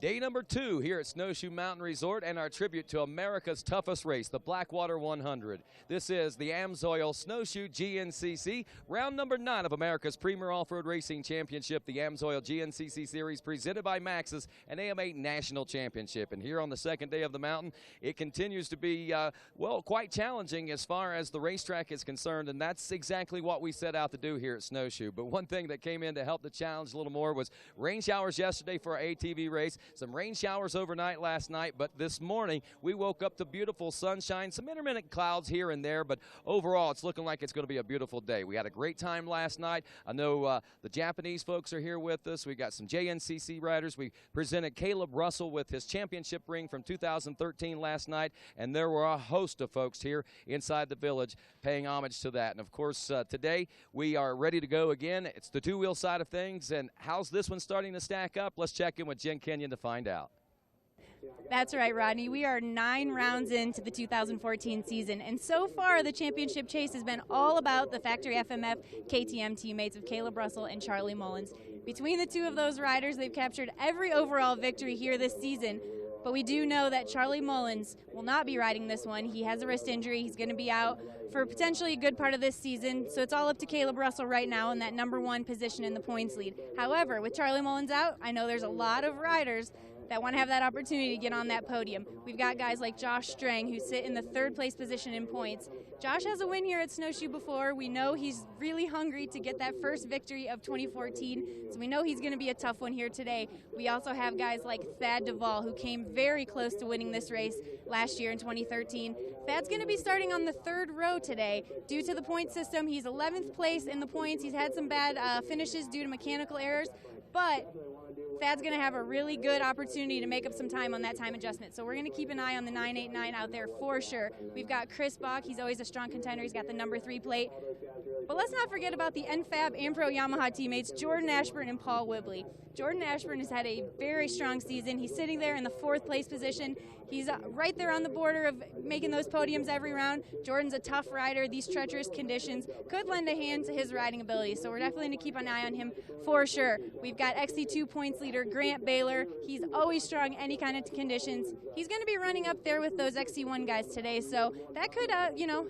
Day number 2 here at Snowshoe Mountain Resort, and our tribute to America's toughest race, the Blackwater 100. This is the AMSOIL Snowshoe GNCC, round number 9 of America's premier off-road racing championship, the AMSOIL GNCC Series, presented by Maxxis, an AM8 national championship. And here on the second day of the mountain, it continues to be, well, quite challenging as far as the racetrack is concerned, and that's exactly what we set out to do here at Snowshoe. But one thing that came in to help the challenge a little more was rain showers yesterday for our ATV race. Some rain showers overnight last night, but this morning we woke up to beautiful sunshine, some intermittent clouds here and there, but overall it's looking like it's going to be a beautiful day. We had a great time last night. I know the Japanese folks are here with us. We got some JNCC riders. We presented Caleb Russell with his championship ring from 2013 last night, and there were a host of folks here inside the village paying homage to that. And of course today we are ready to go again. It's the two-wheel side of things, and how's this one starting to stack up? Let's check in with Jen Kenyon to find out. That's right, Rodney. We are 9 rounds into the 2014 season, and so far the championship chase has been all about the factory FMF KTM teammates of Caleb Russell and Charlie Mullins. Between the two of those riders, they've captured every overall victory here this season, but we do know that Charlie Mullins will not be riding this one. He has a wrist injury. He's going to be out for potentially a good part of this season, so it's all up to Caleb Russell right now in that #1 position in the points lead. However, with Charlie Mullins out, I know there's a lot of riders that want to have that opportunity to get on that podium. We've got guys like Josh Strang, who sit in the 3rd place position in points. Josh has a win here at Snowshoe before. We know he's really hungry to get that first victory of 2014, so we know he's going to be a tough one here today. We also have guys like Thad Duvall, who came very close to winning this race last year in 2013. Thad's going to be starting on the 3rd row today. Due to the point system, he's 11th place in the points. He's had some bad finishes due to mechanical errors, but Thad's going to have a really good opportunity to make up some time on that time adjustment. So we're going to keep an eye on the 989 out there for sure. We've got Chris Bach. He's always a strong contender. He's got the #3 plate. But let's not forget about the NFAB and Pro Yamaha teammates, Jordan Ashburn and Paul Whibley. Jordan Ashburn has had a very strong season. He's sitting there in the 4th place position. He's right there on the border of making those podiums every round. Jordan's a tough rider. These treacherous conditions could lend a hand to his riding ability, so we're definitely going to keep an eye on him for sure. We've got XC2 points leader Grant Baylor. He's always strong in any kind of conditions. He's going to be running up there with those XC1 guys today, so that could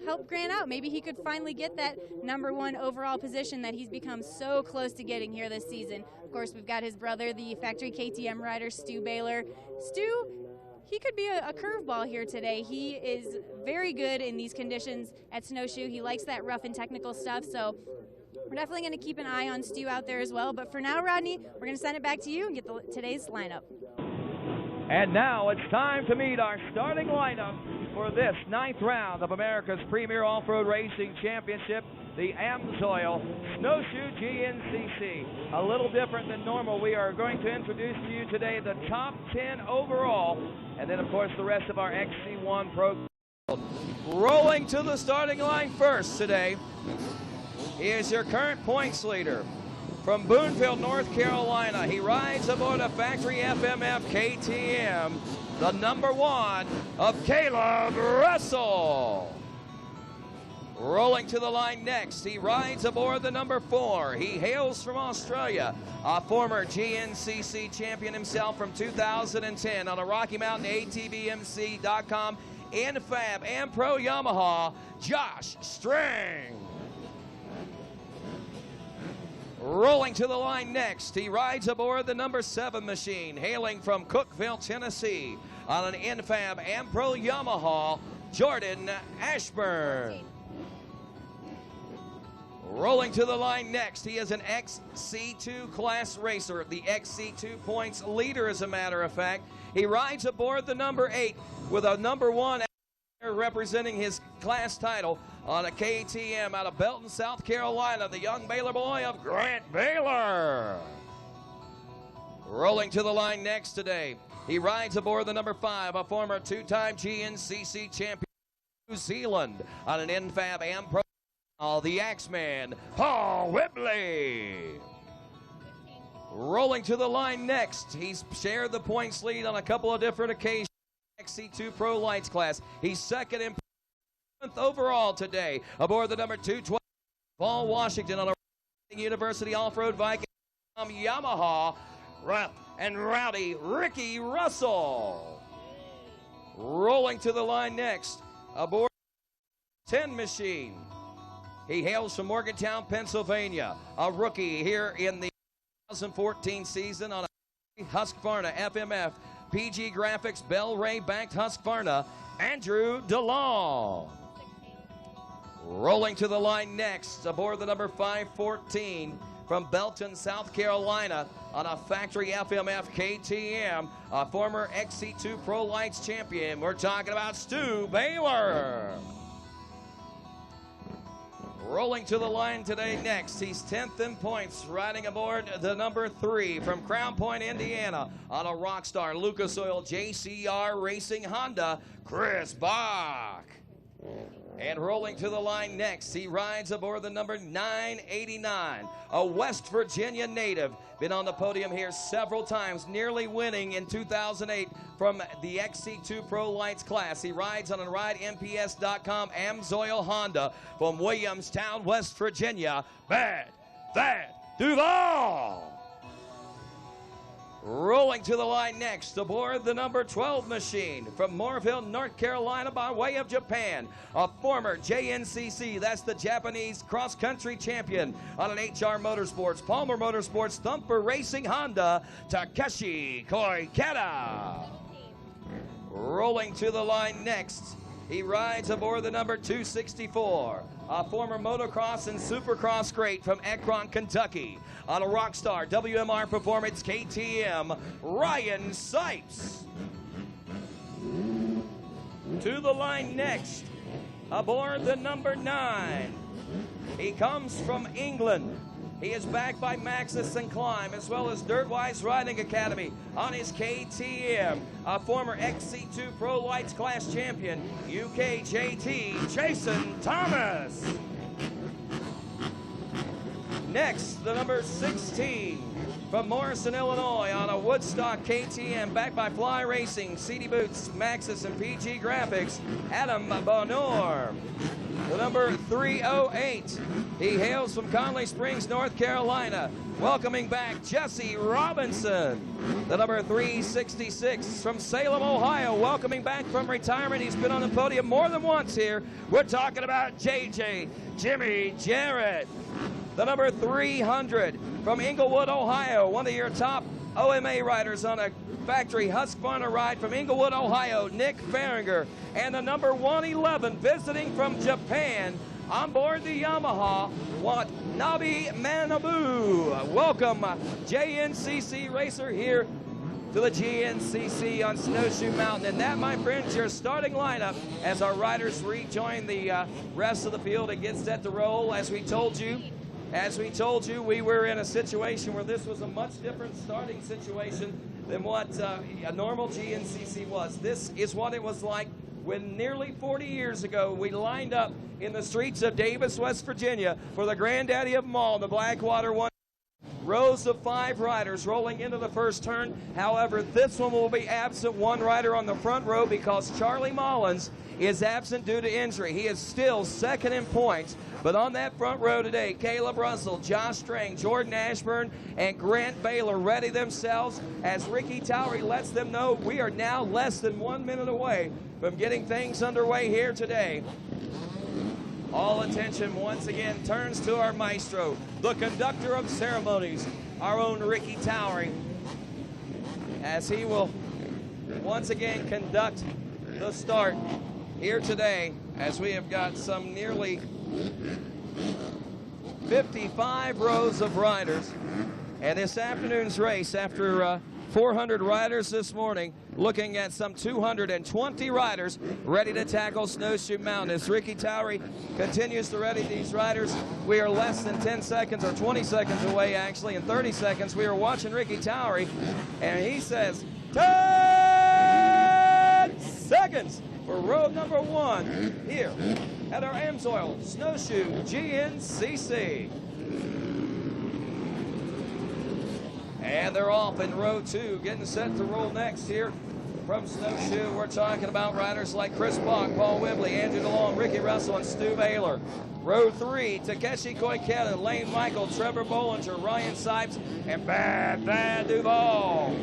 help Grant out. Maybe he could finally get that #1 overall position that he's become so close to getting here this season. Of course, we've got his brother, the factory KTM rider, Stu Baylor. Stu, he could be a curveball here today. He is very good in these conditions at Snowshoe. He likes that rough and technical stuff, so we're definitely going to keep an eye on Stu out there as well. But for now, Rodney, we're going to send it back to you and get today's lineup. And now it's time to meet our starting lineup for this 9th round of America's premier off-road racing championship, the AMSOIL Snowshoe GNCC. A little different than normal. We are going to introduce to you today the top 10 overall, and then of course the rest of our XC1 Pro. Rolling to the starting line first today is your current points leader. From Boonville, North Carolina, he rides aboard a factory FMF KTM, the #1 of Caleb Russell. Rolling to the line next, he rides aboard the #4. He hails from Australia, a former GNCC champion himself from 2010 on a Rocky Mountain ATVMC.com, NFAB and Pro Yamaha, Josh Strang. Rolling to the line next, he rides aboard the #7 machine, hailing from Cookeville, Tennessee, on an NFAB and Pro Yamaha, Jordan Ashburn. Rolling to the line next, he is an XC2 class racer, the XC2 points leader as a matter of fact. He rides aboard the #8 with a #1 representing his class title on a KTM out of Belton, South Carolina, the young Baylor boy of Grant Baylor. Rolling to the line next today, he rides aboard the #5, a former 2-time GNCC champion of New Zealand on an NFAB and Pro, the Axeman, Paul Whibley. Rolling to the line next, he's shared the points lead on a couple of different occasions. XC2 Pro Lights class. He's 2nd in 7th overall today aboard the #212 Paul Washington on a University Off-Road Viking Yamaha. rough and rowdy Ricky Russell. Rolling to the line next, aboard 10 machine. He hails from Morgantown, Pennsylvania, a rookie here in the 2014 season on a Husqvarna FMF PG Graphics Bell Ray backed Husqvarna, Andrew DeLong. Rolling to the line next, aboard the number 514 from Belton, South Carolina, on a factory FMF KTM, a former XC2 Pro Lights champion. We're talking about Stu Baylor. Rolling to the line today next, he's 10th in points, riding aboard the number 3 from Crown Point, Indiana, on a Rockstar Lucas Oil JCR Racing Honda, Chris Bach. And rolling to the line next, he rides aboard the number 989, a West Virginia native. Been on the podium here several times, nearly winning in 2008 from the XC2 Pro Lights class. He rides on a RideMPS.com Amsoil Honda from Williamstown, West Virginia, Bad Thad Duval. Rolling to the line next, aboard the number 12 machine from Moorville, North Carolina, by way of Japan, a former GNCC, that's the Japanese cross-country champion on an HR Motorsports, Palmer Motorsports Thumper Racing Honda, Takeshi Koikata. Rolling to the line next, he rides aboard the number 264, a former motocross and supercross great from Akron, Kentucky, on a Rockstar WMR Performance KTM, Ryan Sipes. To the line next, aboard the number 9. He comes from England. He is backed by Maxis and Climb, as well as Dirtwise Riding Academy on his KTM, a former XC2 Pro Lights class champion, UKJT, Jason Thomas. Next, the number 16 from Morrison, Illinois, on a Woodstock KTM, backed by Fly Racing, CD Boots, Maxis, and PG Graphics, Adam Bonor. The number 308, he hails from Conley Springs, North Carolina, welcoming back Jesse Robinson. The number 366 from Salem, Ohio, welcoming back from retirement. He's been on the podium more than once here. We're talking about JJ Jimmy Jarrett. The number 300 from Inglewood, Ohio, one of your top OMA riders on a factory Husqvarna ride from Inglewood, Ohio, Nick Farringer. And the number 111 visiting from Japan on board the Yamaha, Watanabe Manabu. Welcome, JNCC racer, here to the GNCC on Snowshoe Mountain. And that, my friends, your starting lineup as our riders rejoin the rest of the field and get set to roll. As we told you, we were in a situation where this was a much different starting situation than what a normal GNCC was. This is what it was like when nearly 40 years ago we lined up in the streets of Davis, West Virginia for the granddaddy of them all, the Blackwater 1. Rows of 5 riders rolling into the first turn. However, this one will be absent one rider on the front row because Charlie Mullins is absent due to injury. He is still second in points. But on that front row today, Caleb Russell, Josh Strang, Jordan Ashburn, and Grant Baylor ready themselves as Ricky Towery lets them know we are now less than 1 minute away from getting things underway here today. All attention once again turns to our maestro, the conductor of ceremonies, our own Ricky Towery, as he will once again conduct the start here today, as we have got some nearly 55 rows of riders. And this afternoon's race, after 400 riders this morning, looking at some 220 riders ready to tackle Snowshoe Mountain. As Ricky Towery continues to ready these riders, we are less than 10 seconds, or 20 seconds away actually. In 30 seconds, we are watching Ricky Towery, and he says 10 seconds for row number 1 here at our Amsoil Snowshoe GNCC. And they're off in row 2, getting set to roll next here From Snowshoe, we're talking about riders like Chris Bach, Paul Whibley, Andrew DeLong, Ricky Russell, and Stu Baylor. Row 3, Takeshi Koiketa, Lane Michael, Trevor Bollinger, Ryan Sipes, and Bad Duval.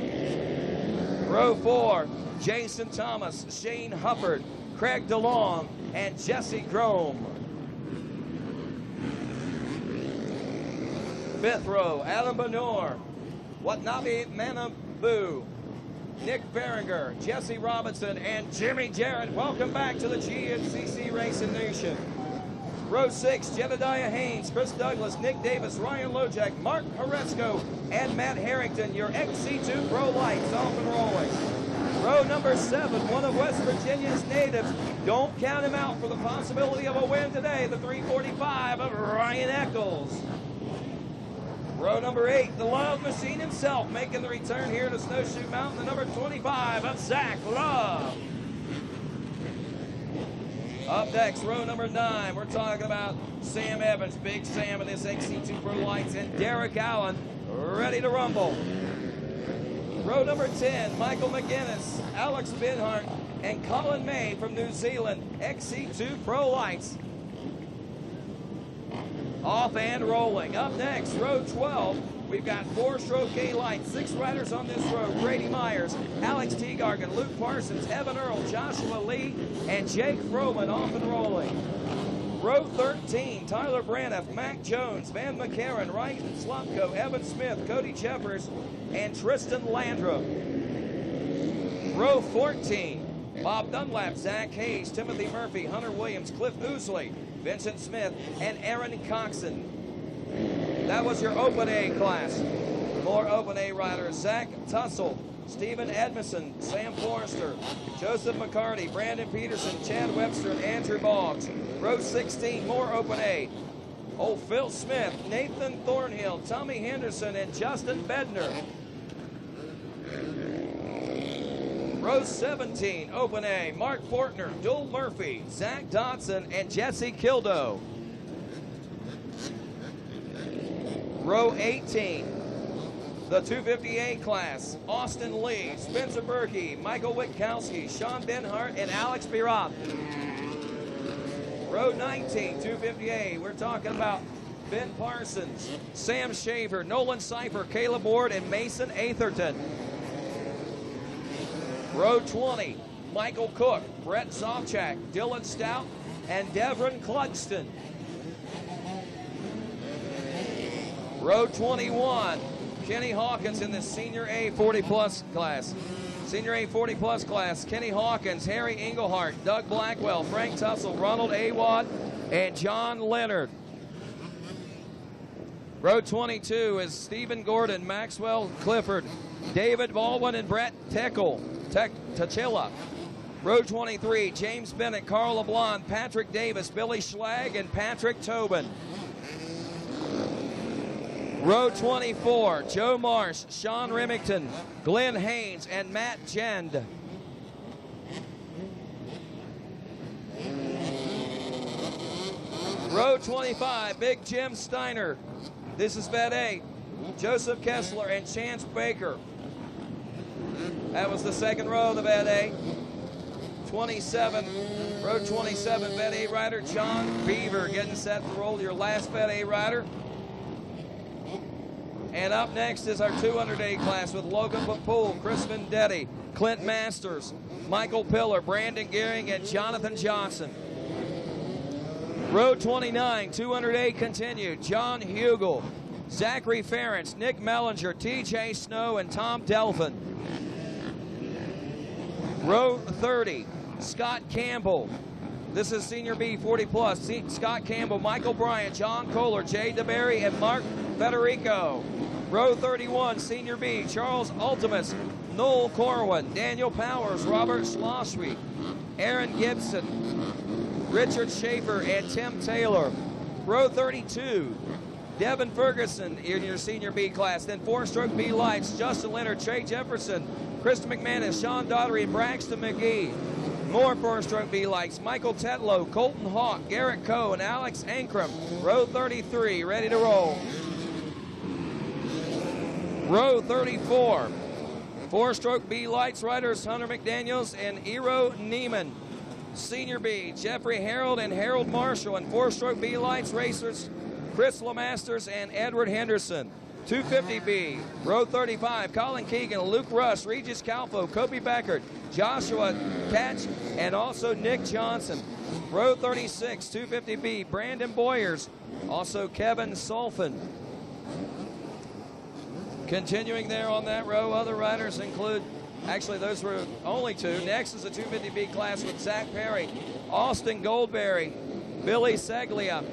Row 4, Jason Thomas, Shane Hufford, Craig DeLong, and Jesse Grome. 5th row, Adam Benor, Watanabe Manabu, Nick Berenger, Jesse Robinson, and Jimmy Jarrett. Welcome back to the GNCC Racing Nation. Row 6, Jedediah Haynes, Chris Douglas, Nick Davis, Ryan Lojak, Mark Horesco, and Matt Harrington, your XC2 Pro Lights off and rolling. Row number 7, one of West Virginia's natives. Don't count him out for the possibility of a win today, the 345 of Ryan Eccles. Row number 8, the Love Machine himself, making the return here to Snowshoe Mountain, the number 25 of Zach Love. Up next, row number 9, we're talking about Sam Evans, Big Sam in his XC2 Pro Lights, and Derek Allen, ready to rumble. Row number 10, Michael McGuinness, Alex Binhart, and Colin May from New Zealand, XC2 Pro Lights. Off and rolling. Up next, row 12, we've got 4-stroke K-Lights, 6 riders on this row: Brady Myers, Alex Teagargan, Luke Parsons, Evan Earl, Joshua Lee, and Jake Froman off and rolling. Row 13, Tyler Braniff, Mac Jones, Van McCarran, Ryan Slumko, Evan Smith, Cody Jeffers, and Tristan Landrum. Row 14, Bob Dunlap, Zach Hayes, Timothy Murphy, Hunter Williams, Cliff Oosley, Vincent Smith, and Aaron Coxon. That was your Open A class. More Open A riders: Zach Tussle, Stephen Edmondson, Sam Forrester, Joseph McCarty, Brandon Peterson, Chad Webster, and Andrew Boggs. Row 16, more Open A. Old Phil Smith, Nathan Thornhill, Tommy Henderson, and Justin Bedner. Row 17, Open A, Mark Fortner, Dual Murphy, Zach Dodson, and Jesse Kildo. Row 18, the 258 class, Austin Lee, Spencer Berkey, Michael Witkowski, Sean Benhart, and Alex Birat. Row 19, 258, we're talking about Ben Parsons, Sam Shaver, Nolan Cipher, Caleb Ward, and Mason Atherton. Row 20, Michael Cook, Brett Sofchak, Dylan Stout, and Devon Clugston. Row 21, Kenny Hawkins in the Senior A 40-plus class. Senior A 40-plus class, Kenny Hawkins, Harry Engelhart, Doug Blackwell, Frank Tussle, Ronald Awad, and John Leonard. Row 22 is Stephen Gordon, Maxwell Clifford, David Baldwin, and Brett Tachilla. Row 23, James Bennett, Carl LeBlanc, Patrick Davis, Billy Schlag, and Patrick Tobin. Row 24, Joe Marsh, Sean Remington, Glenn Haynes, and Matt Jend. Row 25, Big Jim Steiner. This is Vet A, Joseph Kessler and Chance Baker. That was the second row of the Vet A. 27, row 27, Vet A rider John Beaver getting set to roll, your last Vet A rider. And up next is our 200A class with Logan Papool, Chris Vendetti, Clint Masters, Michael Pillar, Brandon Gearing, and Jonathan Johnson. Row 29, 200A continued, John Hugel, Zachary Ferentz, Nick Mellinger, TJ Snow, and Tom Delphin. Row 30, Scott Campbell. This is Senior B 40-plus. Scott Campbell, Michael Bryant, John Kohler, Jay DeBerry, and Mark Federico. Row 31, Senior B, Charles Ultimus, Noel Corwin, Daniel Powers, Robert Schlossweek, Aaron Gibson, Richard Schaefer, and Tim Taylor. Row 32, Devin Ferguson in your Senior B class. Then 4-stroke B lights, Justin Leonard, Trey Jefferson, Krista McManus, Sean Daughtery, and Braxton McGee. More 4-stroke B lights, Michael Tetlow, Colton Hawk, Garrett Coe, and Alex Ankrum. Row 33, ready to roll. Row 34, Four-stroke B lights riders Hunter McDaniels and Eero Neiman. Senior B, Jeffrey Harold and Harold Marshall. And four-stroke B lights racers Chris Lemasters and Edward Henderson. 250B, row 35, Colin Keegan, Luke Rush, Regis Calfo, Kobe Beckert, Joshua Catch, and also Nick Johnson. Row 36, 250B, Brandon Boyers, also Kevin Sulfan. Continuing there on that row, other riders include, actually those were only two. Next is the 250B class with Zach Perry, Austin Goldberry, Billy Seglia,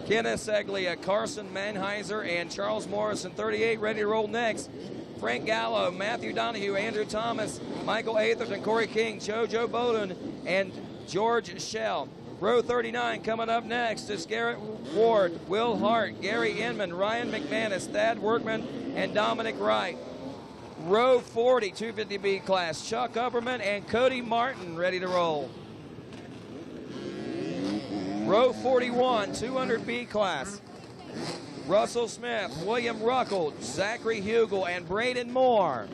Kenneth Seglia, Carson Manheiser, and Charles Morrison. 38 ready to roll next. Frank Gallo, Matthew Donahue, Andrew Thomas, Michael Atherton, Corey King, Jojo Bowden, and George Shell. Row 39 coming up next is Garrett Ward, Will Hart, Gary Inman, Ryan McManus, Thad Workman, and Dominic Wright. Row 40, 250B class, Chuck Upperman and Cody Martin ready to roll. Row 41, 200B class, Russell Smith, William Ruckle, Zachary Hugel, and Braden Moore.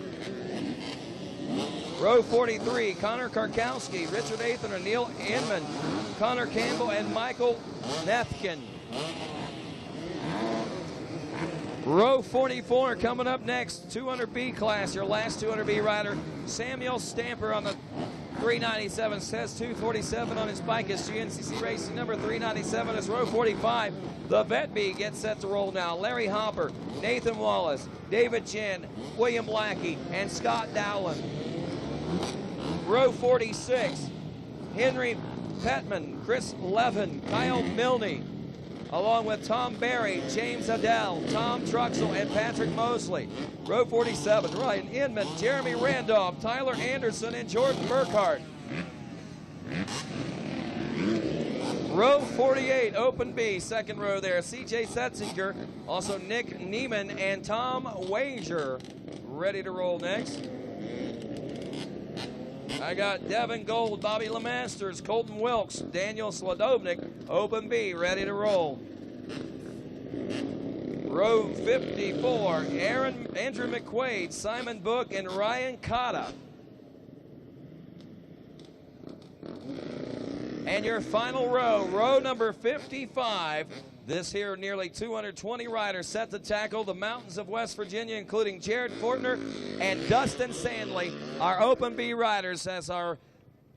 Row 43, Connor Karkowski, Richard Atherton, Neil Inman, Connor Campbell, and Michael Nethkin. Row 44 coming up next, 200B class, your last 200B rider, Samuel Stamper on the 397, says 247 on his bike. Is GNCC Racing number 397 is row 45. The Vet B gets set to roll now. Larry Hopper, Nathan Wallace, David Chin, William Lackey, and Scott Dowland. Row 46, Henry Petman, Chris Levin, Kyle Milne, along with Tom Barry, James Adele, Tom Truxell, and Patrick Mosley. Row 47, Ryan Inman, Jeremy Randolph, Tyler Anderson, and Jordan Burkhart. Row 48, Open B, second row there, CJ Setzinger, also Nick Neiman, and Tom Wager ready to roll next. I got Devin Gold, Bobby Lemasters, Colton Wilkes, Daniel Sladovnik, Open B, ready to roll. Row 54, Andrew McQuaid, Simon Book, and Ryan Cotta. And your final row, row number 55. This here, nearly 220 riders set to tackle the mountains of West Virginia, including Jared Fortner and Dustin Sandley, our Open B riders, as our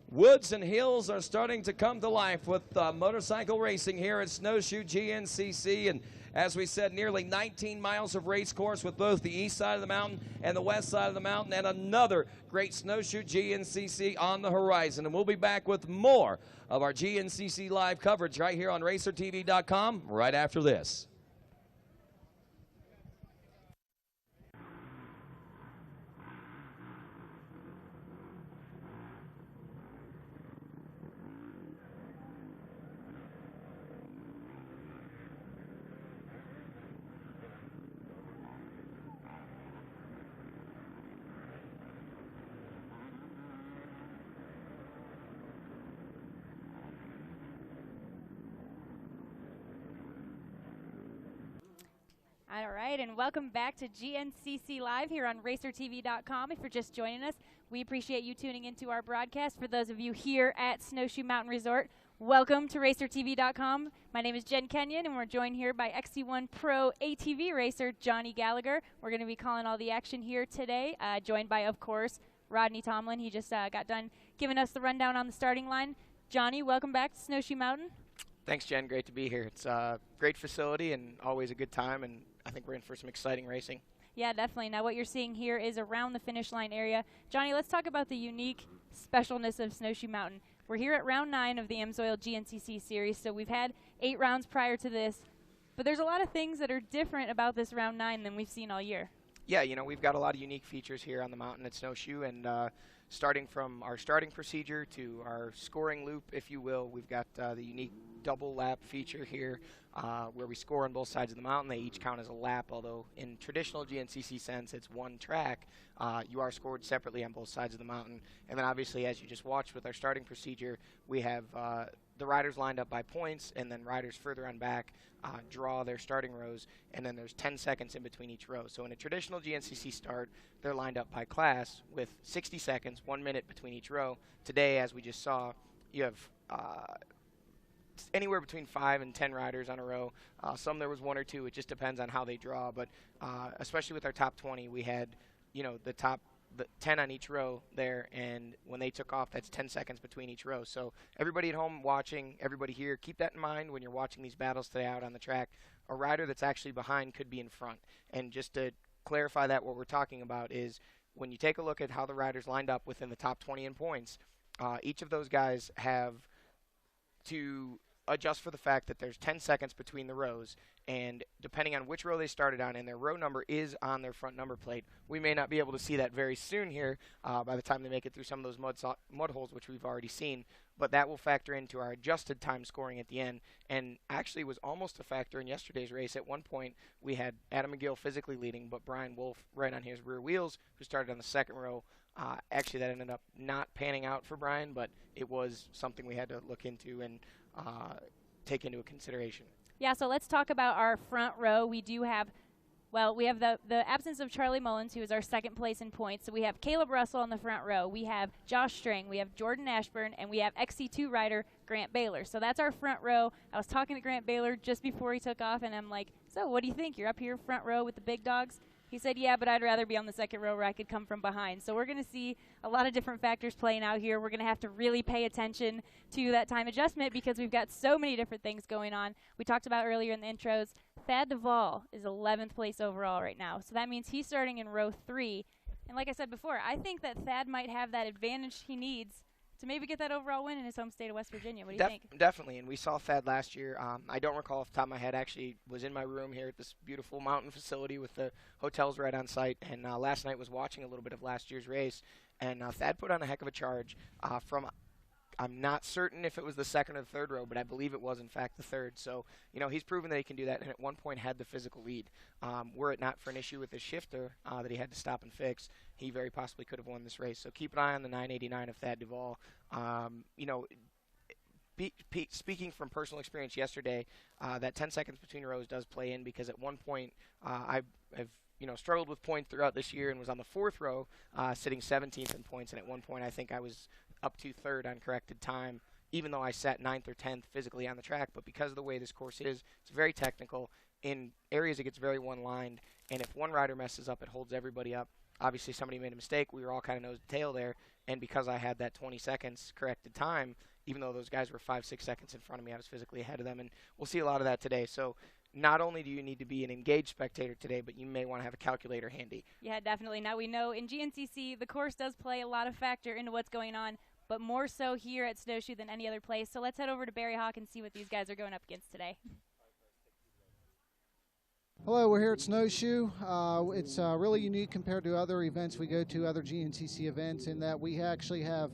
woods and hills are starting to come to life with motorcycle racing here at Snowshoe GNCC. And as we said, nearly 19 miles of race course with both the east side of the mountain and the west side of the mountain, and another great Snowshoe GNCC on the horizon. And we'll be back with more of our GNCC Live coverage right here on RacerTV.com right after this. All right, and welcome back to GNCC Live here on RacerTV.com. If you're just joining us, we appreciate you tuning into our broadcast. For those of you here at Snowshoe Mountain Resort, welcome to RacerTV.com. My name is Jen Kenyon, and we're joined here by XC1 Pro ATV racer Johnny Gallagher. We're going to be calling all the action here today, joined by, of course, Rodney Tomlin. He just got done giving us the rundown on the starting line. Johnny, welcome back to Snowshoe Mountain. Thanks, Jen. Great to be here. It's a great facility and always a good time, and I think we're in for some exciting racing. Yeah, definitely. Now what you're seeing here is around the finish line area. Johnny, let's talk about the unique specialness of Snowshoe Mountain. We're here at round 9 of the AMSOIL GNCC series, so we've had 8 rounds prior to this, but there's a lot of things that are different about this round 9 than we've seen all year. Yeah, you know, we've got a lot of unique features here on the mountain at Snowshoe, and starting from our starting procedure to our scoring loop, if you will, we've got the unique double lap feature here where we score on both sides of the mountain. They each count as a lap, although in traditional GNCC sense it's one track. You are scored separately on both sides of the mountain. And then obviously, as you just watched with our starting procedure, we have the riders lined up by points, and then riders further on back draw their starting rows, and then there's 10 seconds in between each row. So in a traditional GNCC start, they're lined up by class with 60 seconds, 1 minute between each row. Today, as we just saw, you have anywhere between 5 and 10 riders on a row. Some there was 1 or 2. It just depends on how they draw. But especially with our top 20, we had, the top 10 on each row there, and when they took off, that's 10 seconds between each row. So everybody at home watching, everybody here, keep that in mind when you're watching these battles today out on the track. A rider that's actually behind could be in front. And just to clarify that, what we're talking about is when you take a look at how the riders lined up within the top 20 in points, each of those guys have to adjust for the fact that there's 10 seconds between the rows, and depending on which row they started on, and their row number is on their front number plate. We may not be able to see that very soon here by the time they make it through some of those mud holes, which we've already seen, but that will factor into our adjusted time scoring at the end, and actually was almost a factor in yesterday's race. At one point, we had Adam McGill physically leading, but Brian Wolf right on his rear wheels, who started on the second row. Actually, that ended up not panning out for Brian, but it was something we had to look into and take into consideration. Yeah, so let's talk about our front row. We do have, we have the absence of Charlie Mullins, who is our second place in points. So we have Caleb Russell on the front row. We have Josh String. We have Jordan Ashburn. And we have XC2 rider Grant Baylor. So that's our front row. I was talking to Grant Baylor just before he took off, and I'm like, so what do you think? You're up here front row with the big dogs? He said, yeah, but I'd rather be on the second row where I could come from behind. So we're going to see a lot of different factors playing out here. We're going to have to really pay attention to that time adjustment because we've got so many different things going on. We talked about earlier in the intros, Thad Duvall is 11th place overall right now. So that means he's starting in row 3. And like I said before, I think that Thad might have that advantage he needs to maybe get that overall win in his home state of West Virginia. What do you think? Definitely, and we saw Thad last year. I don't recall off the top of my head. Actually, was in my room here at this beautiful mountain facility with the hotels right on site, and last night was watching a little bit of last year's race, and Thad put on a heck of a charge from, I'm not certain if it was the second or the third row, but I believe it was, in fact, the third. So, he's proven that he can do that, and at one point had the physical lead. Were it not for an issue with his shifter that he had to stop and fix, he very possibly could have won this race. So keep an eye on the 989 of Thad Duvall. Speaking from personal experience yesterday, that 10 seconds between rows does play in because at one point I've struggled with points throughout this year and was on the 4th row, sitting 17th in points, and at one point I think I was up to 3rd on corrected time, even though I sat 9th or 10th physically on the track. But because of the way this course is, it's very technical. In areas it gets very one-lined, and if one rider messes up, it holds everybody up. Obviously somebody made a mistake. We were all kind of nose to tail there, and because I had that 20 seconds corrected time, even though those guys were 5-6 seconds in front of me, I was physically ahead of them, and we'll see a lot of that today. So not only do you need to be an engaged spectator today, but you may want to have a calculator handy. Yeah, definitely. Now we know in GNCC the course does play a lot of factor into what's going on, but more so here at Snowshoe than any other place. So let's head over to Barry Hawk and see what these guys are going up against today. Hello, we're here at Snowshoe. It's really unique compared to other events we go to, other GNCC events, in that we actually have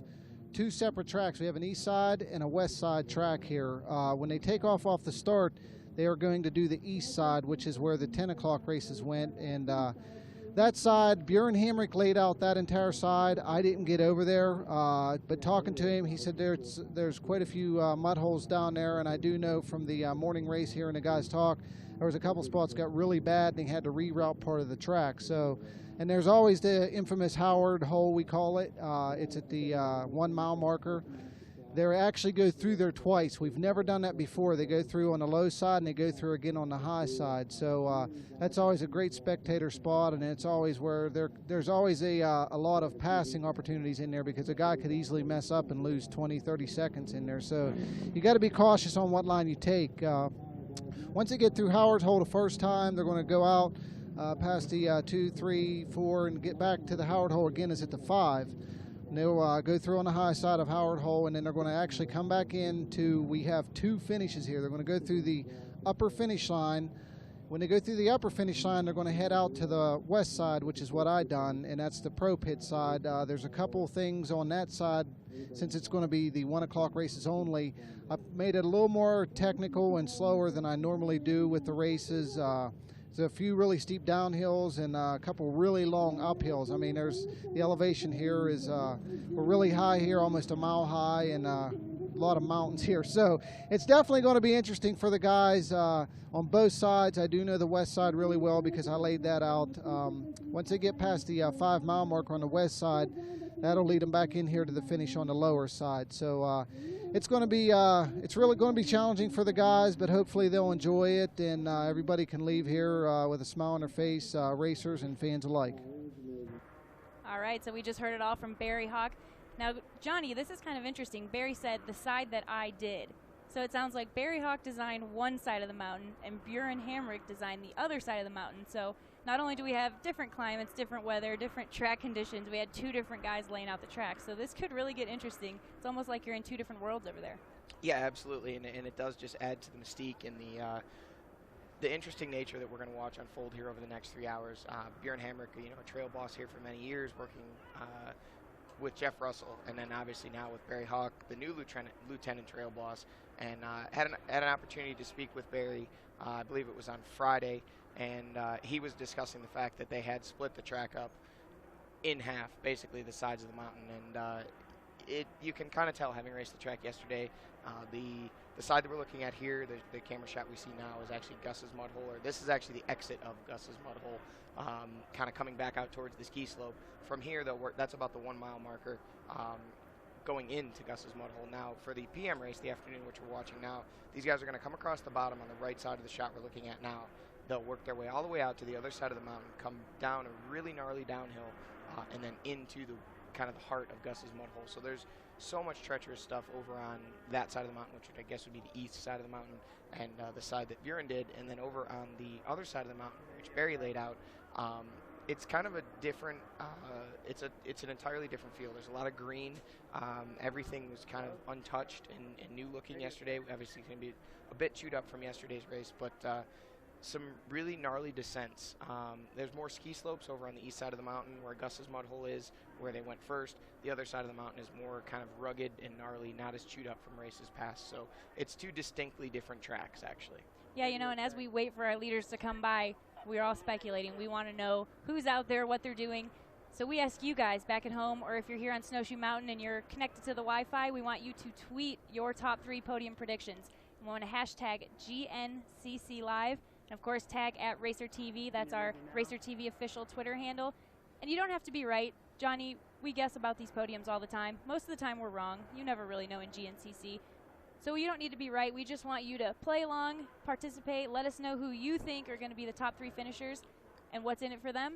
2 separate tracks. We have an east side and a west side track here. When they take off the start, they are going to do the east side, which is where the 10 o'clock races went. And that side, Bjorn Hamrick laid out that entire side. I didn't get over there, but talking to him, he said there's quite a few mud holes down there, and I do know from the morning race here and the guys talk, there was a couple spots got really bad and they had to reroute part of the track. So, and there's always the infamous Howard hole, we call it. It's at the 1 mile marker. They actually go through there twice. We've never done that before. They go through on the low side and they go through again on the high side. So that's always a great spectator spot, and it's always where there's always a lot of passing opportunities in there because a guy could easily mess up and lose 20, 30 seconds in there. So you got to be cautious on what line you take. Once they get through Howard's hole the first time, they're going to go out past the 2, 3, 4 and get back to the Howard hole again is at the 5. And they'll go through on the high side of Howard hole, and then they're going to actually come back into, we have 2 finishes here. They're going to go through the upper finish line. When they go through the upper finish line, they're going to head out to the west side, which is what I done, and that's the pro pit side. There's a couple things on that side, since it's going to be the 1 o'clock races only. I made it a little more technical and slower than I normally do with the races. There's a few really steep downhills and a couple really long uphills. I mean, the elevation here is, we're really high here, almost a mile high, and lot of mountains here. So it's definitely going to be interesting for the guys on both sides. I do know the west side really well because I laid that out. Once they get past the 5 mile marker on the west side, that'll lead them back in here to the finish on the lower side. So it's going to be, it's really going to be challenging for the guys, but hopefully they'll enjoy it, and everybody can leave here with a smile on their face, racers and fans alike. All right, so we just heard it all from Barry Hawk. Now, Johnny, this is kind of interesting. Barry said the side that I did. So it sounds like Barry Hawk designed one side of the mountain and Bjorn Hamrick designed the other side of the mountain. So not only do we have different climates, different weather, different track conditions, we had 2 different guys laying out the track. So this could really get interesting. It's almost like you're in 2 different worlds over there. Yeah, absolutely, and it does just add to the mystique and the interesting nature that we're going to watch unfold here over the next 3 hours. Bjorn Hamrick, a trail boss here for many years, working with Jeff Russell, and then obviously now with Barry Hawk, the new lieutenant trail boss, and had an opportunity to speak with Barry. I believe it was on Friday, and he was discussing the fact that they had split the track up in half, basically the sides of the mountain, and you can kind of tell, having raced the track yesterday, the side that we're looking at here, the camera shot we see now, is actually Gus's mud hole, or this is actually the exit of Gus's mud hole, kind of coming back out towards the ski slope. From here, though, that's about the 1 mile marker going into Gus's mud hole. Now, for the PM race, the afternoon, which we're watching now, these guys are going to come across the bottom on the right side of the shot we're looking at now. They'll work their way all the way out to the other side of the mountain, come down a really gnarly downhill, and then into the kind of the heart of Gus's mud hole. So there's so much treacherous stuff over on that side of the mountain, which I guess would be the east side of the mountain, and the side that Bjorn did, and then over on the other side of the mountain, which Barry laid out, it's kind of a different, it's an entirely different feel. There's a lot of green. Everything was kind of untouched and new looking yesterday. Obviously it's going to be a bit chewed up from yesterday's race, but some really gnarly descents. There's more ski slopes over on the east side of the mountain where Gus's mud hole is, where they went first. The other side of the mountain is more kind of rugged and gnarly, not as chewed up from races past. So it's 2 distinctly different tracks, actually. Yeah, and as we wait for our leaders to come by, we're all speculating. We want to know who's out there, what they're doing. So we ask you guys back at home, or if you're here on Snowshoe Mountain and you're connected to the Wi-Fi, we want you to tweet your top 3 podium predictions. We want to hashtag GNCCLive, and of course tag at RacerTV. That's our RacerTV official Twitter handle. And you don't have to be right. Johnny, we guess about these podiums all the time. Most of the time we're wrong. You never really know in GNCC. So you don't need to be right. We just want you to play along, participate, let us know who you think are going to be the top 3 finishers and what's in it for them.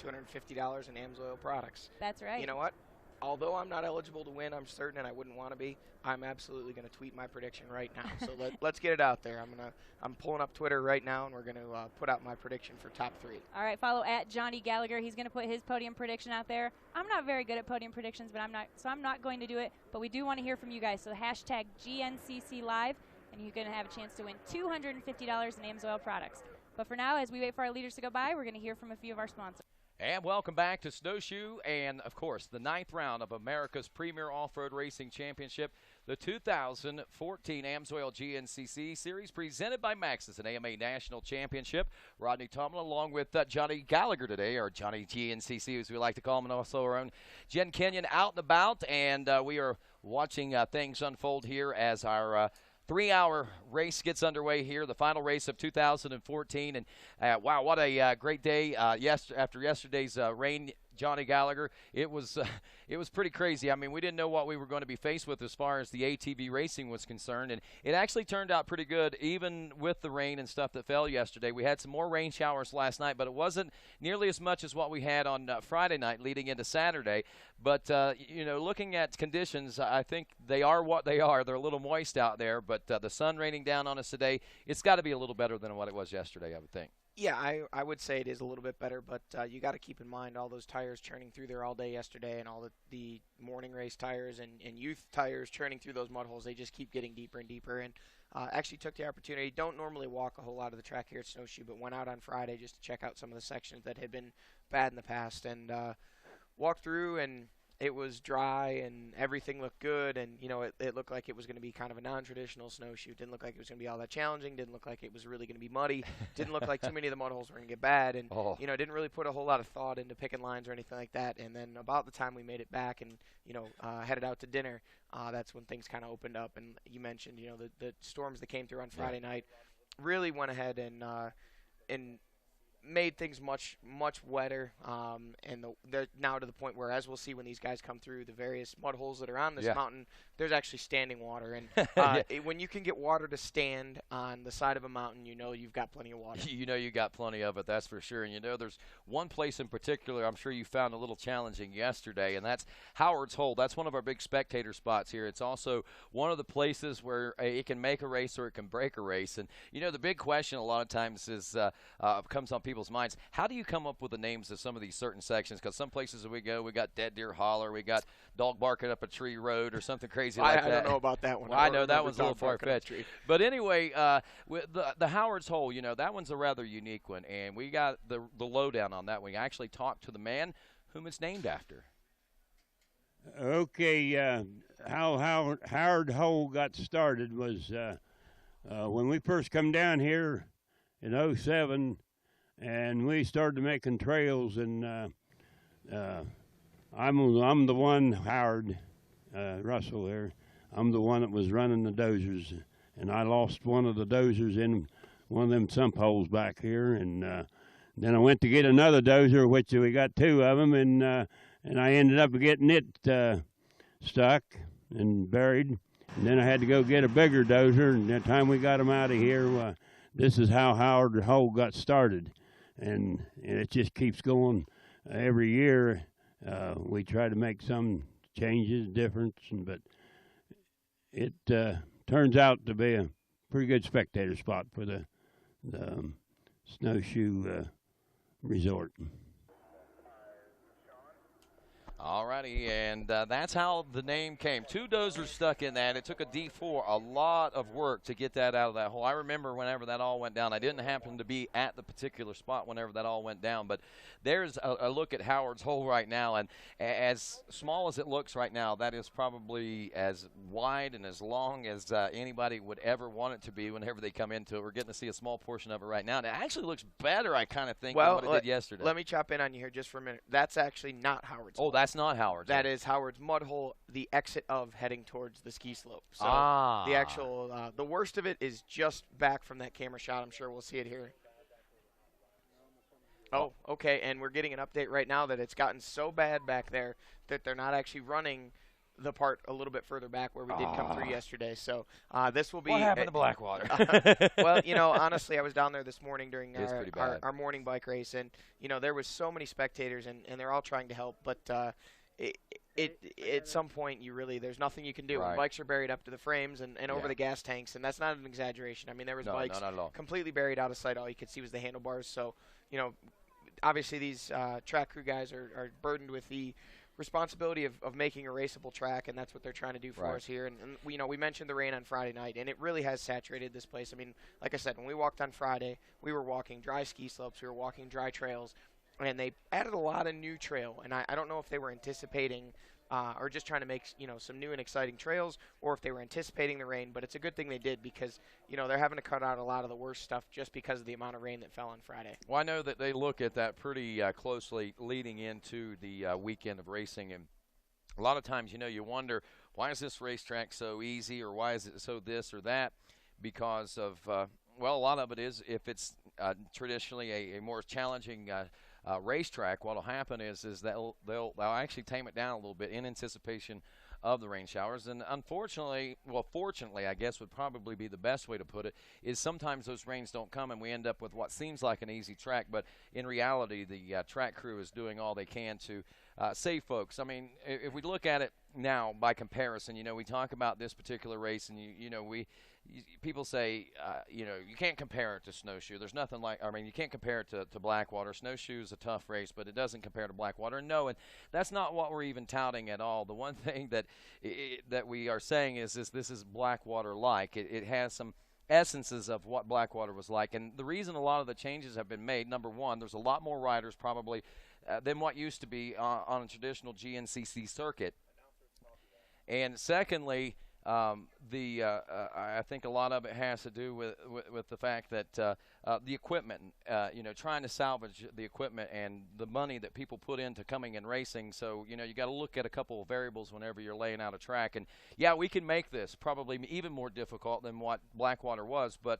$250 in AMSOIL products. That's right. You know what? Although I'm not eligible to win, I'm certain, and I wouldn't want to be, I'm absolutely going to tweet my prediction right now. So let's get it out there. I'm pulling up Twitter right now, and we're going to put out my prediction for top 3. All right, follow at Johnny Gallagher. He's going to put his podium prediction out there. I'm not very good at podium predictions, but I'm not going to do it. But we do want to hear from you guys. So hashtag GNCCLive, and you're going to have a chance to win $250 in AMSOIL products. But for now, as we wait for our leaders to go by, we're going to hear from a few of our sponsors. And welcome back to Snowshoe and, of course, the 9th round of America's Premier Off-Road Racing Championship, the 2014 AMSOIL GNCC Series presented by Maxxis, an AMA National Championship. Rodney Tomlin along with Johnny Gallagher today, or Johnny GNCC as we like to call him, and also our own Jen Kenyon out and about. And we are watching things unfold here as our 3-hour race gets underway here, the final race of 2014. And wow, what a great day after yesterday's rain, Johnny Gallagher. It was pretty crazy. I mean, we didn't know what we were going to be faced with as far as the ATV racing was concerned, and it actually turned out pretty good, even with the rain and stuff that fell yesterday. We had some more rain showers last night, but it wasn't nearly as much as what we had on Friday night leading into Saturday. But, looking at conditions, I think they are what they are. They're a little moist out there, but the sun raining down on us today, it's got to be a little better than what it was yesterday, I would think. Yeah, I would say it is a little bit better, but you got to keep in mind all those tires churning through there all day yesterday, and all the morning race tires and youth tires churning through those mud holes. They just keep getting deeper and deeper, and actually took the opportunity. Don't normally walk a whole lot of the track here at Snowshoe, but went out on Friday just to check out some of the sections that had been bad in the past, and walked through, and it was dry and everything looked good, and it looked like it was going to be kind of a non-traditional snowshoe. Didn't look like it was going to be all that challenging. Didn't look like it was really going to be muddy. Didn't look like too many of the mud holes were going to get bad, and didn't really put a whole lot of thought into picking lines or anything like that. And then about the time we made it back and headed out to dinner, that's when things kind of opened up. And you mentioned the storms that came through on Friday night really went ahead and made things much wetter, and they're now to the point where, as we'll see when these guys come through the various mud holes that are on this mountain, there's actually standing water, and when you can get water to stand on the side of a mountain, you've got plenty of water. You got plenty of it, that's for sure. And there's one place in particular I'm sure you found a little challenging yesterday, and that's Howard's Hole. That's one of our big spectator spots here. It's also one of the places where it can make a race or it can break a race. And the big question a lot of times is comes on people's minds, how do you come up with the names of some of these certain sections? Because some places that we go, we got Dead Deer Holler, we got Dog Barking Up a Tree Road, or something crazy like that. I don't know about that one. Well, I know that one's a little far-fetched. But anyway, with the Howard's Hole, that one's a rather unique one, and we got the lowdown on that one. We actually talked to the man whom it's named after. Okay, how Howard Hole got started was when we first come down here in '07, and we started making trails, and I'm the one, Howard Russell there, I'm the one that was running the dozers, and I lost one of the dozers in one of them sump holes back here, and then I went to get another dozer, which we got two of them, and I ended up getting it stuck and buried, and then I had to go get a bigger dozer, and the time we got them out of here, this is how Howard Hole got started, and it just keeps going every year. We try to make some changes, difference, but it turns out to be a pretty good spectator spot for the snowshoe resort. All righty, and that's how the name came. Two dozers stuck in that. It took a D4 a lot of work to get that out of that hole. I remember whenever that all went down. I didn't happen to be at the particular spot whenever that all went down, but there's a look at Howard's Hole right now, and as small as it looks right now, that is probably as wide and as long as anybody would ever want it to be whenever they come into it. We're getting to see a small portion of it right now, and it actually looks better, I kind of think, than what it did yesterday. Let me chop in on you here just for a minute. That's actually not Howard's Hole. Oh, that's not Howard's. That is Howard's mud hole, the exit of heading towards the ski slope. So the actual, the worst of it is just back from that camera shot. I'm sure we'll see it here. Oh, okay, and we're getting an update right now that it's gotten so bad back there that they're not actually running the part a little bit further back where we did come through yesterday. So this will be. What happened to Blackwater? Well, honestly, I was down there this morning during our morning bike race, and there was so many spectators, and they're all trying to help, but at some point there's nothing you can do. Right. Bikes are buried up to the frames and over the gas tanks, and that's not an exaggeration. I mean, there was bikes completely buried out of sight. All you could see was the handlebars. So obviously these track crew guys are burdened with the responsibility of making a raceable track, and that's what they're trying to do for us here. And we mentioned the rain on Friday night, and it really has saturated this place. I mean, like I said, when we walked on Friday, we were walking dry ski slopes, we were walking dry trails, and they added a lot of new trail. And I don't know if they were anticipating or just trying to make some new and exciting trails, or if they were anticipating the rain. But it's a good thing they did, because they're having to cut out a lot of the worst stuff just because of the amount of rain that fell on Friday. Well, I know that they look at that pretty closely leading into the weekend of racing, and a lot of times you wonder, why is this racetrack so easy, or why is it so this or that? Because of a lot of it is, if it's traditionally a more challenging racetrack, what'll happen is they'll actually tame it down a little bit in anticipation of the rain showers. And unfortunately, fortunately, I guess would probably be the best way to put it, is sometimes those rains don't come and we end up with what seems like an easy track, but in reality the track crew is doing all they can to save folks. I mean, if we look at it now by comparison, we talk about this particular race, and people say, you can't compare it to Snowshoe. There's nothing like, you can't compare it to Blackwater. Snowshoe is a tough race, but it doesn't compare to Blackwater. No, and that's not what we're even touting at all. The one thing that we are saying is this is Blackwater-like. It has some essences of what Blackwater was like. And the reason a lot of the changes have been made, number one, there's a lot more riders probably than what used to be on a traditional GNCC circuit. And secondly, I think a lot of it has to do with the fact that the equipment, trying to salvage the equipment and the money that people put into coming and racing. So, you got to look at a couple of variables whenever you're laying out a track. And, yeah, we can make this probably even more difficult than what Blackwater was, but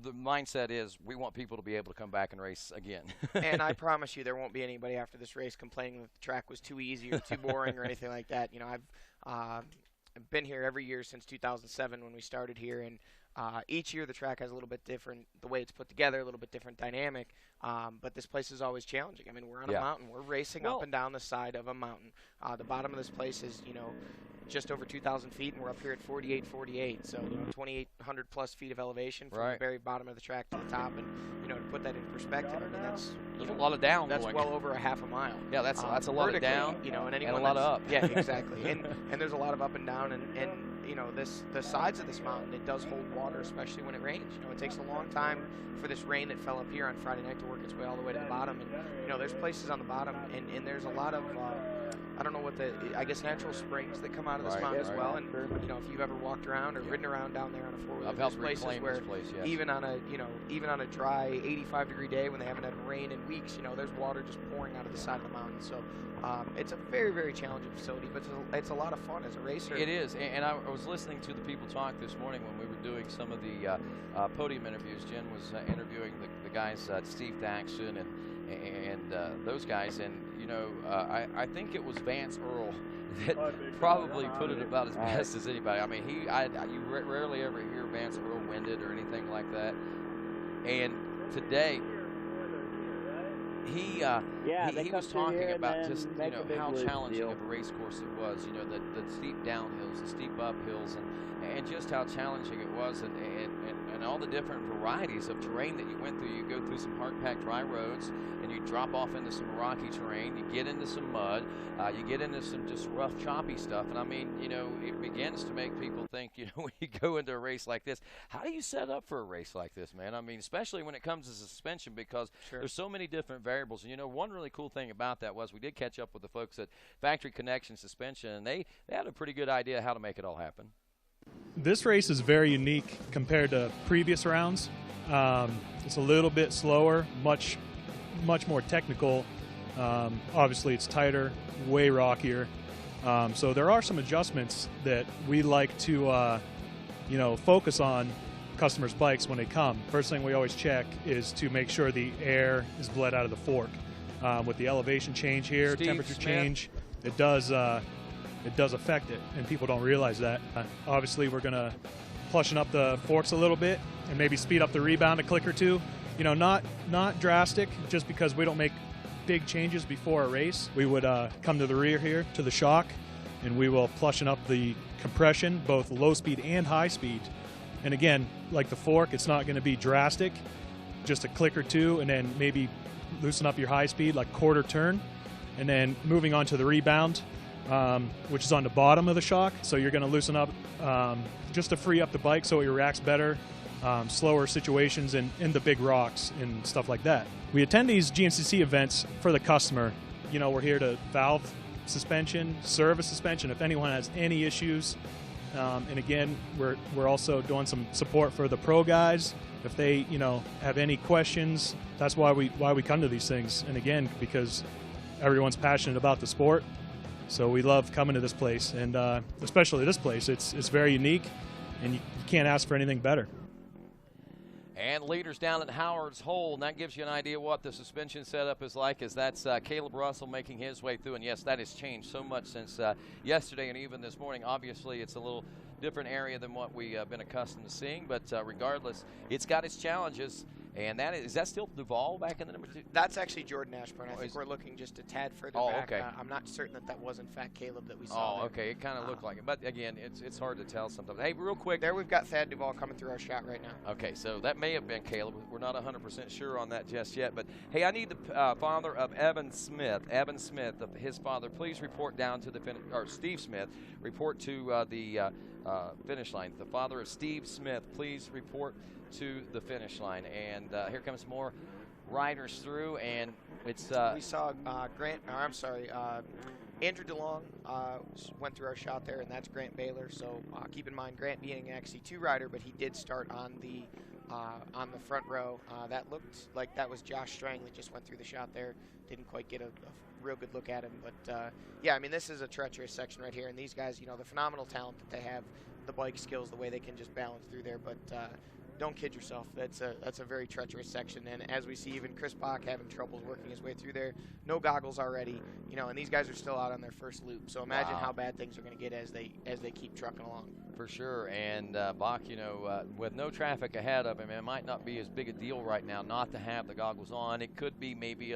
the mindset is we want people to be able to come back and race again. And I promise you there won't be anybody after this race complaining that the track was too easy or too boring or anything like that. I've been here every year since 2007 when we started here, and each year the track has a little bit different, the way it's put together, a little bit different dynamic, but this place is always challenging. I mean, we're on a mountain. We're racing up and down the side of a mountain. The bottom of this place is, just over 2,000 feet, and we're up here at 4,848, so 2,800 plus feet of elevation from the very bottom of the track to the top. And to put that in perspective, I mean, there's a lot of down. That's well over a half a mile. Yeah, that's a lot of down. And a lot of up. Yeah, exactly. and there's a lot of up and down, and the sides of this mountain, it does hold water, especially when it rains. It takes a long time for this rain that fell up here on Friday night to work its way all the way to the bottom. And there's places on the bottom, and there's a lot of I don't know what I guess natural springs that come out of this mountain as well. And if you've ever walked around or ridden around down there on a four-wheeler, there's places where even on a dry 85-degree day when they haven't had rain in weeks, there's water just pouring out of the side of the mountain. So it's a very, very challenging facility, but it's a lot of fun as a racer. It is, and I was listening to the people talk this morning when we were doing some of the podium interviews. Jen was interviewing the guys, Steve Thaxton and those guys, and I think it was Vance Earl that probably put it about as best as anybody. I mean, you rarely ever hear Vance Earl winded or anything like that. And today, he was talking about just how challenging of a race course it was. The steep downhills, the steep uphills, and just how challenging it was, and all the different varieties of terrain that you went through. You go through some hard-packed dry roads, and you drop off into some rocky terrain. You get into some mud. You get into some just rough, choppy stuff. And I mean, it begins to make people think, when you go into a race like this, how do you set up for a race like this, man? I mean, especially when it comes to suspension, because there's so many different variables. And one really cool thing about that was we did catch up with the folks at Factory Connection Suspension, and they had a pretty good idea how to make it all happen. This race is very unique compared to previous rounds. It's a little bit slower, much more technical. Obviously, it's tighter, way rockier. So there are some adjustments that we like to, focus on customers' bikes when they come. First thing we always check is to make sure the air is bled out of the fork. With the elevation change here, temperature change, it does affect it, and people don't realize that. Obviously, we're going to plushen up the forks a little bit and maybe speed up the rebound a click or two. Not drastic, just because we don't make big changes before a race. We would come to the rear here to the shock, and we will plushen up the compression, both low speed and high speed. And again, like the fork, it's not going to be drastic, just a click or two, and then maybe loosen up your high speed, like quarter turn, and then moving on to the rebound, which is on the bottom of the shock. So you're going to loosen up just to free up the bike so it reacts better, slower situations in the big rocks and stuff like that. We attend these GNCC events for the customer. We're here to valve suspension, service suspension, if anyone has any issues. And again, we're also doing some support for the pro guys. If they, have any questions, that's why we come to these things. And again, because everyone's passionate about the sport. So we love coming to this place, and especially this place. It's very unique, and you can't ask for anything better. And leaders down at Howard's Hole, and that gives you an idea what the suspension setup is like, as that's Caleb Russell making his way through. And yes, that has changed so much since yesterday and even this morning. Obviously, it's a little different area than what we've been accustomed to seeing, but regardless, it's got its challenges. And is that still Duvall back in the number 2? That's actually Jordan Ashburn. I think we're looking just a tad further back. Okay. I'm not certain that was in fact Caleb that we saw. Oh, okay. It kind of looked like it. But again, it's hard to tell sometimes. Hey, real quick. There we've got Thad Duvall coming through our shot right now. Okay, so that may have been Caleb. We're not 100% sure on that just yet. But hey, I need the father of Evan Smith. Evan Smith, his father, please report down to the or Steve Smith, report to the finish line. The father of Steve Smith, please report to the finish line. And here comes more riders through, and it's we saw Andrew DeLong went through our shot there, and that's Grant Baylor. So keep in mind, Grant being an XC2 rider, but he did start on the front row. That looked like that was Josh Strang that just went through the shot there. Didn't quite get a real good look at him, but yeah, I mean, this is a treacherous section right here, and these guys, you know, the phenomenal talent that they have, the bike skills, the way they can just balance through there, but don't kid yourself. That's a very treacherous section, and as we see, even Chris Bach having troubles working his way through there. No goggles already, you know, and these guys are still out on their first loop. So imagine how bad things are going to get as they keep trucking along. For sure, and Bach, you know, with no traffic ahead of him, it might not be as big a deal right now not to have the goggles on. It could be maybe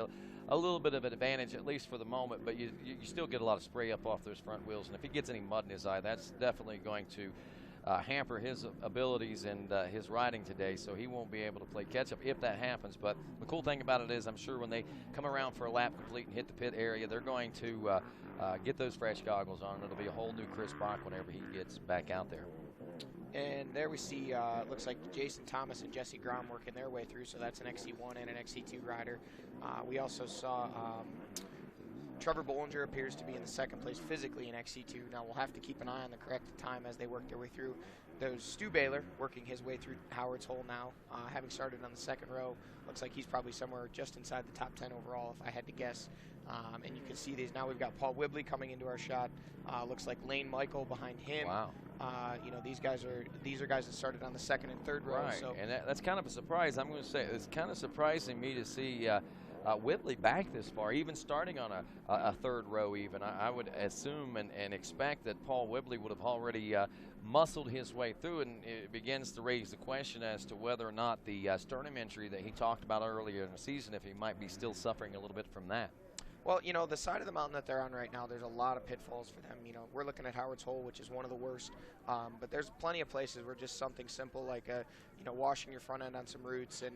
a little bit of an advantage, at least for the moment, but you still get a lot of spray up off those front wheels, and if he gets any mud in his eye, that's definitely going to hamper his abilities and his riding today, so he won't be able to play catch-up if that happens. But the cool thing about it is I'm sure when they come around for a lap complete and hit the pit area, they're going to get those fresh goggles on. It'll be a whole new Chris Bach whenever he gets back out there. And there we see, looks like Jason Thomas and Jesse Grom working their way through, so that's an XC1 and an XC2 rider. We also saw Trevor Bollinger appears to be in the second place physically in XC2. Now we'll have to keep an eye on the correct time as they work their way through. There's Stu Baylor working his way through Howard's Hole now, having started on the second row. Looks like he's probably somewhere just inside the top 10 overall, if I had to guess. And you can see these. Now we've got Paul Whibley coming into our shot. Looks like Lane Michael behind him. Wow. You know, these are guys that started on the second and third row. Right, so. and that's kind of a surprise. I'm going to say it's kind of surprising me to see Whibley back this far, even starting on a third row even. I would assume and expect that Paul Whibley would have already muscled his way through, and it begins to raise the question as to whether or not the sternum injury that he talked about earlier in the season, if he might be still suffering a little bit from that. Well, you know, the side of the mountain that they're on right now, there's a lot of pitfalls for them. You know, we're looking at Howard's Hole, which is one of the worst, but there's plenty of places where just something simple like, you know, washing your front end on some roots and,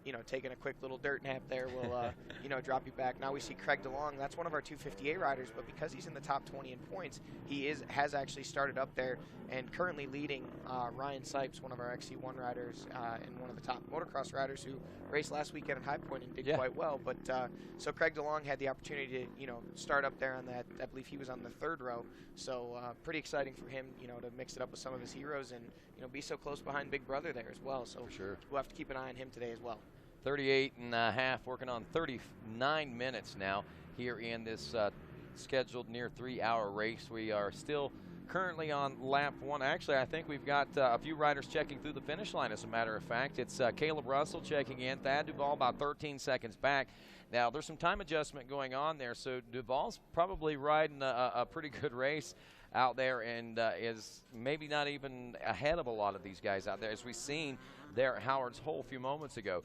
you know, taking a quick little dirt nap there will, you know, drop you back. Now we see Craig DeLong. That's one of our 250A riders, but because he's in the top 20 in points, he has actually started up there and currently leading Ryan Sipes, one of our XC1 riders and one of the top motocross riders who raced last weekend at High Point and did quite well. But so Craig DeLong had the opportunity to, you know, start up there on that. I believe he was on the third row. So pretty exciting for him, you know, to mix it up with some of his heroes and, you know, be so close behind Big Brother there as well. So sure, we'll have to keep an eye on him today as well. 38.5, working on 39 minutes now here in this scheduled near 3-hour race. We are still currently on lap 1. Actually, I think we've got a few riders checking through the finish line, as a matter of fact. It's Caleb Russell checking in, Thad Duvall about 13 seconds back. Now, there's some time adjustment going on there, so Duvall's probably riding a pretty good race out there and is maybe not even ahead of a lot of these guys out there, as we've seen there at Howard's Hole a few moments ago.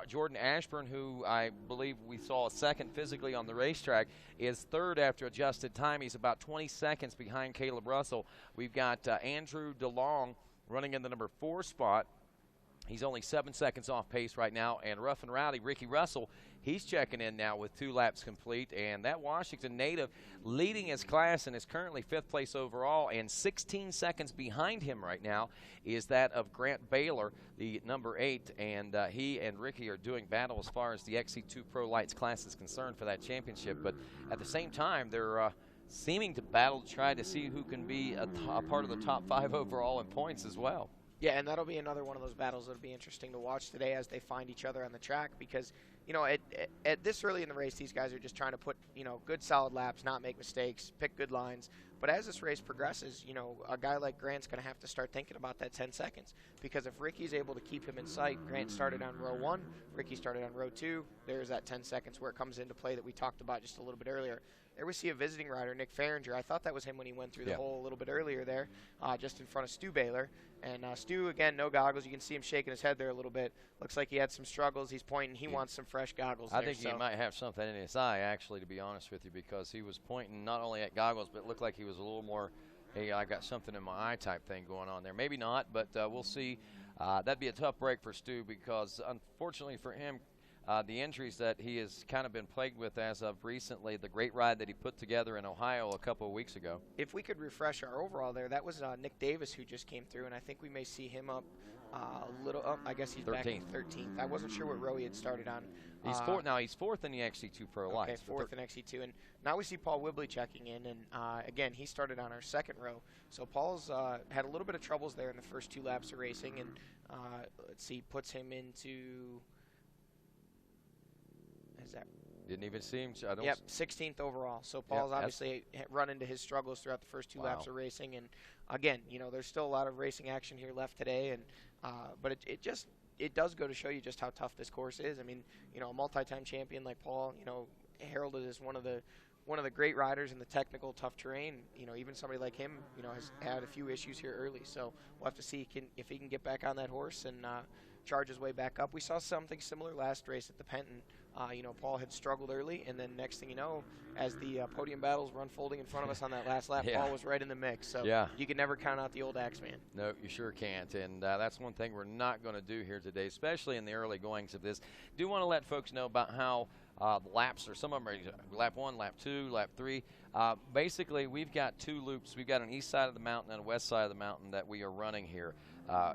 Jordan Ashburn, who I believe we saw a second physically on the racetrack, is third after adjusted time. He's about 20 seconds behind Caleb Russell. We've got Andrew DeLong running in the number 4 spot. He's only 7 seconds off pace right now. And Rough and Rowdy, Ricky Russell, he's checking in now with 2 laps complete. And that Washington native leading his class and is currently 5th place overall. And 16 seconds behind him right now is that of Grant Baylor, the number 8. And he and Ricky are doing battle as far as the XC2 Pro Lights class is concerned for that championship. But at the same time, they're seeming to battle to try to see who can be a part of the top 5 overall in points as well. Yeah, and that'll be another one of those battles that'll be interesting to watch today as they find each other on the track, because, you know, at this early in the race, these guys are just trying to put, you know, good solid laps, not make mistakes, pick good lines. But as this race progresses, you know, a guy like Grant's going to have to start thinking about that 10 seconds, because if Ricky's able to keep him in sight, Grant started on row 1, Ricky started on row 2, there's that 10 seconds where it comes into play that we talked about just a little bit earlier. There we see a visiting rider, Nick Farringer. I thought that was him when he went through the hole a little bit earlier there, just in front of Stu Baylor. And Stu, again, no goggles. You can see him shaking his head there a little bit. Looks like he had some struggles. He's pointing. He wants some fresh goggles. I think he might have something in his eye, actually, to be honest with you, because he was pointing not only at goggles, but it looked like he was a little more, hey, I got something in my eye type thing going on there. Maybe not, but we'll see. That'd be a tough break for Stu, because unfortunately for him, the injuries that he has kind of been plagued with as of recently, the great ride that he put together in Ohio a couple of weeks ago. If we could refresh our overall there, that was Nick Davis who just came through, and I think we may see him up a little up. I guess he's 13th. Back in 13th. I wasn't sure what row he had started on. He's fourth now. He's fourth in the XC2 Pro Live. Okay, fourth in XC2, and now we see Paul Wibley checking in, and again, he started on our second row. So Paul's had a little bit of troubles there in the first 2 laps of racing, and let's see, puts him into. Didn't even see him. 16th overall. So Paul's obviously run into his struggles throughout the first 2 laps of racing. And again, you know, there's still a lot of racing action here left today. And but it does go to show you just how tough this course is. I mean, you know, a multi-time champion like Paul, you know, heralded as one of the great riders in the technical tough terrain. You know, even somebody like him, you know, has had a few issues here early. So we'll have to see if he can get back on that horse and charge his way back up. We saw something similar last race at the Penton. You know, Paul had struggled early, and then next thing you know, as the podium battles were unfolding in front of us on that last lap, Paul was right in the mix. So you can never count out the old Axeman. No, you sure can't. And that's one thing we're not going to do here today, especially in the early goings of this. Do want to let folks know about how the laps, or some of them are lap 1, lap 2, lap 3. Basically, we've got 2 loops. We've got an east side of the mountain and a west side of the mountain that we are running here.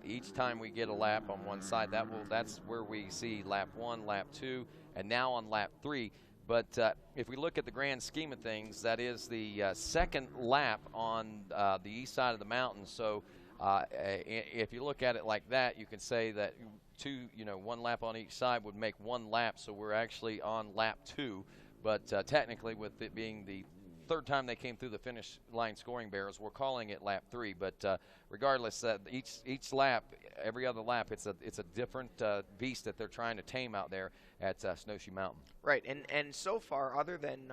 Each time we get a lap on one side, that's where we see lap 1, lap 2, and now on lap 3. But if we look at the grand scheme of things, that is the second lap on the east side of the mountain. So if you look at it like that, you can say that 1 lap on each side would make 1 lap. So we're actually on lap 2. But technically, with it being the third time they came through the finish line scoring barrels, we're calling it lap 3. But regardless, each lap, every other lap, it's a different beast that they're trying to tame out there at Snowshoe Mountain. Right, and so far, other than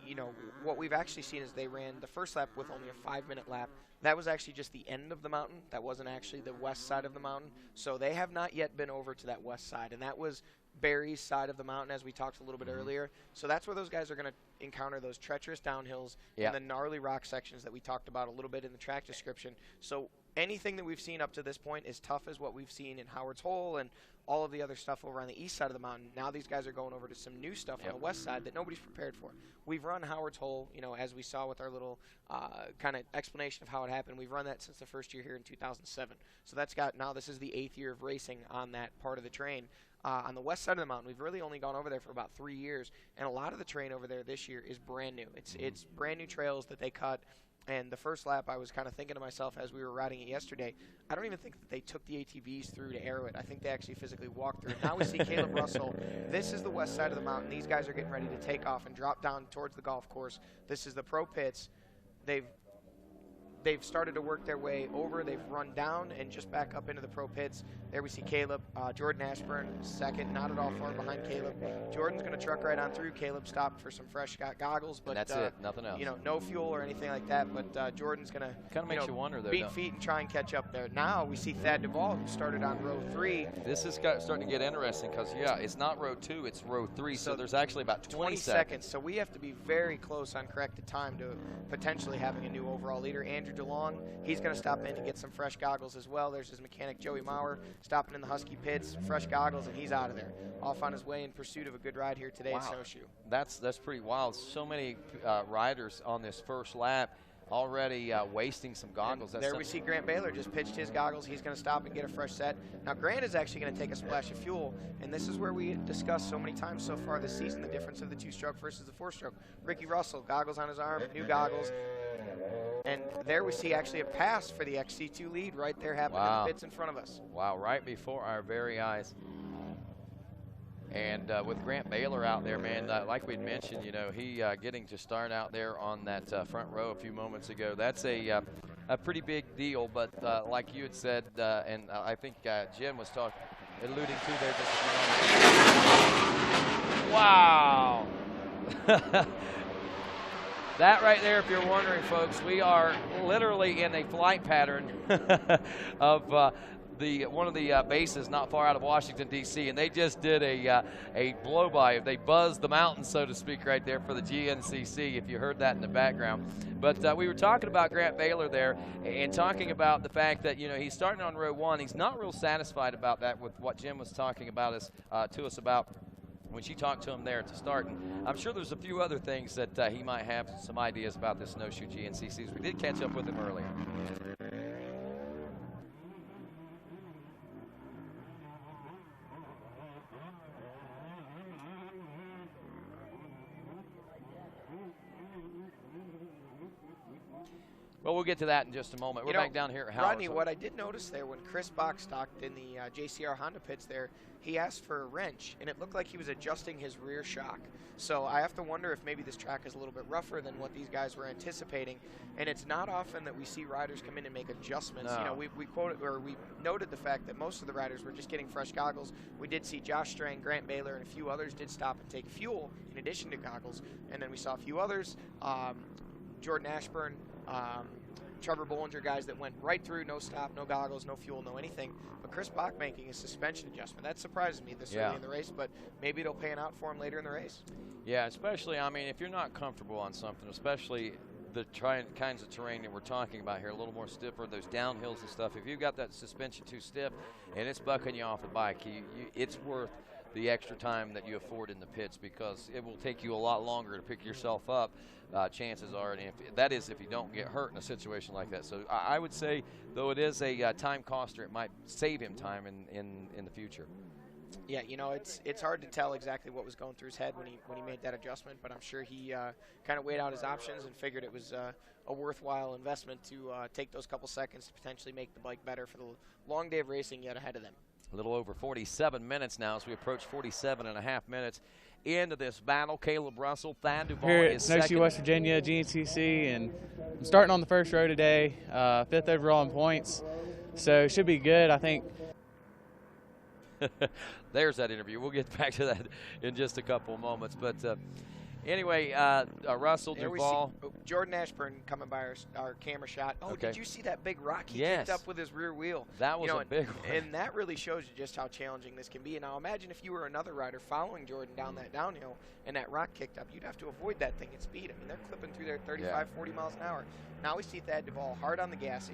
you know, what we've actually seen is they ran the first lap with only a 5-minute lap. That was actually just the end of the mountain. That wasn't actually the west side of the mountain. So they have not yet been over to that west side, and that was Barry's side of the mountain, as we talked a little bit earlier. So that's where those guys are going to encounter those treacherous downhills and the gnarly rock sections that we talked about a little bit in the track description. So anything that we've seen up to this point is tough as what we've seen in Howard's Hole and all of the other stuff over on the east side of the mountain. Now these guys are going over to some new stuff on the west side that nobody's prepared for. We've run Howard's Hole, you know, as we saw with our little kind of explanation of how it happened. We've run that since the first year here in 2007. So that's now this is the 8th year of racing on that part of the terrain. On the west side of the mountain, we've really only gone over there for about 3 years, and a lot of the terrain over there this year is brand new. It's brand new trails that they cut, and the first lap I was kind of thinking to myself as we were riding it yesterday, I don't even think that they took the ATVs through to aero it. I think they actually physically walked through it. Now we see Caleb Russell. This is the west side of the mountain. These guys are getting ready to take off and drop down towards the golf course. This is the pro pits. They've started to work their way over. They've run down and just back up into the pro pits. There we see Caleb. Jordan Ashburn second, not at all far behind Caleb. Jordan's going to truck right on through. Caleb stopped for some fresh goggles, but and that's it, nothing else. You know, no fuel or anything like that. But Jordan's going to kind of makes you wonder though. Beat feet and try and catch up there. Now we see Thad Duvall, who started on row 3. This is starting to get interesting because it's not row 2, it's row 3. So there's actually about 20 seconds. So we have to be very close on corrected time to potentially having a new overall leader. Andrew DeLong, he's going to stop in to get some fresh goggles as well. There's his mechanic Joey Maurer stopping in the Husky pits, fresh goggles, and he's out of there. Off on his way in pursuit of a good ride here today at Snowshoe. That's pretty wild. So many riders on this first lap already wasting some goggles. There we see Grant Baylor just pitched his goggles. He's going to stop and get a fresh set. Now Grant is actually going to take a splash of fuel, and this is where we discussed so many times so far this season the difference of the 2-stroke versus the 4-stroke. Ricky Russell, goggles on his arm, new goggles. And there we see actually a pass for the XC2 lead right there happening in the pits in front of us. Wow, right before our very eyes. And with Grant Baylor out there, man, like we'd mentioned, you know, he getting to start out there on that front row a few moments ago, that's a pretty big deal. But like you had said, and I think Jim was alluding to there just a few moments. Wow. That right there, if you're wondering, folks, we are literally in a flight pattern of one of the bases not far out of Washington, D.C., and they just did a blow-by. They buzzed the mountain, so to speak, right there for the GNCC, if you heard that in the background. But we were talking about Grant Baylor there and talking about the fact that, you know, he's starting on row 1. He's not real satisfied about that with what Jim was talking about to us about when she talked to him there to start. And I'm sure there's a few other things that he might have some ideas about this Snowshoe GNCCs. We did catch up with him earlier. Well, we'll get to that in just a moment. We're back down here at Howard. Rodney, what I did notice there when Chris Bach stocked in the JCR Honda pits there, he asked for a wrench, and it looked like he was adjusting his rear shock. So I have to wonder if maybe this track is a little bit rougher than what these guys were anticipating. And it's not often that we see riders come in and make adjustments. No. You know, we noted the fact that most of the riders were just getting fresh goggles. We did see Josh Strang, Grant Baylor, and a few others did stop and take fuel in addition to goggles. And then we saw a few others, Jordan Ashburn, Trevor Bollinger, guys that went right through, no stop, no goggles, no fuel, no anything. But Chris Bach making a suspension adjustment. That surprises me this early in the race, but maybe it'll pay out for him later in the race. Yeah, especially, I mean, if you're not comfortable on something, especially the kinds of terrain that we're talking about here, a little more stiffer, those downhills and stuff, if you've got that suspension too stiff and it's bucking you off the bike, it's worth the extra time that you afford in the pits, because it will take you a lot longer to pick yourself up, chances are, and if you don't get hurt in a situation like that. So I would say, though it is a time coster, it might save him time in the future. Yeah, you know, it's hard to tell exactly what was going through his head when he made that adjustment, but I'm sure he kind of weighed out his options and figured it was a worthwhile investment to take those couple seconds to potentially make the bike better for the long day of racing yet ahead of them. A little over 47 minutes now as we approach 47.5 minutes into this battle. Caleb Russell, Thad Duvall here is at Snowshoe, second. West Virginia, GNCC, and I'm starting on the first row today, 5th overall in points, so it should be good, I think. There's that interview. We'll get back to that in just a couple of moments. But anyway, Russell, there Duvall. Jordan Ashburn coming by our camera shot. Oh, okay. Did you see that big rock he kicked up with his rear wheel? That was a big one. And that really shows you just how challenging this can be. And now imagine if you were another rider following Jordan down that downhill and that rock kicked up. You'd have to avoid that thing at speed. I mean, they're clipping through there 35, 40 miles an hour. Now we see Thad Duvall hard on the gas,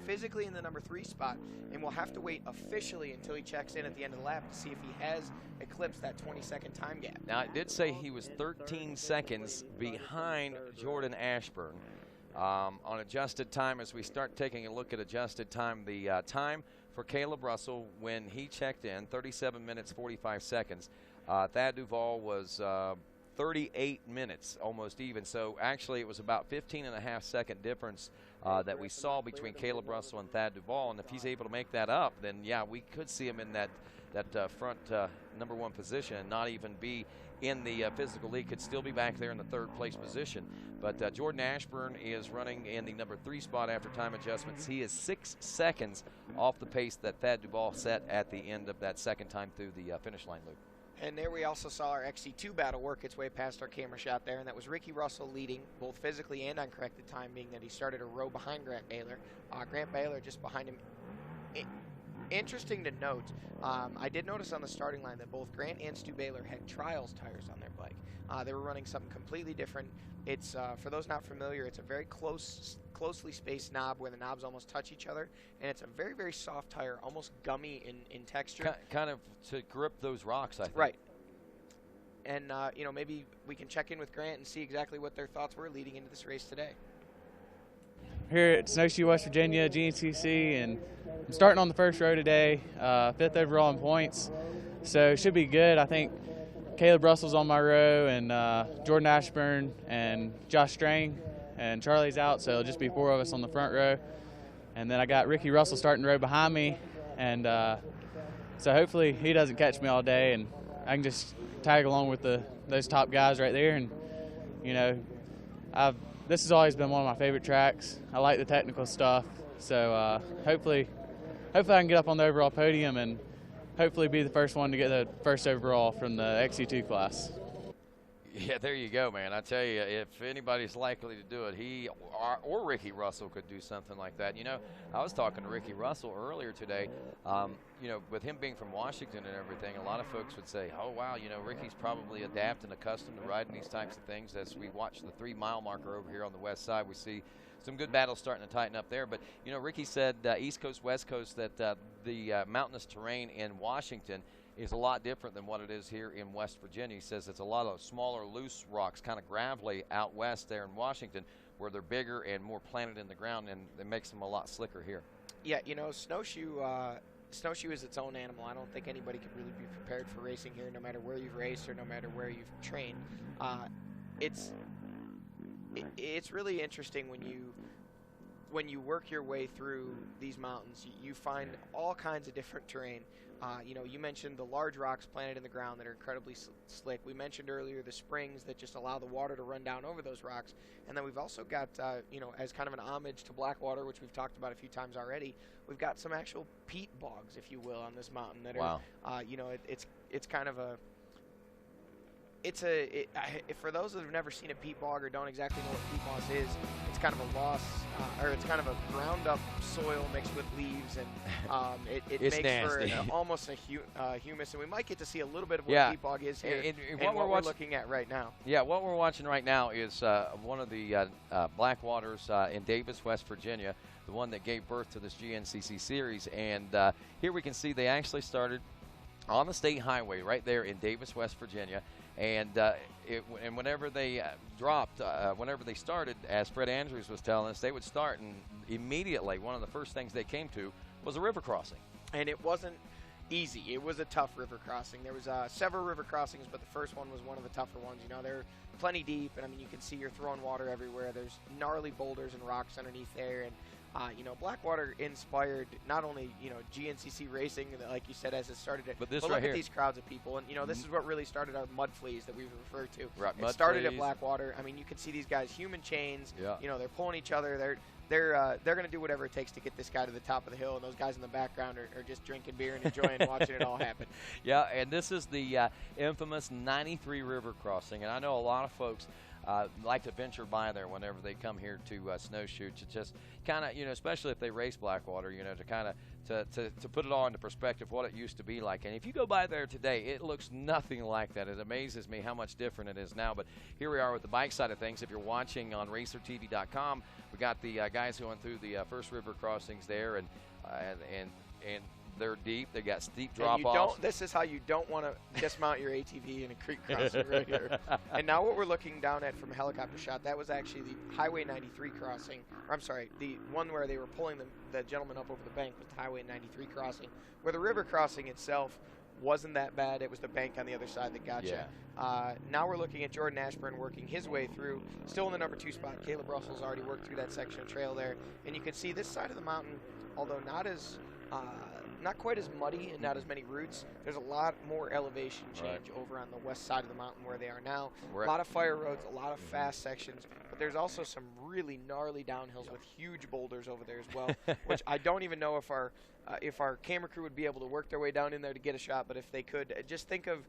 physically in the number 3 spot, and we'll have to wait officially until he checks in at the end of the lap to see if he has eclipsed that 20-second time gap. Now, it did say he was 13 seconds behind Jordan Ashburn on adjusted time. As we start taking a look at adjusted time, the time for Caleb Russell when he checked in, 37 minutes, 45 seconds. Thad Duvall was 38 minutes, almost even. So actually it was about 15.5 second difference that we saw between Caleb Russell and Thad Duvall. And if he's able to make that up, then yeah, we could see him in that front number 1 position and not even be in the physical league. Could still be back there in the 3rd place position. But Jordan Ashburn is running in the number 3 spot after time adjustments. He is 6 seconds off the pace that Thad Duvall set at the end of that second time through the finish line loop. And there we also saw our XC2 battle work its way past our camera shot there, and that was Ricky Russell leading, both physically and on corrected time, being that he started a row behind Grant Baylor. Grant Baylor just behind him. Interesting to note, I did notice on the starting line that both Grant and Stu Baylor had trials tires on their bike. They were running something completely different. It's, for those not familiar, it's a very closely spaced knob where the knobs almost touch each other, and it's a very, very soft tire, almost gummy in texture. Kind of to grip those rocks, I think. Right. And, you know, maybe we can check in with Grant and see exactly what their thoughts were leading into this race today. Here at Snowshoe, West Virginia, GNCC, and I'm starting on the first row today, 5th overall in points, so it should be good. I think Caleb Russell's on my row, and Jordan Ashburn and Josh Strang, and Charlie's out, so it'll just be 4 of us on the front row. And then I got Ricky Russell starting the row behind me, and so hopefully he doesn't catch me all day, and I can just tag along with those top guys right there. And, you know, this has always been one of my favorite tracks. I like the technical stuff. So hopefully I can get up on the overall podium and hopefully be the first one to get the first overall from the XC2 class. Yeah, there you go, man. I tell you, if anybody's likely to do it, he or Ricky Russell could do something like that. You know, I was talking to Ricky Russell earlier today. You know, with him being from Washington and everything, a lot of folks would say, oh, wow, you know, Ricky's probably adapted and accustomed to riding these types of things. As we watch the 3-mile marker over here on the west side, we see some good battles starting to tighten up there. But, you know, Ricky said East Coast, West Coast, that the mountainous terrain in Washington is a lot different than what it is here in West Virginia. He says it's a lot of smaller, loose rocks, kind of gravelly out west there in Washington, where they're bigger and more planted in the ground, and it makes them a lot slicker here. Yeah, you know, Snowshoe is its own animal. I don't think anybody could really be prepared for racing here, no matter where you've raced or no matter where you've trained. It's really interesting when you work your way through these mountains. You find all kinds of different terrain. You know, you mentioned the large rocks planted in the ground that are incredibly slick. We mentioned earlier the springs that just allow the water to run down over those rocks. And then we've also got, you know, as kind of an homage to Blackwater, which we've talked about a few times already, we've got some actual peat bogs, if you will, on this mountain that are, you know, it's kind of a, for those that have never seen a peat bog or don't exactly know what peat moss is, it's kind of a loss, or it's kind of a ground up soil mixed with leaves, and it makes nasty for almost a humus, and we might get to see a little bit of what peat bog is here and what we're looking at right now. Yeah, what we're watching right now is one of the Blackwaters in Davis, West Virginia, the one that gave birth to this GNCC series, and here we can see they actually started on the state highway right there in Davis, West Virginia. And whenever they whenever they started, as Fred Andrews was telling us, they would start, and immediately one of the first things they came to was a river crossing. And it wasn't easy. It was a tough river crossing. There was several river crossings, but the first one was one of the tougher ones. You know, they're plenty deep, and I mean, you can see you're throwing water everywhere. There's gnarly boulders and rocks underneath there, and you know, Blackwater inspired not only, you know, GNCC racing, like you said, as it started, but look at these crowds of people. And, you know, this is what really started our mud fleas that we've referred to. Right, it started at Blackwater. I mean, you can see these guys, human chains. Yeah. You know, they're pulling each other. They're going to do whatever it takes to get this guy to the top of the hill, and those guys in the background are just drinking beer and enjoying watching it all happen. Yeah, and this is the infamous 93 river crossing, and I know a lot of folks like to venture by there whenever they come here to Snowshoe, to just kind of, you know, especially if they race Blackwater, you know, to kind of to put it all into perspective what it used to be like. And if you go by there today, it looks nothing like that. It amazes me how much different it is now. But here we are with the bike side of things. If you're watching on RacerTV.com, we got the guys going through the first river crossings there, and they're deep. They got steep drop-offs. This is how you don't want to dismount your ATV in a creek crossing right here. And now what we're looking down at from a helicopter shot, that was actually the Highway 93 crossing. Or, I'm sorry, the one where they were pulling the gentleman up over the bank was the Highway 93 crossing, where the river crossing itself wasn't that bad. It was the bank on the other side that got you. Now we're looking at Jordan Ashburn working his way through, still in the number 2 spot. Caleb Russell's already worked through that section of trail there. And you can see this side of the mountain, although not quite as muddy and not as many roots, there's a lot more elevation change over on the west side of the mountain where they are now. A lot of fire roads, a lot of fast sections, but there's also some really gnarly downhills with huge boulders over there as well, which I don't even know if our camera crew would be able to work their way down in there to get a shot, but if they could, just think of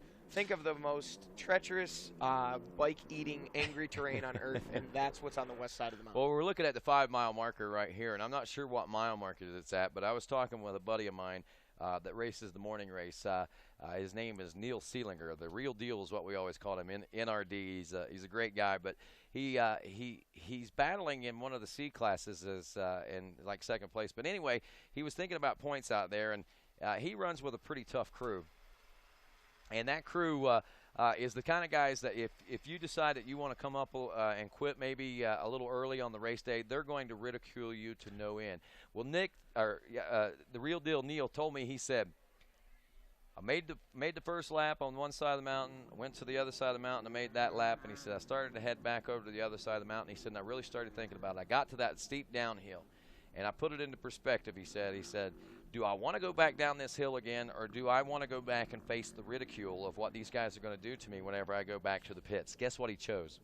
the most treacherous, bike-eating, angry terrain on Earth, and that's what's on the west side of the mountain. Well, we're looking at the 5-mile marker right here, and I'm not sure what mile marker it's at, but I was talking with a buddy of mine that races the morning race. His name is Neil Seelinger. The real deal is what we always call him, NRD. He's a great guy, but he's battling in one of the C classes as in like second place. But anyway, he was thinking about points out there, and he runs with a pretty tough crew. And that crew is the kind of guys that if you decide that you want to come up and quit maybe a little early on the race day, they're going to ridicule you to no end. Well, the real deal Neil told me, he said, I made the first lap on one side of the mountain, went to the other side of the mountain and made that lap, and he said I started to head back over to the other side of the mountain. He said, and I really started thinking about it. I got to that steep downhill, and I put it into perspective. He said, do I want to go back down this hill again, or do I want to go back and face the ridicule of what these guys are going to do to me whenever I go back to the pits? Guess what he chose?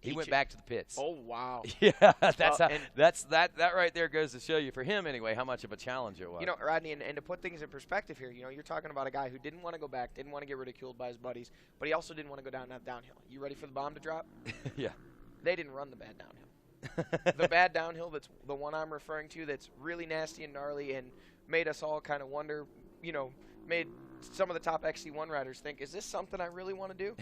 He went back to the pits. Oh, wow. Yeah, that right there goes to show you, for him anyway, how much of a challenge it was. You know, Rodney, and to put things in perspective here, you know, you're talking about a guy who didn't want to go back, didn't want to get ridiculed by his buddies, but he also didn't want to go down that downhill. You ready for the bomb to drop? Yeah. They didn't run the bad downhill. The bad downhill, that's the one I'm referring to, that's really nasty and gnarly and made us all kind of wonder, you know, made some of the top XC1 riders think, is this something I really want to do?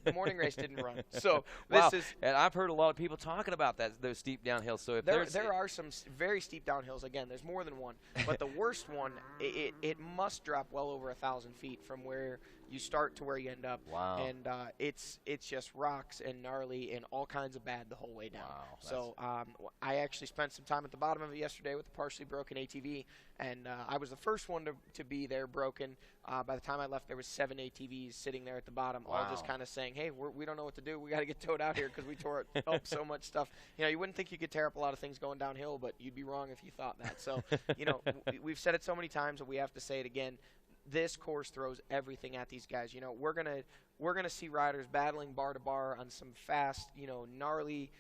The morning race didn't run. So wow. And I've heard a lot of people talking about those steep downhills. So if there are some very steep downhills. Again, there's more than one. But the worst one, it must drop well over 1,000 feet from where you start to where you end up. Wow. And it's just rocks and gnarly and all kinds of bad the whole way down. Wow. So I actually spent some time at the bottom of it yesterday with a partially broken ATV, and I was the first one to be there broken. By the time I left, there was 7 ATVs sitting there at the bottom, all just kind of saying, hey, we don't know what to do. We got to get towed out here because we tore up so much stuff. You know, you wouldn't think you could tear up a lot of things going downhill, but you'd be wrong if you thought that. So, you know, we've said it so many times, and we have to say it again. This course throws everything at these guys. You know, we're gonna see riders battling bar to bar on some fast, you know, gnarly,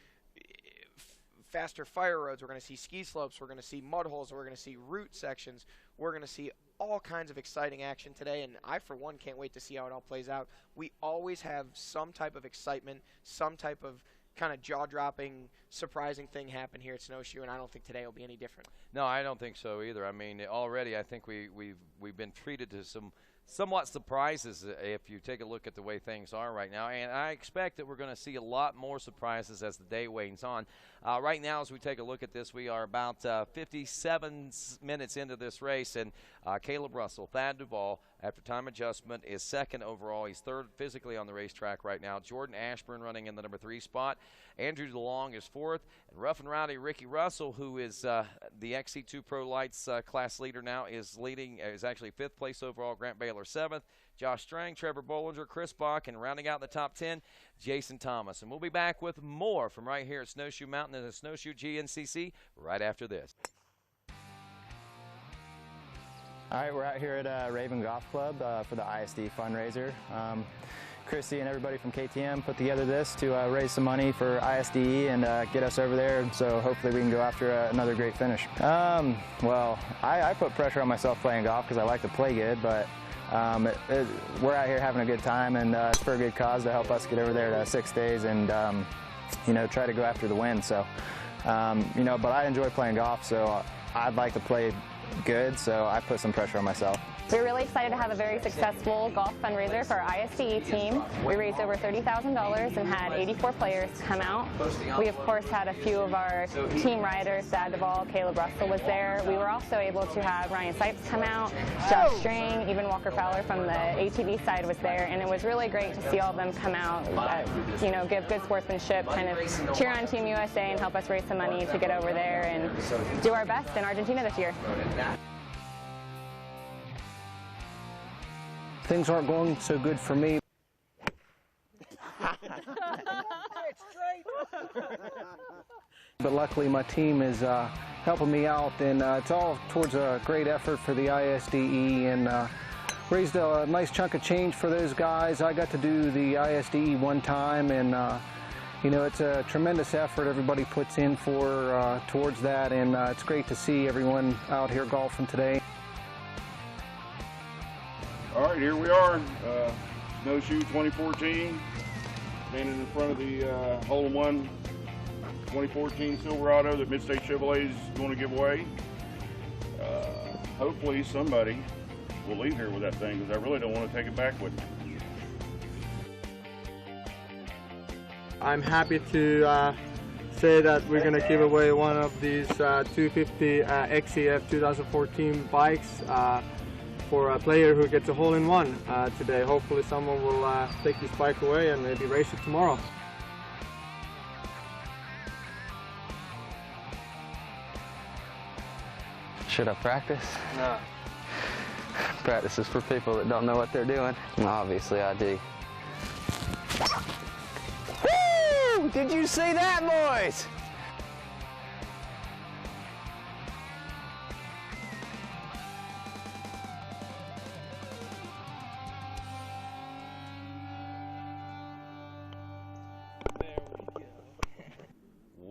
faster fire roads. We're gonna see ski slopes. We're gonna see mud holes. We're gonna see route sections. We're gonna see all kinds of exciting action today, and I, for one, can't wait to see how it all plays out. We always have some type of excitement, some type of kind of jaw-dropping, surprising thing happen here at Snowshoe, and I don't think today will be any different. No, I don't think so either. I mean, already I think we've been treated to some somewhat surprises if you take a look at the way things are right now, and I expect that we're going to see a lot more surprises as the day wanes on. Right now, as we take a look at this, we are about 57 minutes into this race, and Caleb Russell, Thad Duvall, after time adjustment, is second overall. He's third physically on the racetrack right now. Jordan Ashburn running in the number 3 spot. Andrew DeLong is fourth, and rough and rowdy Ricky Russell, who is the XC2 Pro Lights class leader now, is actually 5th place overall. Grant Baylor 7th. Josh Strang, Trevor Bollinger, Chris Bach, and rounding out the top 10, Jason Thomas. And we'll be back with more from right here at Snowshoe Mountain and the Snowshoe GNCC right after this. All right, we're out here at Raven Golf Club for the ISD fundraiser. Christy and everybody from KTM put together this to raise some money for ISDE and get us over there, so hopefully we can go after another great finish. Well, I put pressure on myself playing golf because I like to play good, but we're out here having a good time, and it's for a good cause to help us get over there to 6 days and you know, try to go after the win. So you know, but I enjoy playing golf, so I'd like to play good, so I put some pressure on myself. We're really excited to have a very successful golf fundraiser for our ISDE team. We raised over $30,000 and had 84 players come out. We, of course, had a few of our team riders. Thad Duvall, Caleb Russell was there. We were also able to have Ryan Sipes come out, Josh Strang, even Walker Fowler from the ATV side was there, and it was really great to see all of them come out, you know, give good sportsmanship, kind of cheer on Team USA and help us raise some money to get over there and do our best in Argentina this year. Things aren't going so good for me. But luckily my team is helping me out, and it's all towards a great effort for the ISDE, and raised a nice chunk of change for those guys. I got to do the ISDE one time, and you know, it's a tremendous effort everybody puts in for towards that, and it's great to see everyone out here golfing today. All right, here we are, Snowshoe 2014, standing in front of the hole-in-one 2014 Silverado that Midstate Chevrolet is going to give away. Hopefully somebody will leave here with that thing, because I really don't want to take it back with me. I'm happy to say that we're going to give away one of these 250 XCF 2014 bikes for a player who gets a hole-in-one today. Hopefully someone will take this bike away and maybe race it tomorrow. Should I practice? No. Practice is for people that don't know what they're doing. Obviously I do. Woo! Did you see that, boys?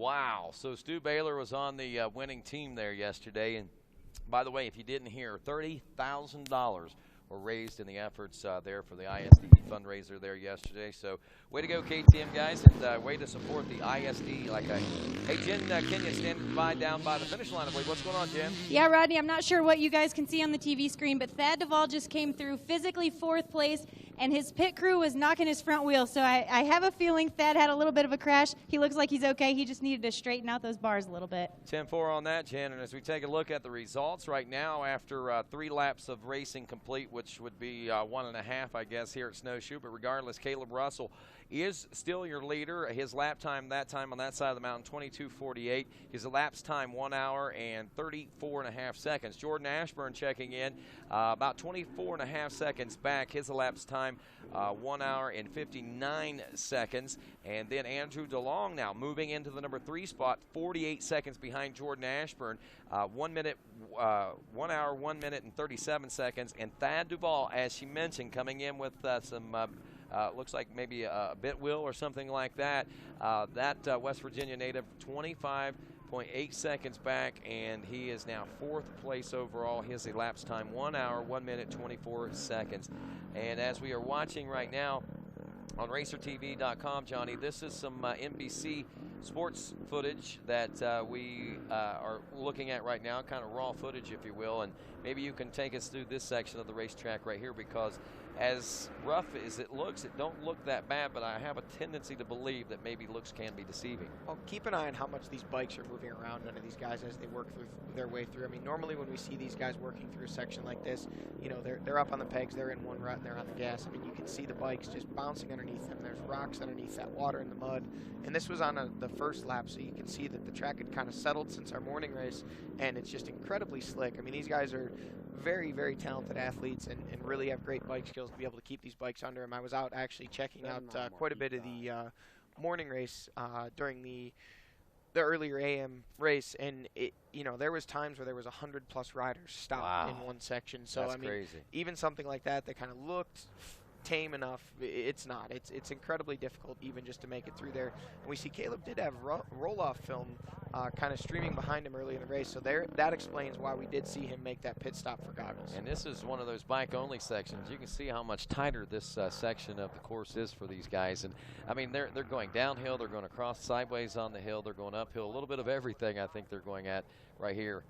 Wow. So Stu Baylor was on the winning team there yesterday. And by the way, if you didn't hear, $30,000 were raised in the efforts there for the ISD fundraiser there yesterday. So way to go, KTM guys, and way to support the ISD. Hey, Jen Kenya standing by down by the finish line, I believe. What's going on, Jen? Yeah, Rodney, I'm not sure what you guys can see on the TV screen, but Thad Duvall just came through physically 4th place, and his pit crew was knocking his front wheel. So I have a feeling Thad had a little bit of a crash. He looks like he's okay. He just needed to straighten out those bars a little bit. 10-4 on that, Jen. And as we take a look at the results right now, after 3 laps of racing complete, which would be 1.5, I guess, here at Snowshoe. But regardless, Caleb Russell is still your leader. His lap time that time on that side of the mountain, 22:48. His elapsed time, 1 hour and 34.5 seconds. Jordan Ashburn checking in about 24.5 seconds back. His elapsed time, 1 hour and 59 seconds. And then Andrew DeLong now moving into the number 3 spot, 48 seconds behind Jordan Ashburn. 1 hour, 1 minute and 37 seconds. And Thad Duvall, as she mentioned, coming in with some looks like maybe a bit wheel or something like that. That West Virginia native, 25.8 seconds back, and he is now 4th place overall. His elapsed time, 1 hour, 1 minute, 24 seconds. And as we are watching right now on RacerTV.com, Johnny, this is some NBC sports footage that we are looking at right now, kind of raw footage, if you will. And maybe you can take us through this section of the racetrack right here, because as rough as it looks, it don't look that bad, but I have a tendency to believe that maybe looks can be deceiving. Well, keep an eye on how much these bikes are moving around under these guys as they work through their way through. I mean, normally when we see these guys working through a section like this, you know, they're up on the pegs, they're in one rut, and they're on the gas. I mean, you can see the bikes just bouncing underneath them. There's rocks underneath that water in the mud. And this was on the first lap, so you can see that the track had kind of settled since our morning race, and it's just incredibly slick. I mean, these guys are very, very talented athletes and really have great bike skills to be able to keep these bikes under them. I was out actually checking out quite a bit of the morning race during the earlier AM race, and there was times where there was 100+ riders stopped in one section. So that's I mean, crazy. Even something like that kind of looked tame enough, it's not. It's incredibly difficult even just to make it through there. And we see Caleb did have roll-off film kind of streaming behind him early in the race, so that explains why we did see him make that pit stop for goggles. And this is one of those bike-only sections. You can see how much tighter this section of the course is for these guys. And I mean, they're going downhill, they're going across sideways on the hill, they're going uphill, a little bit of everything. I think they're going at right here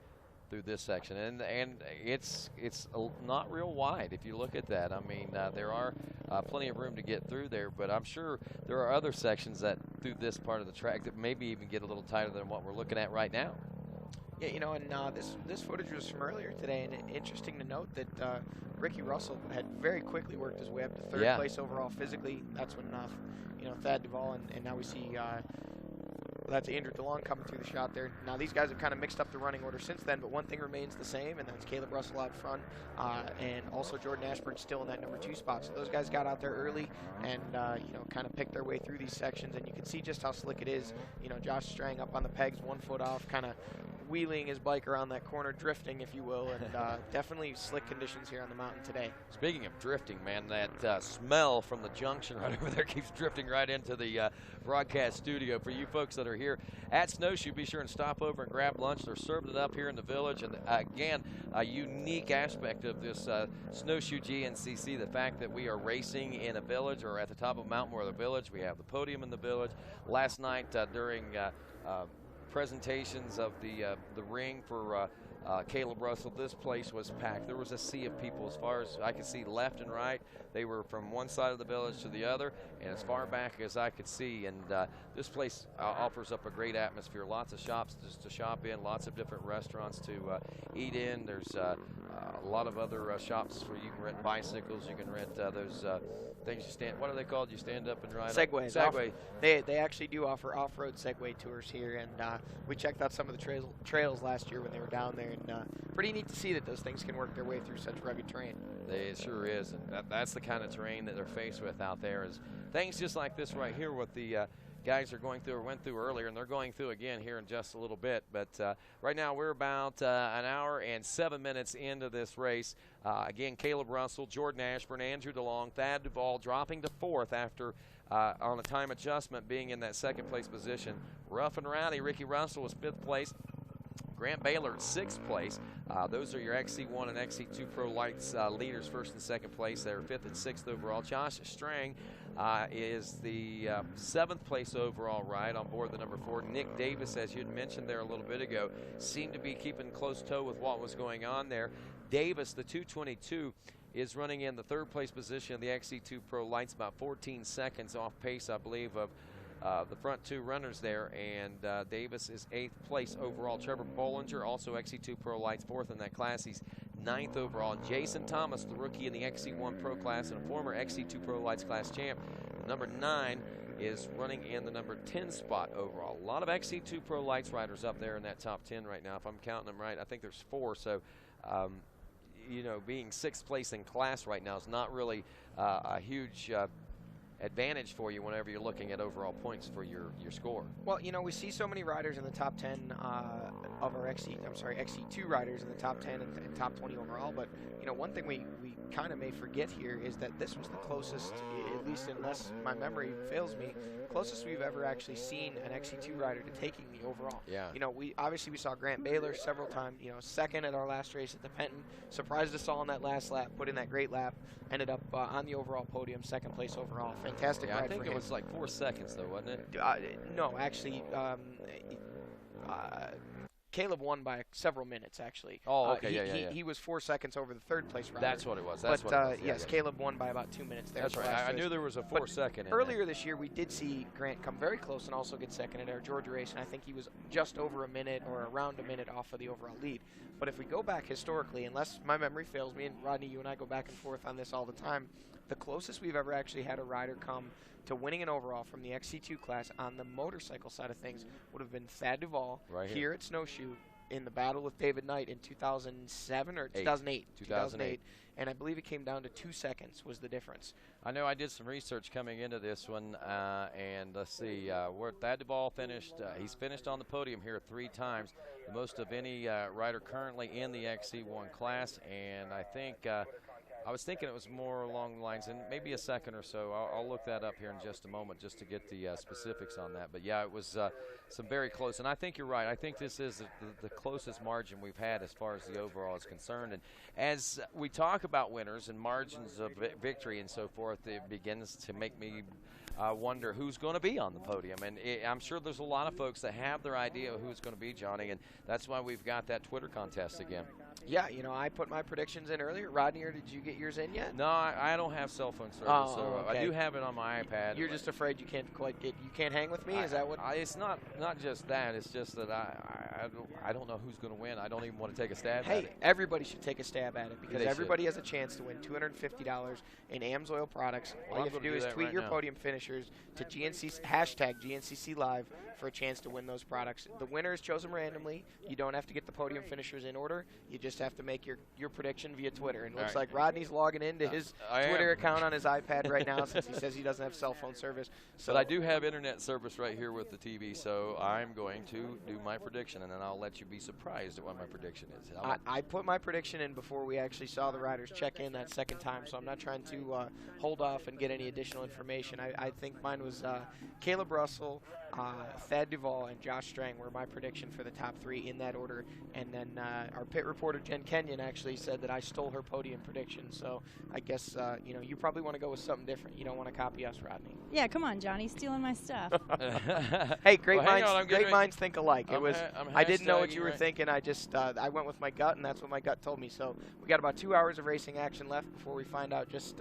through this section, and it's not real wide if you look at that. I mean, there are plenty of room to get through there, but I'm sure there are other sections that through this part of the track that maybe even get a little tighter than what we're looking at right now. Yeah, and this footage was from earlier today, and interesting to note that Ricky Russell had very quickly worked his way up to 3rd place overall physically. That's when Thad Duvall, and now we see that's Andrew DeLong coming through the shot there. Now these guys have kind of mixed up the running order since then, but one thing remains the same, and that's Caleb Russell out front, and also Jordan Ashburn still in that number 2 spot. So those guys got out there early and kind of picked their way through these sections, and you can see just how slick it is. Josh Strang up on the pegs, 1 foot off, kind of wheeling his bike around that corner, drifting, if you will, and definitely slick conditions here on the mountain today. Speaking of drifting, man, that smell from the junction right over there keeps drifting right into the broadcast studio. For you folks that are here at Snowshoe, be sure and stop over and grab lunch. They're serving it up here in the village, and again, a unique aspect of this Snowshoe GNCC, the fact that we are racing in a village or at the top of a mountain where the village, we have the podium in the village. Last night during presentations of the ring for Caleb Russell, this place was packed. There was a sea of people as far as I could see left and right. They were from one side of the village to the other and as far back as I could see. And this place offers up a great atmosphere. Lots of shops just to shop in, lots of different restaurants to eat in. There's a lot of other shops where you can rent bicycles. You can rent those things you stand. What are they called? You stand up and ride. Segways. Segway. They actually do offer off-road Segway tours here, and we checked out some of the trails last year when they were down there, and pretty neat to see that those things can work their way through such rugged terrain. It sure is, and that's the kind of terrain that they're faced with out there. Is things just like this right here, what the guys are going through or went through earlier, and they're going through again here in just a little bit. But right now we're about an hour and 7 minutes into this race. Again, Caleb Russell, Jordan Ashburn, Andrew DeLong, Thad Duvall dropping to 4th after on a time adjustment, being in that second place position. Rough and Rowdy, Ricky Russell was 5th place. Grant Baylor 6th place. Those are your XC1 and XC2 Pro Lights leaders, 1st and 2nd place. They're 5th and 6th overall. Josh Strang is the 7th place overall ride on board the number 4. Nick Davis, as you had mentioned there a little bit ago, seemed to be keeping close toe with what was going on there. Davis, the 222, is running in the 3rd place position of the XC2 Pro Lights, about 14 seconds off pace, I believe, of the front 2 runners there, and Davis is 8th place overall. Trevor Bollinger, also XC2 Pro Lights, 4th in that class. He's 9th overall. And Jason Thomas, the rookie in the XC1 Pro class and a former XC2 Pro Lights class champ, number 9, is running in the number 10 spot overall. A lot of XC2 Pro Lights riders up there in that top 10 right now. If I'm counting them right, I think there's 4. So, you know, being 6th place in class right now is not really a huge advantage for you whenever you're looking at overall points for your score. Well, you know, we see so many riders in the top 10 of our XC2 riders in the top 10 and top 20 overall, but, you know, one thing we kind of may forget here is that this was the closest, at least unless my memory fails me, closest we've ever actually seen an XC2 rider to taking the overall. Yeah. You know, we saw Grant Baylor several times, you know, 2nd at our last race at the Penton, surprised us all on that last lap, put in that great lap, ended up on the overall podium, 2nd place overall. Fantastic ride for him. I think it was like 4 seconds though, wasn't it? No, actually, Caleb won by several minutes, actually. Oh, okay, He was 4 seconds over the 3rd place rider. That's what it was. That's but, what it was. yes, Caleb won by about 2 minutes there. That's right. I knew there was a 4-second. Earlier this year, we did see Grant come very close and also get 2nd at our Georgia race, and I think he was just over a minute or around a minute off of the overall lead. But if we go back historically, unless my memory fails me, and Rodney, you and I go back and forth on this all the time, the closest we've ever actually had a rider come to winning an overall from the XC2 class on the motorcycle side of things would have been Thad Duvall here at Snowshoe in the battle with David Knight in 2007 or 2008. 2008. And I believe it came down to 2 seconds was the difference. I know I did some research coming into this one, and let's see, where Thad Duvall finished, he's finished on the podium here 3 times, the most of any rider currently in the XC1 class, and I think I was thinking it was more along the lines, and maybe a second or so. I'll look that up here in just a moment just to get the specifics on that. But, yeah, it was some very close. And I think you're right. I think this is the closest margin we've had as far as the overall is concerned. And as we talk about winners and margins of victory and so forth, it begins to make me wonder who's going to be on the podium. And I'm sure there's a lot of folks that have their idea of who's going to be, Johnny, and that's why we've got that Twitter contest again. Yeah, you know, I put my predictions in earlier. Rodney, or did you get yours in yet? No, I don't have cell phone service, so okay. I do have it on my iPad. You're just afraid you can't quite get, you can't hang with me? Is that what? It's not just that. It's just that I don't know who's going to win. I don't even want to take a stab at it. Hey, everybody should take a stab at it because everybody has a chance to win $250 in AMSOIL products. All you have to do is tweet your podium finishers to #GNCCLive for a chance to win those products. The winner is chosen randomly. You don't have to get the podium finishers in order. You just have to make your prediction via Twitter. And it looks like Rodney's logging into his Twitter account on his iPad right now since he says he doesn't have cell phone service. So but I do have internet service right here with the TV, so I'm going to do my prediction, and then I'll let you be surprised at what my prediction is. I put my prediction in before we actually saw the riders check in that second time, so I'm not trying to hold off and get any additional information. I think mine was Caleb Russell, Thad Duvall, and Josh Strang were my prediction for the top 3 in that order. And then our pit reporter, Jen Kenyon, actually said that I stole her podium prediction. So I guess, you know, you probably want to go with something different. You don't want to copy us, Rodney. Yeah, come on, Johnny, stealing my stuff. Hey, great minds think alike. I didn't know what you were thinking. I just I went with my gut, and that's what my gut told me. So we got about 2 hours of racing action left before we find out just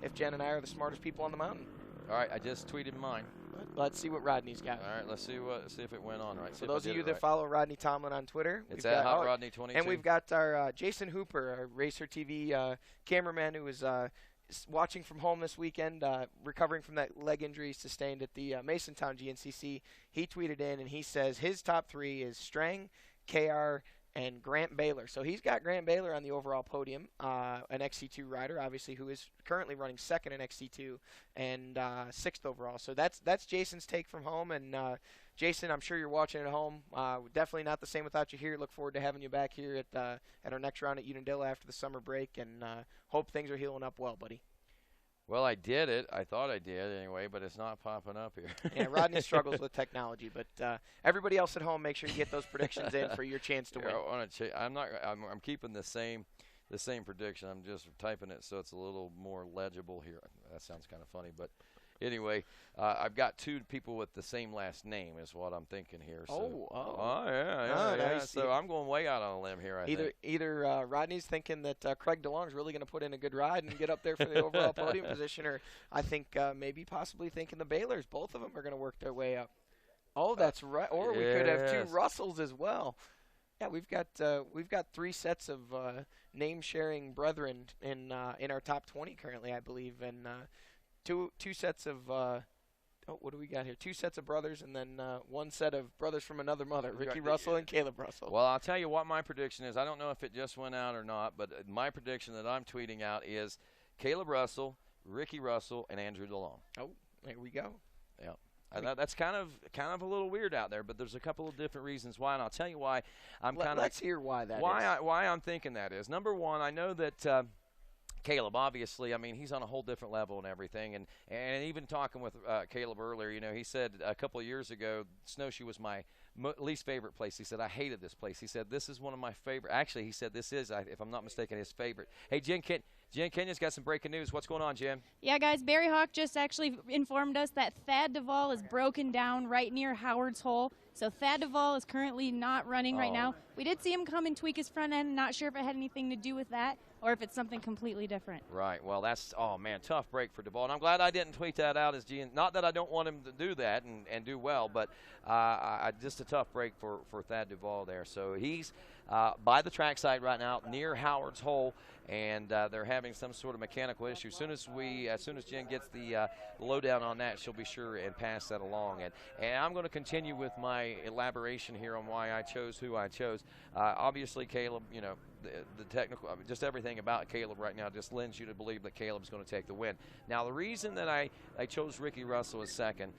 if Jen and I are the smartest people on the mountain. All right, I just tweeted mine. Let's see what Rodney's got. All right, let's see if it went on right. So those of you that follow Rodney Tomlin on Twitter, it's at HotRodney22. And we've got our Jason Hooper, our RacerTV cameraman, who was watching from home this weekend, recovering from that leg injury sustained at the Masontown GNCC. He tweeted in, and he says his top 3 is Strang, KR, and Grant Baylor. So he's got Grant Baylor on the overall podium, an XC2 rider, obviously, who is currently running 2nd in XC2 and 6th overall. So that's Jason's take from home. And Jason, I'm sure you're watching at home. Definitely not the same without you here. Look forward to having you back here at our next round at Unadilla after the summer break, and hope things are healing up well, buddy. Well, I did it. I thought I did anyway, but it's not popping up here. Yeah, Rodney struggles with technology, but everybody else at home, make sure you get those predictions in for your chance to win. I'm keeping the same prediction. I'm just typing it so it's a little more legible here. That sounds kind of funny, but anyway, I've got two people with the same last name is what I'm thinking here. So. Yeah. So I'm going way out on a limb here, I think. Either Rodney's thinking that Craig DeLong's really going to put in a good ride and get up there for the overall podium position, or I think maybe possibly thinking the Baylors, both of them are going to work their way up. Oh, that's right. Or we could have two Russells as well. Yeah, we've got three sets of name-sharing brethren in our top 20 currently, I believe, and two sets of what do we got here? Two sets of brothers, and then one set of brothers from another mother, Ricky Russell and Caleb Russell. Well, I'll tell you what my prediction is. I don't know if it just went out or not, but my prediction that I'm tweeting out is Caleb Russell, Ricky Russell, and Andrew DeLong. Oh, there we go. Yeah. That's kind of a little weird out there, but there's a couple of different reasons why, and I'll tell you why I'm kind of. Let's hear why that is. Why I'm thinking that is. Number one, I know that Caleb, obviously, I mean, he's on a whole different level and everything, and even talking with Caleb earlier, you know, he said a couple of years ago, Snowshoe was my least favorite place. He said, I hated this place. He said, this is one of my favorite. Actually, he said, this is, if I'm not mistaken, his favorite. Hey, Jen Kenyon's got some breaking news. What's going on, Jen? Yeah, guys, Barry Hawk just actually informed us that Thad Duvall is broken down right near Howard's Hole. So Thad Duvall is currently not running right now. We did see him come and tweak his front end. Not sure if it had anything to do with that or if it's something completely different. Right. Well, that's, oh, man, tough break for Duvall. And I'm glad I didn't tweet that out as GN. Not that I don't want him to do that and do well, but just a tough break for Thad Duvall there. So he's by the trackside right now near Howard's Hole, and they're having some sort of mechanical issue. As soon as Jen gets the lowdown on that, she'll be sure and pass that along. And I'm going to continue with my elaboration here on why I chose who I chose. Obviously, Caleb, you know, the technical, just everything about Caleb right now just lends you to believe that Caleb's going to take the win. Now, the reason that I chose Ricky Russell as second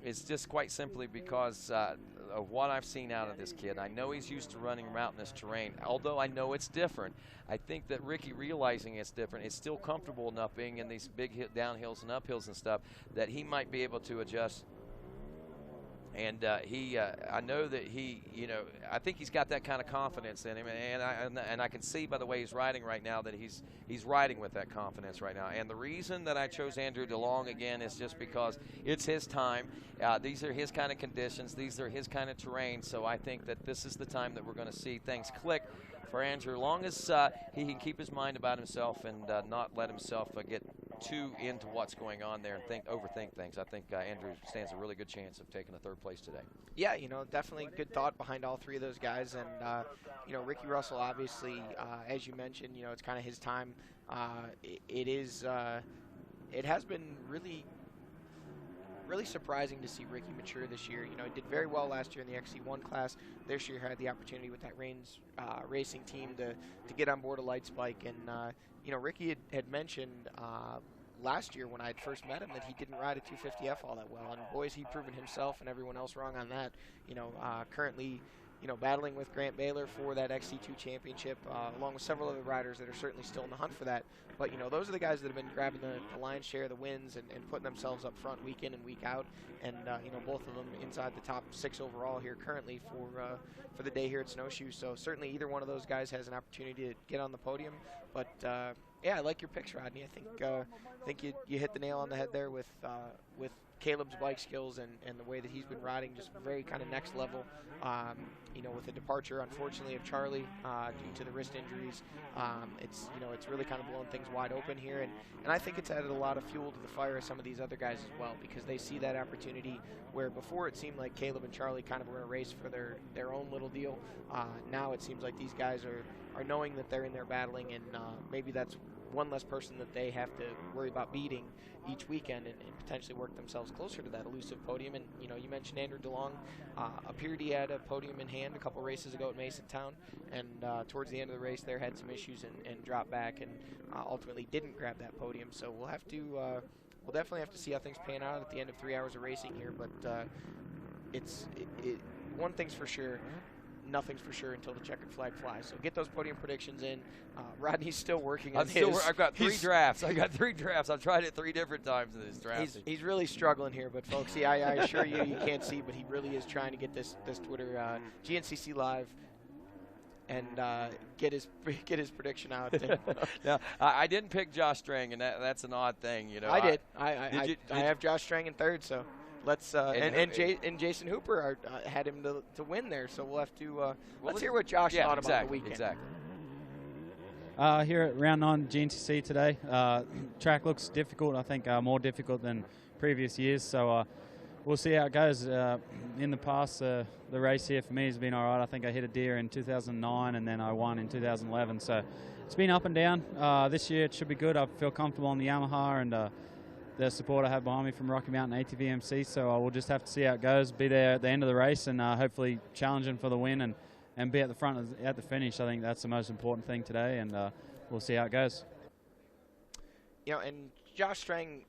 is just quite simply because of what I've seen out of this kid. I know he's used to running mountainous terrain, although I know it's different. I think that Ricky, realizing it's different, is still comfortable enough being in these big downhills and uphills and stuff that he might be able to adjust. And I know that he, you know, I think he's got that kind of confidence in him, and I can see by the way he's riding right now that he's riding with that confidence right now. And the reason that I chose Andrew DeLong again is just because it's his time. These are his kind of conditions. These are his kind of terrain. So I think that this is the time that we're going to see things click for Andrew, as long as he can keep his mind about himself and not let himself get too into what's going on there and overthink things. I think Andrew stands a really good chance of taking a third place today. Yeah, you know, definitely good thought behind all three of those guys. And, you know, Ricky Russell, obviously, as you mentioned, you know, it's kind of his time. It has been really surprising to see Ricky mature this year. You know, he did very well last year in the XC1 class. This year had the opportunity with that Reigns racing team to get on board a light spike. And, you know, Ricky had mentioned last year when I had first met him that he didn't ride a 250F all that well. And, boys, he'd proven himself and everyone else wrong on that. You know, currently, you know, battling with Grant Baylor for that XC2 championship, along with several other riders that are certainly still in the hunt for that. But, you know, those are the guys that have been grabbing the lion's share of the wins and putting themselves up front week in and week out. And, you know, both of them inside the top 6 overall here currently for the day here at Snowshoe. So certainly either one of those guys has an opportunity to get on the podium. But, yeah, I like your picks, Rodney. I think you hit the nail on the head there with Caleb's bike skills and the way that he's been riding, just very kind of next level. You know, with the departure, unfortunately, of Charlie due to the wrist injuries, it's really kind of blown things wide open here, and I think it's added a lot of fuel to the fire of some of these other guys as well, because they see that opportunity where before it seemed like Caleb and Charlie kind of were in a race for their own little deal. Now it seems like these guys are knowing that they're in there battling, and maybe that's one less person that they have to worry about beating each weekend and potentially work themselves closer to that elusive podium. And, you know, you mentioned Andrew DeLong. Appeared he had a podium in hand a couple races ago at Masontown, and towards the end of the race there had some issues and dropped back and ultimately didn't grab that podium. So we'll definitely have to see how things pan out at the end of 3 hours of racing here. But one thing's for sure, nothing's for sure until the checkered flag flies. So get those podium predictions in. Rodney's still working on his. I've got 3 drafts. I've tried it 3 different times in this draft. He's really struggling here, but folks, I assure you, you can't see, but he really is trying to get this Twitter GNCCLive and get his prediction out. Now, I didn't pick Josh Strang, and that's an odd thing, you know. I did. I have Josh Strang in 3rd, so let's and Jason Hooper had him to win there, so we'll have to let's hear what Josh thought about the weekend. Exactly. Here at round 9 GNCC today, track looks difficult. I think more difficult than previous years. So we'll see how it goes. In the past, the race here for me has been all right. I think I hit a deer in 2009, and then I won in 2011. So it's been up and down. This year it should be good. I feel comfortable on the Yamaha, and the support I have behind me from Rocky Mountain ATVMC. So we'll just have to see how it goes. Be there at the end of the race, and hopefully challenging for the win and be at the front at the finish. I think that's the most important thing today, and we'll see how it goes. You know, and Josh Strang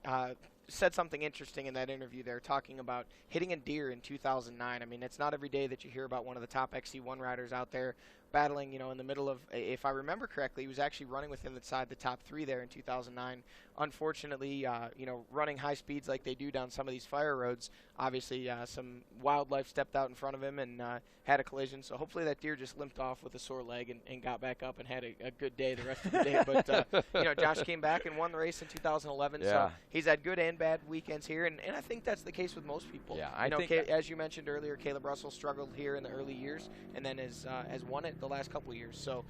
said something interesting in that interview there, talking about hitting a deer in 2009. I mean, it's not every day that you hear about one of the top XC1 riders out there battling, you know, in the middle of, if I remember correctly, he was actually running within the top 3 there in 2009. Unfortunately, you know, running high speeds like they do down some of these fire roads, obviously some wildlife stepped out in front of him and had a collision. So hopefully that deer just limped off with a sore leg and got back up and had a good day the rest of the day. But, you know, Josh came back and won the race in 2011. Yeah. So he's had good and bad weekends here. And I think that's the case with most people. Yeah, I know, as you mentioned earlier, Caleb Russell struggled here in the early years and then has won it the last couple of years. So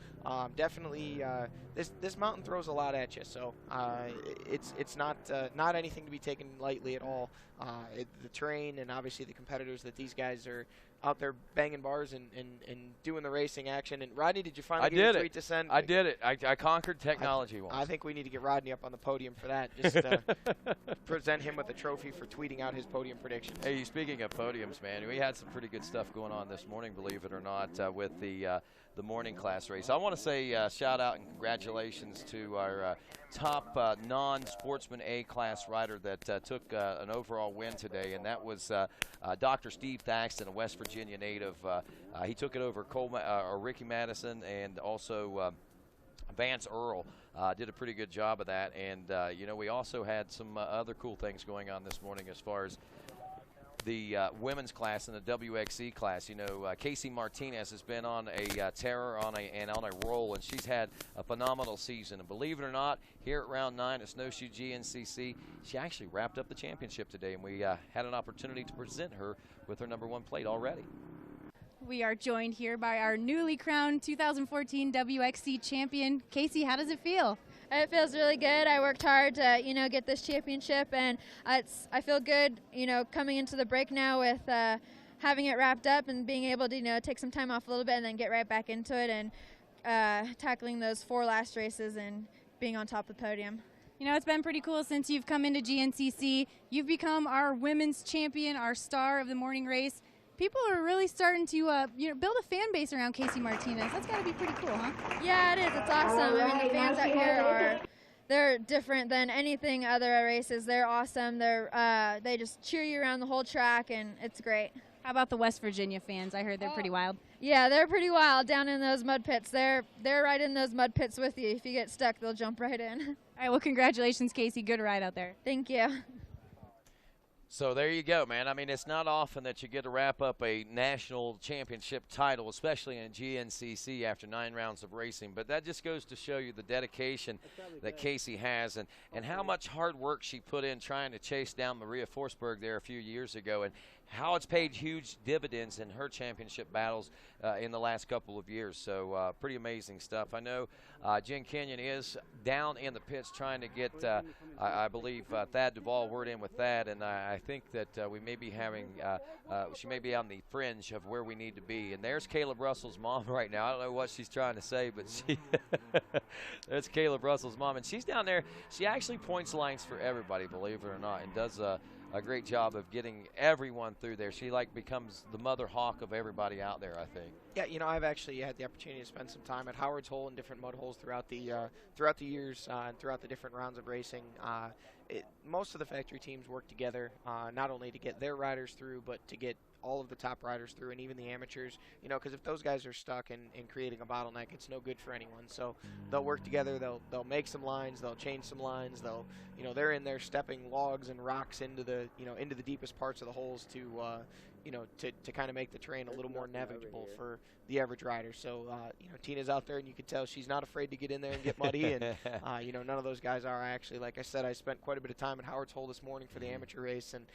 definitely this mountain throws a lot at you. So it's not anything to be taken lightly at all. The terrain and obviously the competitors that these guys are out there banging bars and doing the racing action. And Rodney, did you finally get a tweet to send? I did it. I conquered technology once. I think we need to get Rodney up on the podium for that. Just present him with a trophy for tweeting out his podium predictions. Hey, speaking of podiums, man, we had some pretty good stuff going on this morning, believe it or not, with the morning class race. I want to say shout out and congratulations to our top non-sportsman A-class rider that took an overall win today, and that was Dr. Steve Thaxton, a West Virginia native. He took it over Ricky Madison and also Vance Earl. Did a pretty good job of that, and you know, we also had some other cool things going on this morning as far as the women's class and the WXC class. You know, Casey Martinez has been on a terror on a roll, and she's had a phenomenal season. And believe it or not, here at round 9 at Snowshoe GNCC, she actually wrapped up the championship today, and we had an opportunity to present her with her #1 plate already. We are joined here by our newly crowned 2014 WXC champion. Casey, how does it feel? It feels really good. I worked hard to, you know, get this championship, and I feel good, you know, coming into the break now with having it wrapped up and being able to, you know, take some time off a little bit and then get right back into it and tackling those 4 last races and being on top of the podium. You know, it's been pretty cool since you've come into GNCC. You've become our women's champion, our star of the morning race. People are really starting to, you know, build a fan base around Casey Martinez. That's got to be pretty cool, huh? Yeah, it is. It's awesome. I mean, the fans out here they're different than anything other races. They're awesome. They just cheer you around the whole track, and it's great. How about the West Virginia fans? I heard they're pretty wild. Yeah, they're pretty wild down in those mud pits. They're right in those mud pits with you. If you get stuck, they'll jump right in. All right, well, congratulations, Casey. Good ride out there. Thank you. So there you go, man. I mean, it's not often that you get to wrap up a national championship title, especially in GNCC after 9 rounds of racing. But that just goes to show you the dedication that Casey has and how much hard work she put in trying to chase down Maria Forsberg there a few years ago, and how it's paid huge dividends in her championship battles in the last couple of years. So pretty amazing stuff. I know Jen Kenyon is down in the pits trying to get, I believe, Thad Duvall word in with Thad, and I think that we may be having, she may be on the fringe of where we need to be. And there's Caleb Russell's mom right now. I don't know what she's trying to say, but she that's Caleb Russell's mom, and she's down there. She actually points lines for everybody, believe it or not, and does a great job of getting everyone through there. She becomes the mother hawk of everybody out there, I think. Yeah, you know, I've actually had the opportunity to spend some time at Howard's Hole and different mud holes throughout the years and throughout the different rounds of racing. most of the factory teams work together, not only to get their riders through, but to get all of the top riders through, and even the amateurs, you know, because if those guys are stuck in creating a bottleneck, it's no good for anyone. So they'll work together, they'll make some lines, they'll change some lines, they'll, you know, they're in there stepping logs and rocks into the, you know, into the deepest parts of the holes to, you know, to kind of make the terrain a little more navigable for the average rider. So, you know, Tina's out there, and you can tell she's not afraid to get in there and get muddy, and, you know, none of those guys are. Actually, like I said, I spent quite a bit of time at Howard's Hole this morning for the amateur race, and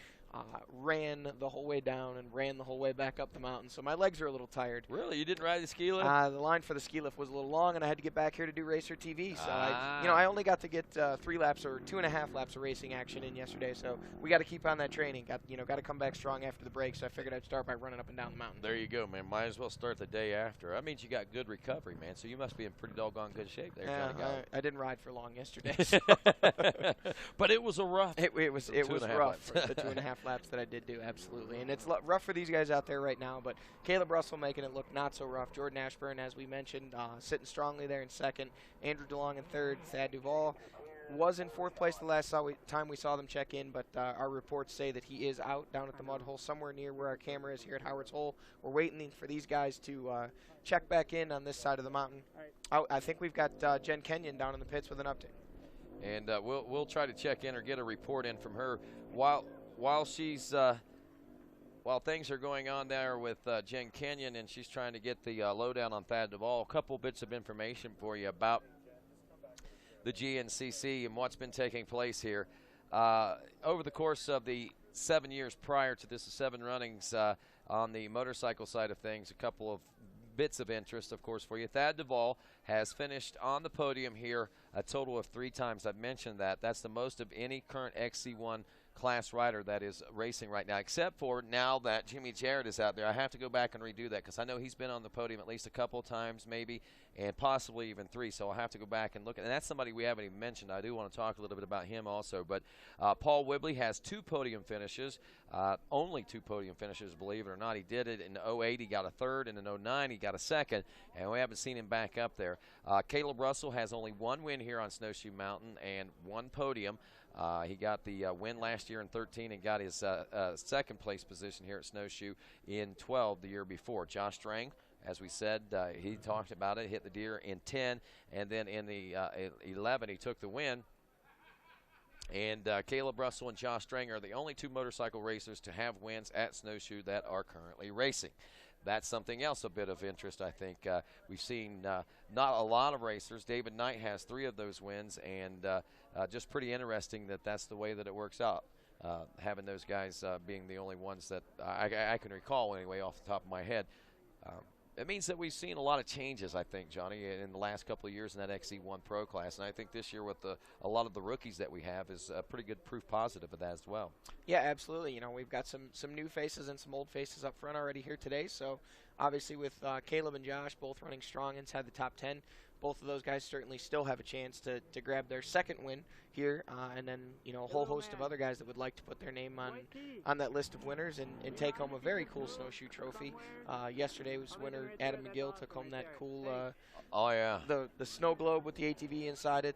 ran the whole way down and ran the whole way back up the mountain. So my legs are a little tired. Really? You didn't ride the ski lift? The line for the ski lift was a little long, and I had to get back here to do RacerTV. So I only got to get 3 laps or 2.5 laps of racing action in yesterday. So we got to keep on that training. Got to come back strong after the break. So I figured I'd start by running up and down the mountain. There you go, man. Might as well start the day after. That means you got good recovery, man. So you must be in pretty doggone good shape there. I didn't ride for long yesterday. But it was a rough. It was rough for the 2.5 laps that I did do. Absolutely, and it's rough for these guys out there right now, but Caleb Russell making it look not so rough. Jordan Ashburn, as we mentioned, sitting strongly there in second. Andrew DeLong in third. Thad Duvall was in fourth place the last time we saw them check in, but our reports say that he is out down at the mud hole somewhere near where our camera is here at Howard's Hole. We're waiting for these guys to check back in on this side of the mountain. I think we've got Jen Kenyon down in the pits with an update. And we'll try to check in or get a report in from her while she's while things are going on there with Jen Kenyon, and she's trying to get the lowdown on Thad Duvall. A couple bits of information for you about the GNCC and what's been taking place here. Over the course of the 7 years prior to this, 7 runnings on the motorcycle side of things, a couple of bits of interest, of course, for you. Thad Duvall has finished on the podium here a total of 3 times. I've mentioned that. That's the most of any current XC1 class rider that is racing right now, except for now that Jimmy Jarrett is out there. I have to go back and redo that because I know he's been on the podium at least a couple of times maybe, and possibly even 3, so I'll have to go back and look at, and that's somebody we haven't even mentioned. I do want to talk a little bit about him also, but Paul Whibley has 2 podium finishes, only 2 podium finishes, believe it or not. He did it in 08, he got a 3rd, and in 09 he got a 2nd, and we haven't seen him back up there. Caleb Russell has only 1 win here on Snowshoe Mountain and 1 podium. He got the win last year in 13 and got his 2nd place position here at Snowshoe in 12 the year before. Josh Strang, as we said, he talked about it, hit the deer in 10, and then in the 11 he took the win. And Caleb Russell and Josh Strang are the only 2 motorcycle racers to have wins at Snowshoe that are currently racing. That's something else, a bit of interest, I think. We've seen not a lot of racers. David Knight has 3 of those wins, and just pretty interesting that that's the way that it works out, having those guys being the only ones that I can recall anyway off the top of my head. It means that we've seen a lot of changes, I think, Johnny, in the last couple of years in that XC1 Pro class, and I think this year with a lot of the rookies that we have is a pretty good proof positive of that as well. Yeah, absolutely. You know, we've got some new faces and some old faces up front already here today, so obviously with Caleb and Josh both running strong inside the top 10, both of those guys certainly still have a chance to grab their 2nd win here, and then, you know, a whole host of other guys that would like to put their name on that list of winners and take home a very cool snowshoe trophy. Yesterday was winner Adam McGill took home that cool the snow globe with the ATV inside it,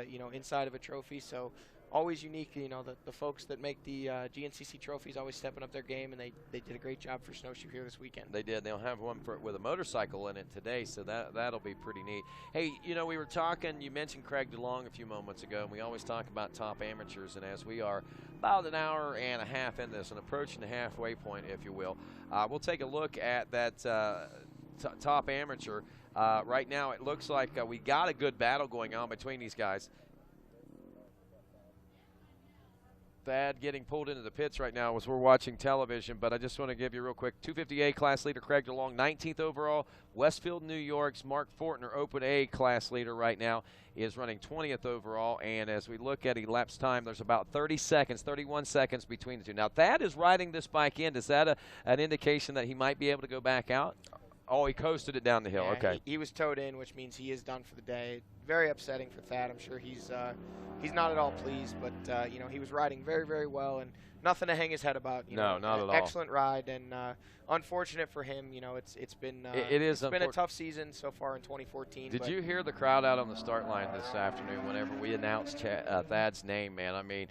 you know, inside of a trophy. So always unique, you know, the folks that make the GNCC trophies always stepping up their game, and they did a great job for Snowshoe here this weekend. They did. They'll have one with a motorcycle in it today, so that'll be pretty neat. Hey, you know, we were talking, you mentioned Craig DeLong a few moments ago, and we always talk about top amateurs, and as we are about an hour and a half in this and approaching the halfway point, if you will, we'll take a look at that top amateur. Right now it looks like we got a good battle going on between these guys. Thad getting pulled into the pits right now as we're watching television, but I just want to give you real quick. 250A class leader Craig DeLong, 19th overall. Westfield, New York's Mark Fortner, Open A class leader right now, is running 20th overall, and as we look at elapsed time, there's about 31 seconds between the two. Now, Thad is riding this bike in. Is that an indication that he might be able to go back out? Oh, he coasted it down the hill. Yeah, Okay. He was towed in, which means he is done for the day. Very upsetting for Thad. I'm sure he's not at all pleased, but you know, he was riding very, very well, and nothing to hang his head about. You know, not at all. Excellent ride, and unfortunate for him. You know, it's been it's been a tough season so far in 2014. Did you hear the crowd out on the start line this afternoon whenever we announced Thad's name, man? I mean,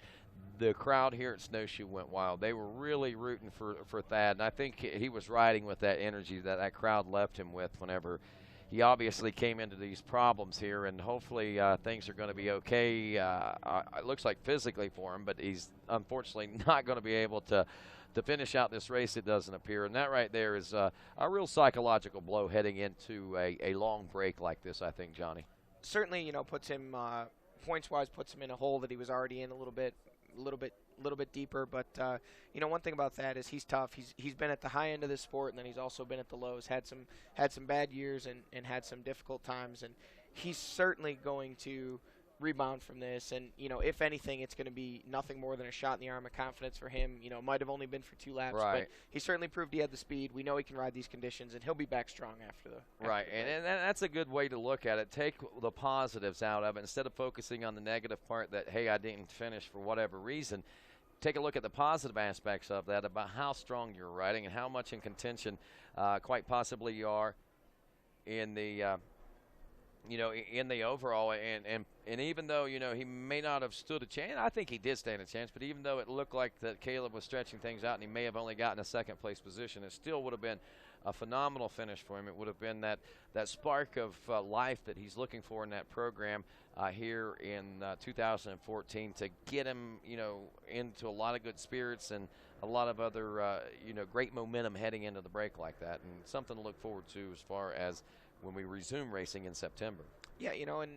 the crowd here at Snowshoe went wild. They were really rooting for Thad, and I think he was riding with that energy that crowd left him with whenever he obviously came into these problems here, and hopefully things are going to be okay. It looks like physically for him, but he's unfortunately not going to be able to finish out this race, it doesn't appear. And that right there is a real psychological blow heading into a long break like this, I think, Johnny. Certainly, you know, puts him, points-wise, puts him in a hole that he was already in a little bit deeper. But you know, one thing about that is he's tough. He's been at the high end of this sport, and then he's also been at the lows. Had some bad years and had some difficult times, and he's certainly going to rebound from this. And you know, if anything, it's going to be nothing more than a shot in the arm of confidence for him. You know, it might have only been for 2 laps, but he certainly proved he had the speed. We know he can ride these conditions, and he'll be back strong after the right. And that's a good way to look at it. Take the positives out of it instead of focusing on the negative part that, hey, I didn't finish for whatever reason. Take a look at the positive aspects of that, about how strong you're riding and how much in contention quite possibly you are in the you know, in the overall, and even though, you know, he may not have stood a chance, I think he did stand a chance, but even though it looked like that Caleb was stretching things out and he may have only gotten a second place position, it still would have been a phenomenal finish for him. It would have been that spark of life that he's looking for in that program here in 2014 to get him, you know, into a lot of good spirits and a lot of other, you know, great momentum heading into the break like that, and something to look forward to as far as when we resume racing in September. Yeah, you know, and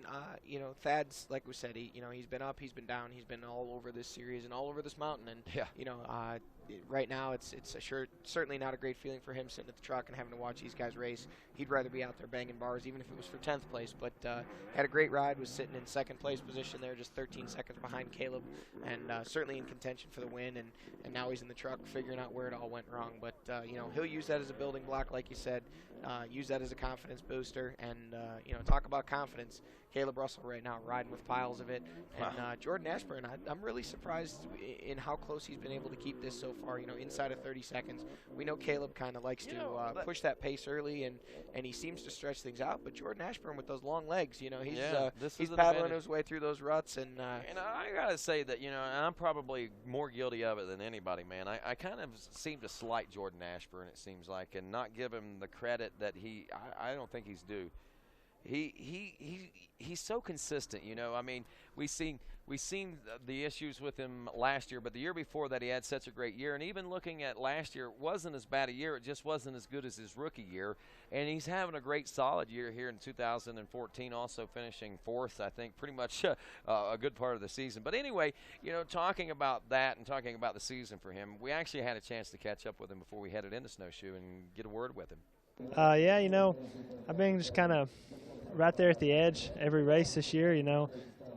you know, Thad's, like we said, he's been up, he's been down, he's been all over this series and all over this mountain, and you know, right now it's certainly not a great feeling for him sitting at the truck and having to watch these guys race. He'd rather be out there banging bars, even if it was for 10th place. But had a great ride, was sitting in second place position there, just 13 seconds behind Caleb, and certainly in contention for the win. And now he's in the truck figuring out where it all went wrong. But you know, he'll use that as a building block, like you said. Use that as a confidence booster, and you know, talk about confidence. Caleb Russell right now riding with piles of it, and Jordan Ashburn, I'm really surprised in how close he's been able to keep this so far. You know, inside of 30 seconds. We know Caleb kind of likes to push that pace early, and he seems to stretch things out. But Jordan Ashburn with those long legs, you know, he's paddling his way through those ruts, and I gotta say that, you know, and I'm probably more guilty of it than anybody, man. I kind of seem to slight Jordan Ashburn, it seems like, and not give him the credit that I don't think he's due. He's so consistent, you know. I mean, we've seen the issues with him last year, but the year before that he had such a great year. And even looking at last year, it wasn't as bad a year. It just wasn't as good as his rookie year. And he's having a great solid year here in 2014, also finishing 4th, I think, pretty much a good part of the season. But anyway, you know, talking about that and talking about the season for him, we actually had a chance to catch up with him before we headed into Snowshoe and get a word with him. Yeah, you know, I've been just kind of right there at the edge every race this year, you know,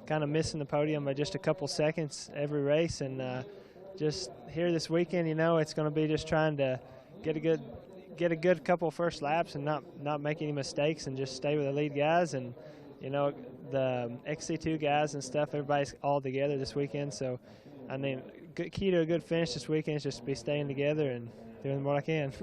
kind of missing the podium by just a couple seconds every race. And just here this weekend, you know, it's going to be just trying to get a good couple first laps and not make any mistakes and just stay with the lead guys. And, you know, the XC2 guys and stuff, everybody's all together this weekend. So, I mean, key to a good finish this weekend is just to be staying together and doing what I can.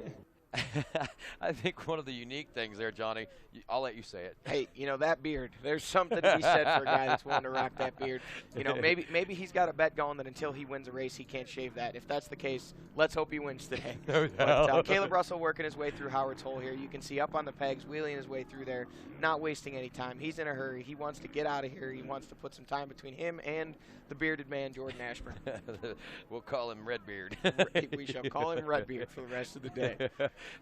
I think one of the unique things there, Johnny, I'll let you say it. Hey, you know, that beard, there's something to be said for a guy that's willing to rock that beard. You know, maybe he's got a bet going that until he wins a race, he can't shave that. If that's the case, let's hope he wins today. But Caleb Russell working his way through Howard's Hole here. You can see up on the pegs, wheeling his way through there, not wasting any time. He's in a hurry. He wants to get out of here. He wants to put some time between him and the bearded man, Jordan Ashburn. We'll call him Redbeard. We shall call him Redbeard for the rest of the day.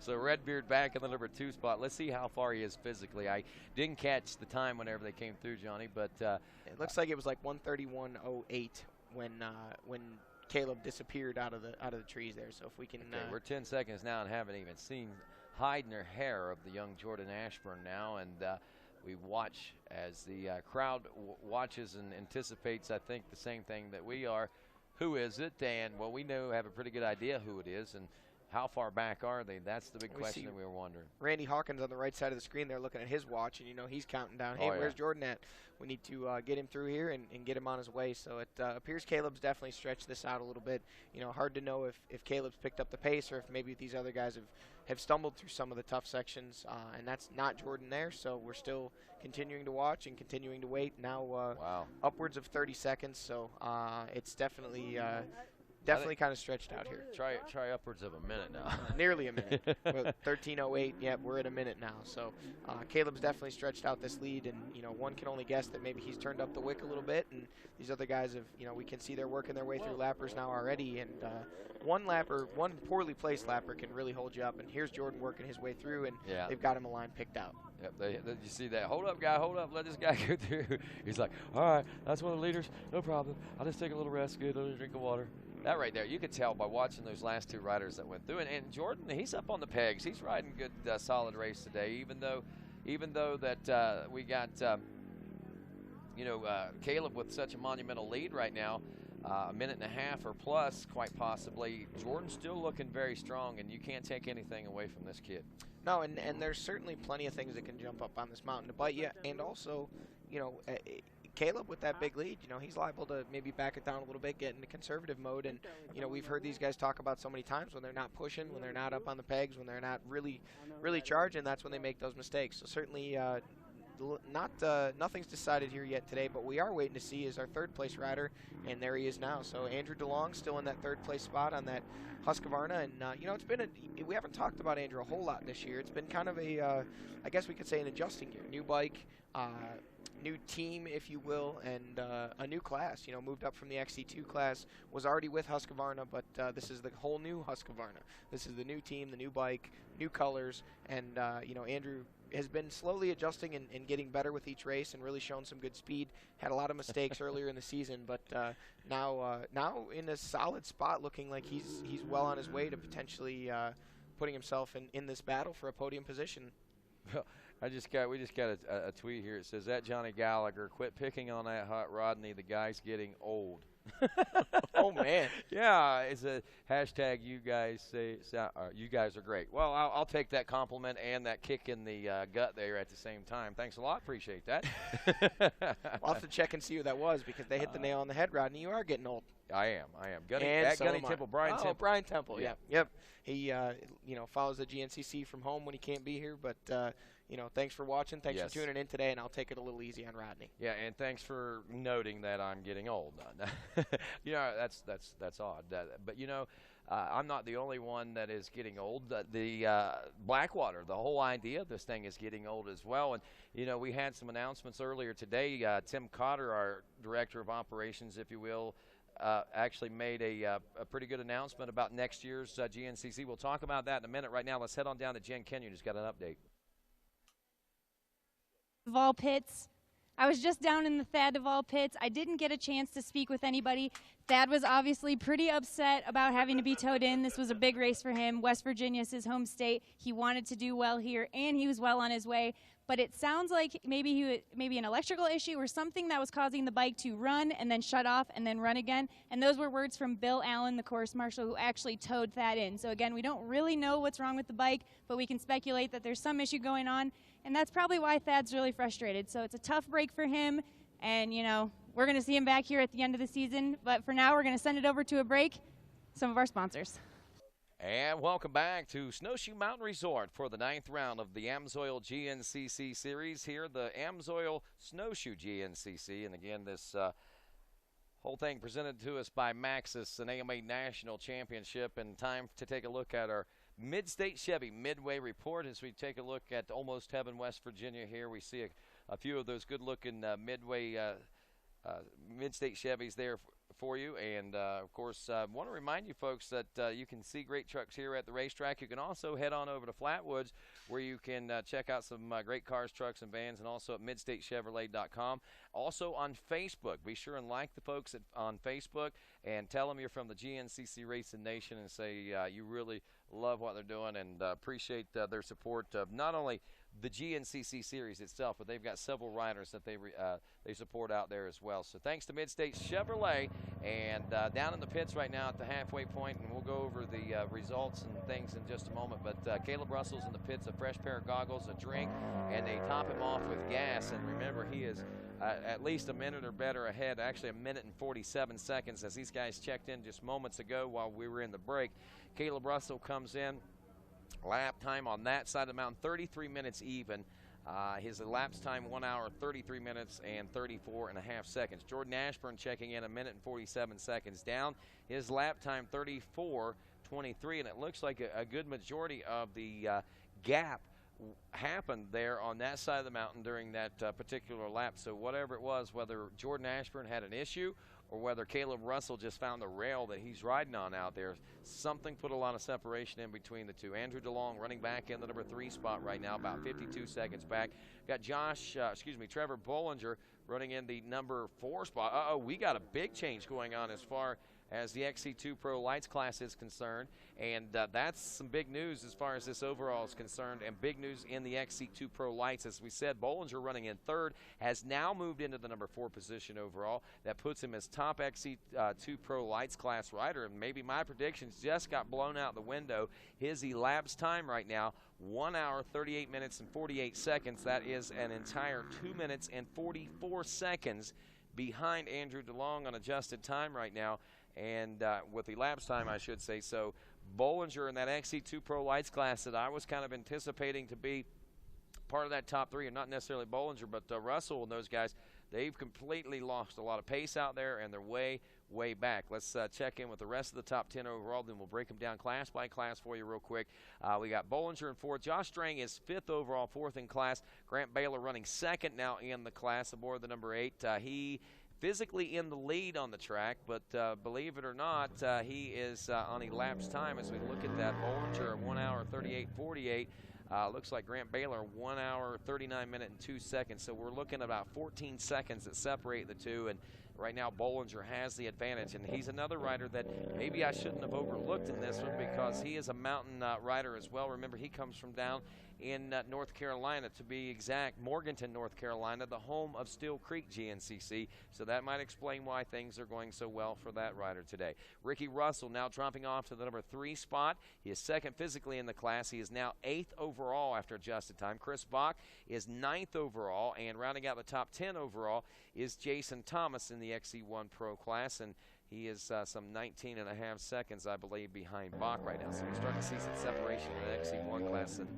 So Redbeard back in the number 2 spot. Let's see how far he is physically. I didn't catch the time whenever they came through, Johnny, but it looks like it was like 1:31.08 when Caleb disappeared out of the trees there. So if we can, we're 10 seconds now and haven't even seen hide nor hair of the young Jordan Ashburn now, and we watch as the crowd watches and anticipates, I think, the same thing that we are. Who is it? And well, we have a pretty good idea who it is, and How far back are they? That's the big We question see that we were wondering. Randy Hawkins on the right side of the screen there looking at his watch, and he's counting down. Hey, Oh, yeah. where's Jordan at? We need to get him through here and get him on his way. So it appears Caleb's definitely stretched this out a little bit. Hard to know if Caleb's picked up the pace or if maybe these other guys have stumbled through some of the tough sections, and that's not Jordan there. So we're still continuing to watch and continuing to wait. Now wow. Upwards of 30 seconds, so it's definitely kind of stretched out here. Try upwards of a minute now. Nearly a minute. 13:08. Yep, we're at a minute now. So Caleb's definitely stretched out this lead, and one can only guess that maybe he's turned up the wick a little bit, and these other guys have, we can see they're working their way through lappers now already, and one poorly placed lapper can really hold you up, and here's Jordan working his way through, and they've got him a line picked out. Yep, you see that? Hold up, guy, hold up. Let this guy go through. He's like, all right, that's one of the leaders. No problem. I'll just take a little rest, get a little drink of water. That right there, you could tell by watching those last two riders that went through. And Jordan, he's up on the pegs. He's riding good, solid race today, even though that we got, Caleb with such a monumental lead right now, a minute and a half or plus, quite possibly. Jordan's still looking very strong, and you can't take anything away from this kid. No, and there's certainly plenty of things that can jump up on this mountain to bite you, and also, Caleb with that big lead, he's liable to maybe back it down a little bit, get into conservative mode, and we've heard these guys talk about so many times when they're not pushing, when they're not up on the pegs, when they're not really charging, that's when they make those mistakes. So certainly nothing's decided here yet today, but we are waiting to see is our third place rider, and there he is now. So Andrew DeLong still in that third place spot on that Husqvarna, and it's been we haven't talked about Andrew a whole lot this year. It's been kind of I guess we could say an adjusting year. New bike, new team, if you will, and a new class. Moved up from the XC2 class, was already with Husqvarna, but this is the whole new Husqvarna. This is the new team, the new bike, new colors, and Andrew has been slowly adjusting and getting better with each race and really shown some good speed. Had a lot of mistakes earlier in the season, but now in a solid spot, looking like he's well on his way to potentially putting himself in this battle for a podium position. We just got a tweet here. It says, that Johnny Gallagher, quit picking on that hot Rodney. The guy's getting old. Oh, man. Yeah, it's a hashtag you guys you guys are great. Well, I'll take that compliment and that kick in the gut there at the same time. Thanks a lot. Appreciate that. I'll have to check and see who that was because they hit the nail on the head, Rodney. You are getting old. I am. Gunny Temple, Brian Temple. Oh, Brian Temple, yeah. Yep. He, follows the GNCC from home when he can't be here, but thanks for watching. Thanks for tuning in today, and I'll take it a little easy on Rodney. Yeah, and thanks for noting that I'm getting old. That's odd. But I'm not the only one that is getting old. The Blackwater, the whole idea of this thing is getting old as well. And we had some announcements earlier today. Tim Cotter, our director of operations, if you will, actually made a pretty good announcement about next year's GNCC. We'll talk about that in a minute. Right now, let's head on down to Jen Kenyon, who's got an update. Duval pits. I was just down in the Thad Duval pits. I didn't get a chance to speak with anybody. Thad was obviously pretty upset about having to be towed in. This was a big race for him. West Virginia is his home state. He wanted to do well here, and he was well on his way. But it sounds like maybe an electrical issue or something that was causing the bike to run and then shut off and then run again. And those were words from Bill Allen, the course marshal, who actually towed Thad in. So again, we don't really know what's wrong with the bike, but we can speculate that there's some issue going on. And that's probably why Thad's really frustrated. So it's a tough break for him. And, we're going to see him back here at the end of the season. But for now, we're going to send it over to a break. Some of our sponsors. And welcome back to Snowshoe Mountain Resort for the 9th round of the AMSOIL GNCC Series here, the AMSOIL Snowshoe GNCC. And again, this whole thing presented to us by Maxxis, an AMA National Championship. And time to take a look at our Mid-State Chevy Midway Report as we take a look at Almost Heaven, West Virginia here. We see a few of those good-looking Midway Mid-State Chevys there for you. And, of course, I want to remind you folks that you can see great trucks here at the racetrack. You can also head on over to Flatwoods where you can check out some great cars, trucks, and vans, and also at midstatechevrolet.com. Also on Facebook. Be sure and like the folks on Facebook and tell them you're from the GNCC Racing Nation and say you really love what they're doing and appreciate their support of not only the GNCC series itself, but they've got several riders that they support out there as well. So thanks to Mid-State Chevrolet, and down in the pits right now at the halfway point, and we'll go over the results and things in just a moment. But Caleb Russell's in the pits, a fresh pair of goggles, a drink, and they top him off with gas. And remember, he is at least a minute or better ahead, actually a minute and 47 seconds, as these guys checked in just moments ago while we were in the break. Caleb Russell comes in. Lap time on that side of the mountain, 33 minutes even. His elapsed time, 1 hour, 33 minutes, and 34.5 seconds. Jordan Ashburn checking in, a minute and 47 seconds down. His lap time, 34:23, and it looks like a good majority of the gap happened there on that side of the mountain during that particular lap. So whatever it was, whether Jordan Ashburn had an issue or whether Caleb Russell just found the rail that he's riding on out there, something put a lot of separation in between the two. Andrew DeLong running back in the number 3 spot right now, about 52 seconds back. Got Trevor Bollinger running in the number 4 spot. We got a big change going on as far as the XC2 Pro Lights class is concerned, and that's some big news as far as this overall is concerned, and big news in the XC2 Pro Lights. As we said, Bollinger running in 3rd has now moved into the number 4 position overall. That puts him as top XC2 Pro Lights class rider, and maybe my predictions just got blown out the window. His elapsed time right now, 1 hour, 38 minutes, and 48 seconds. That is an entire 2 minutes and 44 seconds behind Andrew DeLong on adjusted time right now, and with elapsed time, I should say. So Bollinger in that XC2 Pro Lights class that I was kind of anticipating to be part of that top 3, and not necessarily Bollinger, but Russell and those guys, they've completely lost a lot of pace out there, and they're way, way back. Let's check in with the rest of the top 10 overall, then we'll break them down class by class for you real quick. We got Bollinger in 4th. Josh Strang is 5th overall, 4th in class. Grant Baylor running 2nd now in the class aboard the number 8. He physically in the lead on the track, but believe it or not, he is on elapsed time as we look at that. Bollinger, 1 hour, 38:48. Looks like Grant Baylor, 1 hour, 39 minutes, and 2 seconds. So we're looking at about 14 seconds that separate the two, and right now Bollinger has the advantage, and he's another rider that maybe I shouldn't have overlooked in this one because he is a mountain rider as well. Remember, he comes from down in North Carolina, to be exact, Morganton, North Carolina, the home of Steel Creek GNCC. So that might explain why things are going so well for that rider today. Ricky Russell now dropping off to the number 3 spot. He is 2nd physically in the class. He is now 8th overall after adjusted time. Chris Bach is 9th overall, and rounding out the top 10 overall is Jason Thomas in the XC1 Pro class, and he is some 19.5 seconds, I believe, behind Bach right now. So we're starting to see some separation in the XC1 class. And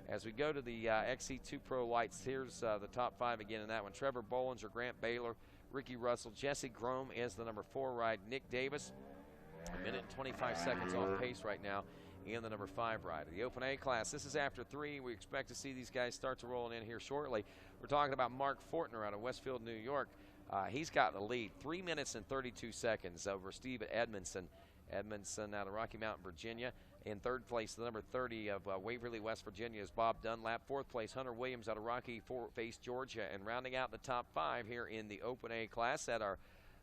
as we go to the XC2 Pro Lights, here's the top 5 again in that one. Trevor Bollinger, Grant Baylor, Ricky Russell, Jesse Grome is the number 4 ride. Nick Davis, 1 minute and 25 seconds off pace right now in the number 5 ride. The Open A class, this is after 3. We expect to see these guys start to roll in here shortly. We're talking about Mark Fortner out of Westfield, New York. He's got the lead, 3 minutes and 32 seconds over Steve Edmondson. Edmondson out of Rocky Mountain, Virginia. In 3rd place, the number 30 of Waverly, West Virginia is Bob Dunlap. 4th place, Hunter Williams out of Rocky Face, Georgia. And rounding out the top 5 here in the Open A class at our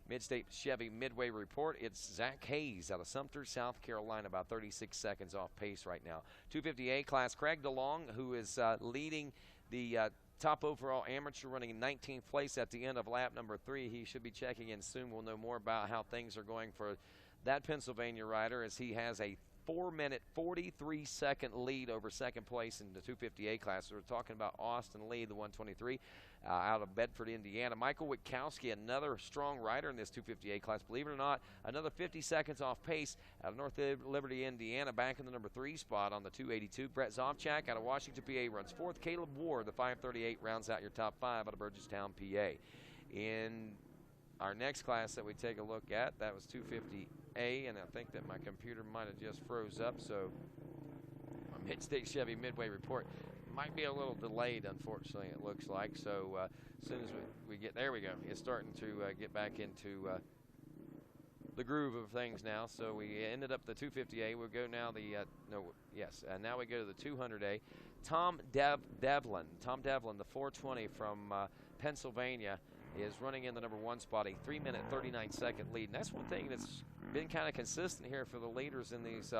Mid-State Chevy Midway Report, it's Zach Hayes out of Sumter, South Carolina, about 36 seconds off pace right now. 250A class, Craig DeLong, who is leading the top overall amateur, running in 19th place at the end of lap number 3. He should be checking in soon. We'll know more about how things are going for that Pennsylvania rider, as he has a 4-minute, 43-second lead over 2nd place in the 250A class. So we're talking about Austin Lee, the 123, out of Bedford, Indiana. Michael Witkowski, another strong rider in this 250A class. Believe it or not, another 50 seconds off pace out of North Liberty, Indiana, back in the number 3 spot on the 282. Brett Zofchak out of Washington, PA, runs 4th. Caleb Ward, the 538, rounds out your top 5 out of Burgestown, PA. In our next class that we take a look at, that was 250A, and I think that my computer might have just froze up, so my Mid-State Chevy Midway Report might be a little delayed, unfortunately, it looks like. So as soon as we get, there we go, it's starting to get back into the groove of things now. So we ended up the 250A. We'll go now now we go to the 200A. Tom Devlin, the 420 from Pennsylvania, is running in the number 1 spot, a 3-minute 39-second lead. And that's one thing that's been kind of consistent here for the leaders in these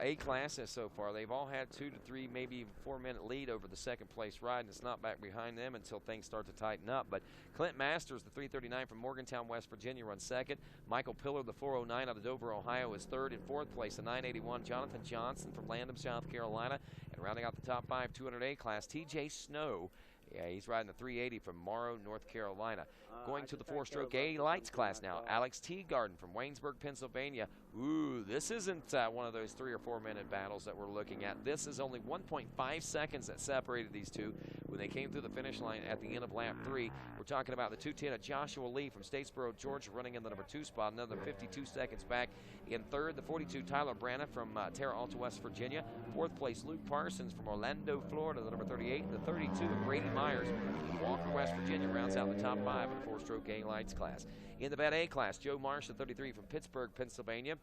A classes so far. They've all had 2 to 3, maybe even 4-minute lead over the second place ride, and it's not back behind them until things start to tighten up. But Clint Masters, the 339 from Morgantown, West Virginia, runs second. Michael Pillar, the 409 out of Dover, Ohio, is third. In fourth place, the 981 Jonathan Johnson from Landham, South Carolina. And rounding out the top 5 200A class, TJ Snow. Yeah, he's riding the 380 from Morrow, North Carolina. Going to the 4-stroke A lights class now. Alex Teagarden from Waynesburg, Pennsylvania. Ooh, this isn't one of those 3 or 4 minute battles that we're looking at. This is only 1.5 seconds that separated these two when they came through the finish line at the end of lap 3. We're talking about the 210 of Joshua Lee from Statesboro, Georgia, running in the number 2 spot, another 52 seconds back. In third, the 42 Tyler Branna from Terra Alta, West Virginia. Fourth place, Luke Parsons from Orlando, Florida, the number 38. And the 32 of Brady Myers from Walker, West Virginia, rounds out the top 5 in the 4-stroke A lights class. In the Bet A class, Joe Marsh, the 33 from Pittsburgh, Pennsylvania.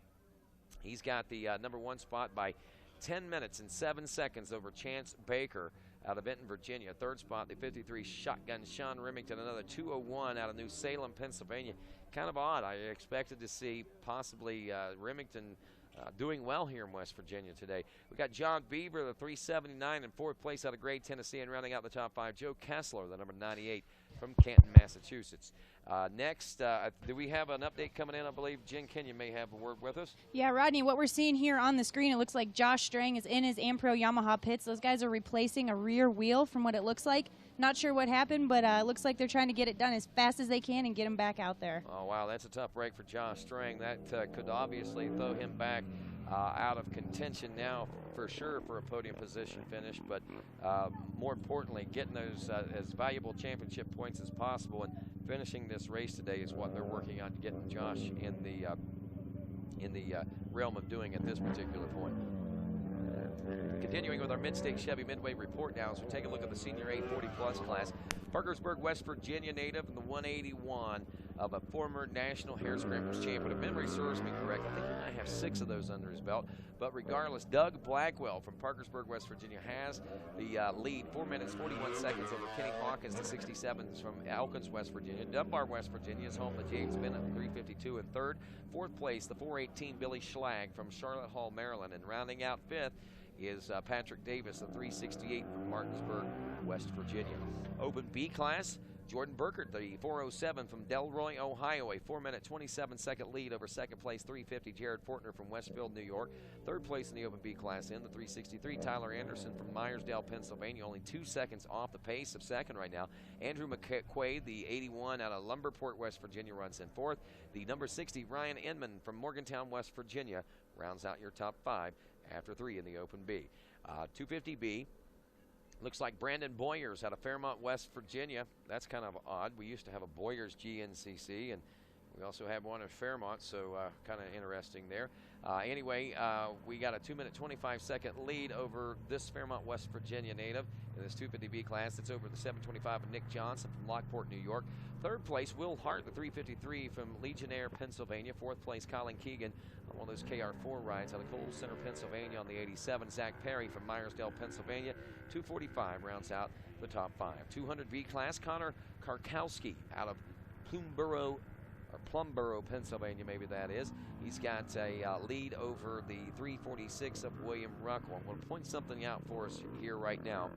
He's got the number 1 spot by 10 minutes and 7 seconds over Chance Baker out of Benton, Virginia. Third spot, the 53 Shotgun Sean Remington, another 201 out of New Salem, Pennsylvania. Kind of odd. I expected to see possibly Remington doing well here in West Virginia today. We got John Beaver, the 379 in 4th place out of Gray, Tennessee, and rounding out the top 5, Joe Kessler, the number 98 from Canton, Massachusetts. Next, do we have an update coming in? I believe Jen Kenyon may have a word with us. Yeah, Rodney, what we're seeing here on the screen, it looks like Josh Strang is in his Ampro Yamaha pits. Those guys are replacing a rear wheel from what it looks like. Not sure what happened, but it looks like they're trying to get it done as fast as they can and get him back out there. Oh, wow, that's a tough break for Josh Strang. That could obviously throw him back out of contention now for sure for a podium position finish, but more importantly, getting those as valuable championship points as possible and finishing this race today is what they're working on, getting Josh in the realm of doing at this particular point. Continuing with our Mid-State Chevy Midway report now, as we take a look at the Senior 840 Plus class. Parkersburg, West Virginia native and the 181 of a former National Hare Scramblers champion. If memory serves me correct, I think he might have 6 of those under his belt. But regardless, Doug Blackwell from Parkersburg, West Virginia has the lead, 4 minutes, 41 seconds over Kenny Hawkins, the 67 from Elkins, West Virginia. Dunbar, West Virginia is home to James Bennett, 352 in third. Fourth place, the 418 Billy Schlag from Charlotte Hall, Maryland. And rounding out fifth is Patrick Davis, the 368 from Martinsburg, West Virginia. Open B class, Jordan Burkert, the 407 from Delroy, Ohio, a 4-minute, 27-second lead over second place 350 Jared Fortner from Westfield, New York. Third place in the Open B class in the 363 Tyler Anderson from Myersdale, Pennsylvania, only 2 seconds off the pace of second right now. Andrew McQuaid, the 81 out of Lumberport, West Virginia, runs in fourth. The number 60 Ryan Inman from Morgantown, West Virginia, rounds out your top 5 after 3 in the Open B. 250B. Looks like Brandon Boyers out of Fairmont, West Virginia. That's kind of odd. We used to have a Boyers GNCC, and we also have one at Fairmont, so kind of interesting there. Anyway, we got a 2-minute, 25-second lead over this Fairmont, West Virginia native in this 250B class. It's over the 725 of Nick Johnson from Lockport, New York. Third place, Will Hart, the 353 from Legionnaire, Pennsylvania. Fourth place, Colin Keegan on one of those KR4 rides out of Coles Center, Pennsylvania on the 87. Zach Perry from Myersdale, Pennsylvania. 245 rounds out the top 5. 200B class, Connor Karkowski out of Plumboro, Pennsylvania, maybe that is. He's got a lead over the 346 of William Ruckle. I'm going to point something out for us here right now.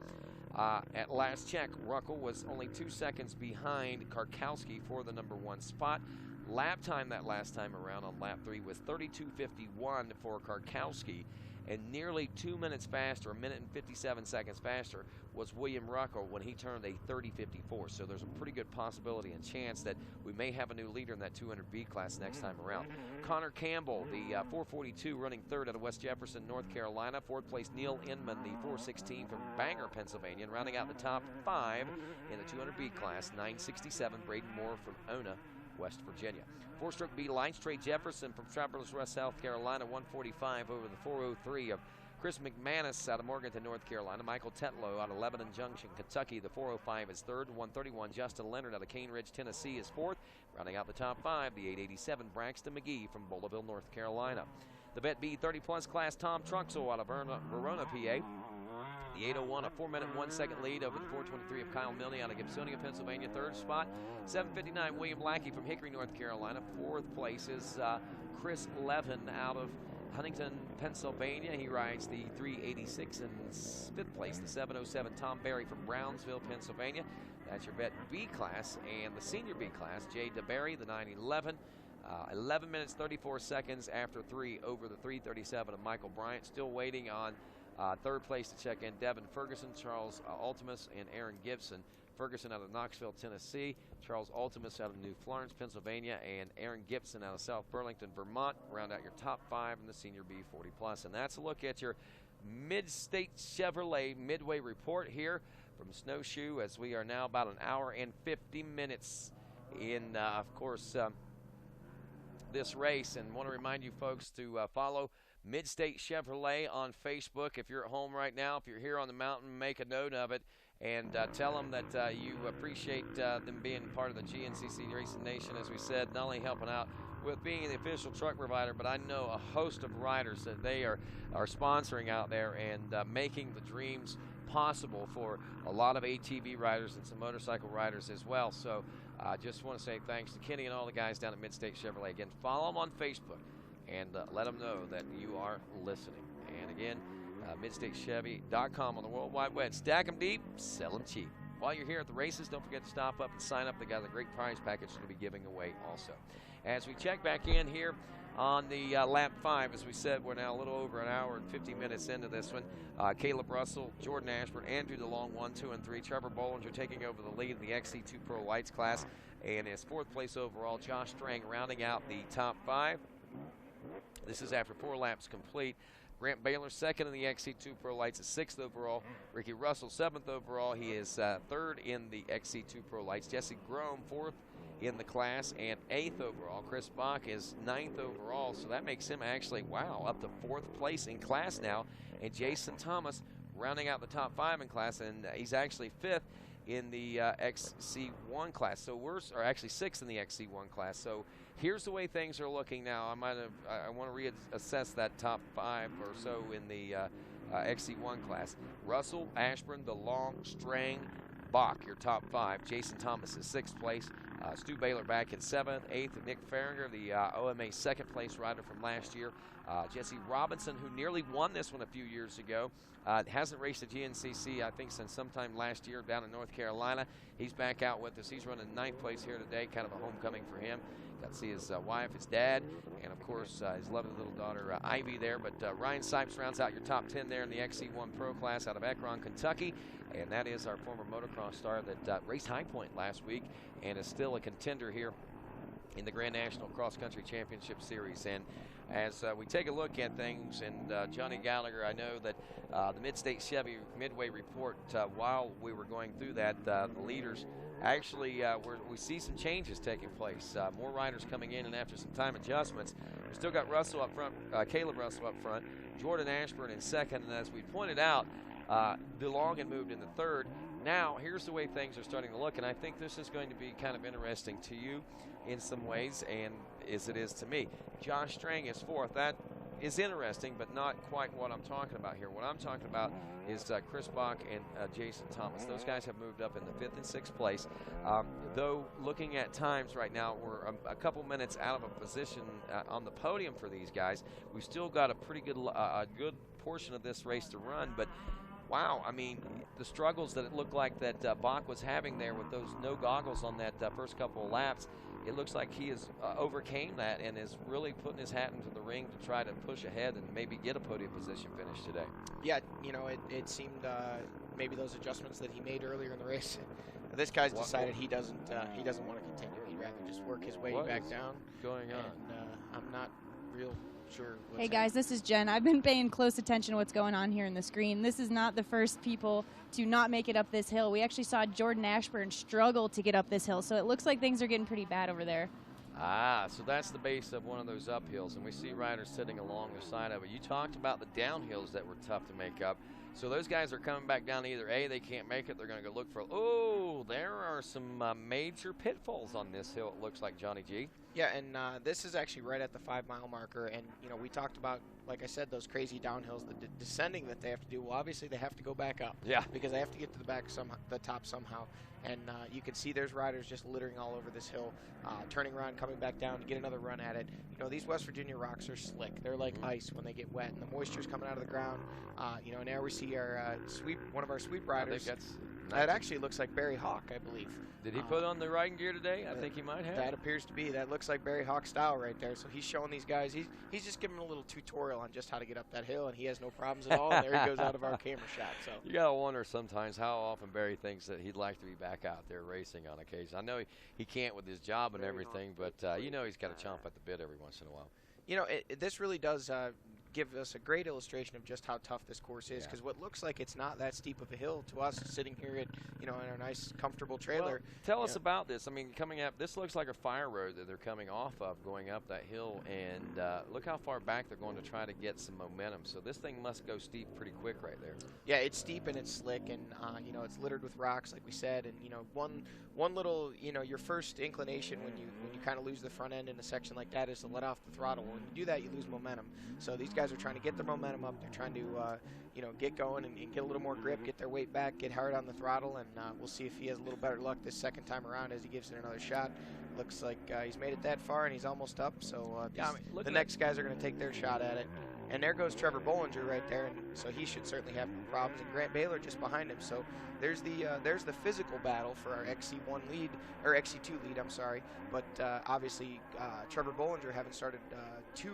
At last check, Ruckle was only 2 seconds behind Karkowski for the number 1 spot. Lap time that last time around on lap 3 was 32:51 for Karkowski, and nearly 2 minutes faster, 1 minute and 57 seconds faster, was William Ruckle when he turned a 30:54. So there's a pretty good possibility and chance that we may have a new leader in that 200B class next time around. Connor Campbell, the 442, running third out of West Jefferson, North Carolina. Fourth place, Neil Inman, the 416 from Bangor, Pennsylvania. And rounding out the top 5 in the 200B class, 967, Braden Moore from Ona, West Virginia. 4-stroke B lights, Trey Jefferson from Travelers Rest, South Carolina, 145 over the 403 of Chris McManus out of Morganton, North Carolina. Michael Tetlow out of Lebanon Junction, Kentucky, the 405 is third. 131, Justin Leonard out of Cane Ridge, Tennessee is fourth. Rounding out the top 5, the 887, Braxton McGee from Bolivarville, North Carolina. The Bet B 30-plus class, Tom Truxell out of Verona, PA. The 801, a 4-minute, 1-second lead over the 423 of Kyle Milne out of Gibsonia, Pennsylvania. Third spot, 759, William Lackey from Hickory, North Carolina. Fourth place is Chris Levin out of Huntington, Pennsylvania. He rides the 386. And fifth place, the 707, Tom Berry from Brownsville, Pennsylvania. That's your vet B class. And the senior B class, Jay DeBerry, the 911. 11 minutes, 34 seconds after 3 over the 337 of Michael Bryant. Still waiting on third place to check in Devin Ferguson, Charles Ultimus, and Aaron Gibson. Ferguson out of Knoxville, Tennessee. Charles Ultimus out of New Florence, Pennsylvania. And Aaron Gibson out of South Burlington, Vermont. Round out your top 5 in the Senior B 40+. And that's a look at your Mid-State Chevrolet Midway Report here from Snowshoe, as we are now about an hour and 50 minutes in, of course, this race. And want to remind you folks to follow Mid-State Chevrolet on Facebook. If you're at home right now, if you're here on the mountain, make a note of it and tell them that you appreciate them being part of the GNCC Racing Nation, as we said, not only helping out with being the official truck provider, but I know a host of riders that they are sponsoring out there and making the dreams possible for a lot of ATV riders and some motorcycle riders as well. So I just want to say thanks to Kenny and all the guys down at Mid-State Chevrolet. Again, follow them on Facebook and let them know that you are listening. And again, MidStateChevy.com on the World Wide Web. Stack them deep, sell them cheap. While you're here at the races, don't forget to stop up and sign up. They got a great prize package to be giving away also. As we check back in here on the lap 5, as we said, we're now a little over an hour and 50 minutes into this one. Caleb Russell, Jordan Ashburn, Andrew DeLong, 1, 2, and 3. Trevor Bollinger taking over the lead in the XC2 Pro Lights class. And his 4th place overall, Josh Strang rounding out the top 5. This is after 4 laps complete. Grant Baylor, 2nd in the XC2 Pro Lights, is 6th overall. Ricky Russell, 7th overall. He is 3rd in the XC2 Pro Lights. Jesse Grome, 4th in the class and 8th overall. Chris Bach is 9th overall, so that makes him actually, wow, up to 4th place in class now. And Jason Thomas rounding out the top 5 in class, and he's actually 5th in the XC1 class. So we're, or actually 6th in the XC1 class. So here's the way things are looking now. I want to reassess that top 5 or so in the XC1 class. Russell, Ashburn, DeLong, Strang, Bach, your top 5. Jason Thomas is 6th place. Stu Baylor back in 7th. 8th, Nick Farringer, the OMA 2nd place rider from last year. Jesse Robinson, who nearly won this one a few years ago, hasn't raced the GNCC, I think, since sometime last year down in North Carolina. He's back out with us. He's running 9th place here today, kind of a homecoming for him. Got to see his wife, his dad, and, of course, his lovely little daughter, Ivy, there. But Ryan Sipes rounds out your top 10 there in the XC1 Pro class out of Akron, Kentucky. And that is our former motocross star that raced High Point last week and is still a contender here in the Grand National Cross Country Championship Series. And as we take a look at things, and Johnny Gallagher, I know that the Mid-State Chevy Midway Report, while we were going through that, the leaders actually, we see some changes taking place. More riders coming in, and after some time adjustments, we still got Russell up front, Caleb Russell up front, Jordan Ashburn in 2nd, and as we pointed out, DeLong had moved into 3rd. Now, here's the way things are starting to look, and I think this is going to be kind of interesting to you in some ways, and as it is to me. Josh Strang is 4th. That is interesting, but not quite what I'm talking about here. What I'm talking about is Chris Bach and Jason Thomas. Those guys have moved up in the 5th and 6th place. Though looking at times right now, we're a couple minutes out of a position on the podium for these guys. We've still got a pretty good, good portion of this race to run, but wow, I mean, the struggles that it looked like that Bach was having there with those no goggles on that first couple of laps, it looks like he has overcame that and is really putting his hat into the ring to try to push ahead and maybe get a podium position finish today. Yeah, you know, it seemed maybe those adjustments that he made earlier in the race, this guy's decided he doesn't want to continue. He'd rather just work his way back down. Going on? And I'm not real sure. Hey guys, this is Jen. I've been paying close attention to what's going on here in the screen. This is not the first people to not make it up this hill. We actually saw Jordan Ashburn struggle to get up this hill, so it looks like things are getting pretty bad over there. So that's the base of one of those uphills, and we see riders sitting along the side of it. You talked about the downhills that were tough to make up. So those guys are coming back down either A, they can't make it, they're going to go look for, there are some major pitfalls on this hill, it looks like, Johnny G. Yeah, and this is actually right at the 5-mile marker, and, you know, we talked about like I said, those crazy downhills, the descending that they have to do. Well, obviously they have to go back up. Yeah. Because they have to get to the top somehow. And you can see there's riders just littering all over this hill, turning around, coming back down to get another run at it. You know, these West Virginia rocks are slick. They're like ice when they get wet, and the moisture's coming out of the ground. You know, now we see our one of our sweep riders. That actually looks like Barry Hawk, I believe. Did he put on the riding gear today? I think he might have. That appears to be. That looks like Barry Hawk style right there. So he's showing these guys. He's just giving them a little tutorial on just how to get up that hill, and he has no problems at all. And there he goes out of our camera shot. So you gotta wonder sometimes how often Barry thinks that he'd like to be back out there racing on occasion. I know he can't with his job and everything, but you know he's got to chomp at the bit every once in a while. You know, this really does give us a great illustration of just how tough this course is, because what looks like it's not that steep of a hill to us sitting here at, you know, in our nice comfortable trailer. Well, tell us about this. I mean, coming up, this looks like a fire road that they're coming off of going up that hill, and look how far back they're going to try to get some momentum. So this thing must go steep pretty quick right there. Yeah, it's steep and it's slick, and you know, it's littered with rocks, like we said, and you know, one little, you know, your first inclination when you kind of lose the front end in a section like that is to let off the throttle. When you do that, you lose momentum. So these guys are trying to get their momentum up. They're trying to you know, get going and get a little more grip, get their weight back, get hard on the throttle, and we'll see if he has a little better luck this second time around as he gives it another shot. Looks like he's made it that far and he's almost up. So yeah, I mean, the next guys are going to take their shot at it. And there goes Trevor Bollinger right there, and so he should certainly have problems. And Grant Baylor just behind him. So there's the physical battle for our XC1 lead, or XC2 lead, I'm sorry. But obviously Trevor Bollinger having started 3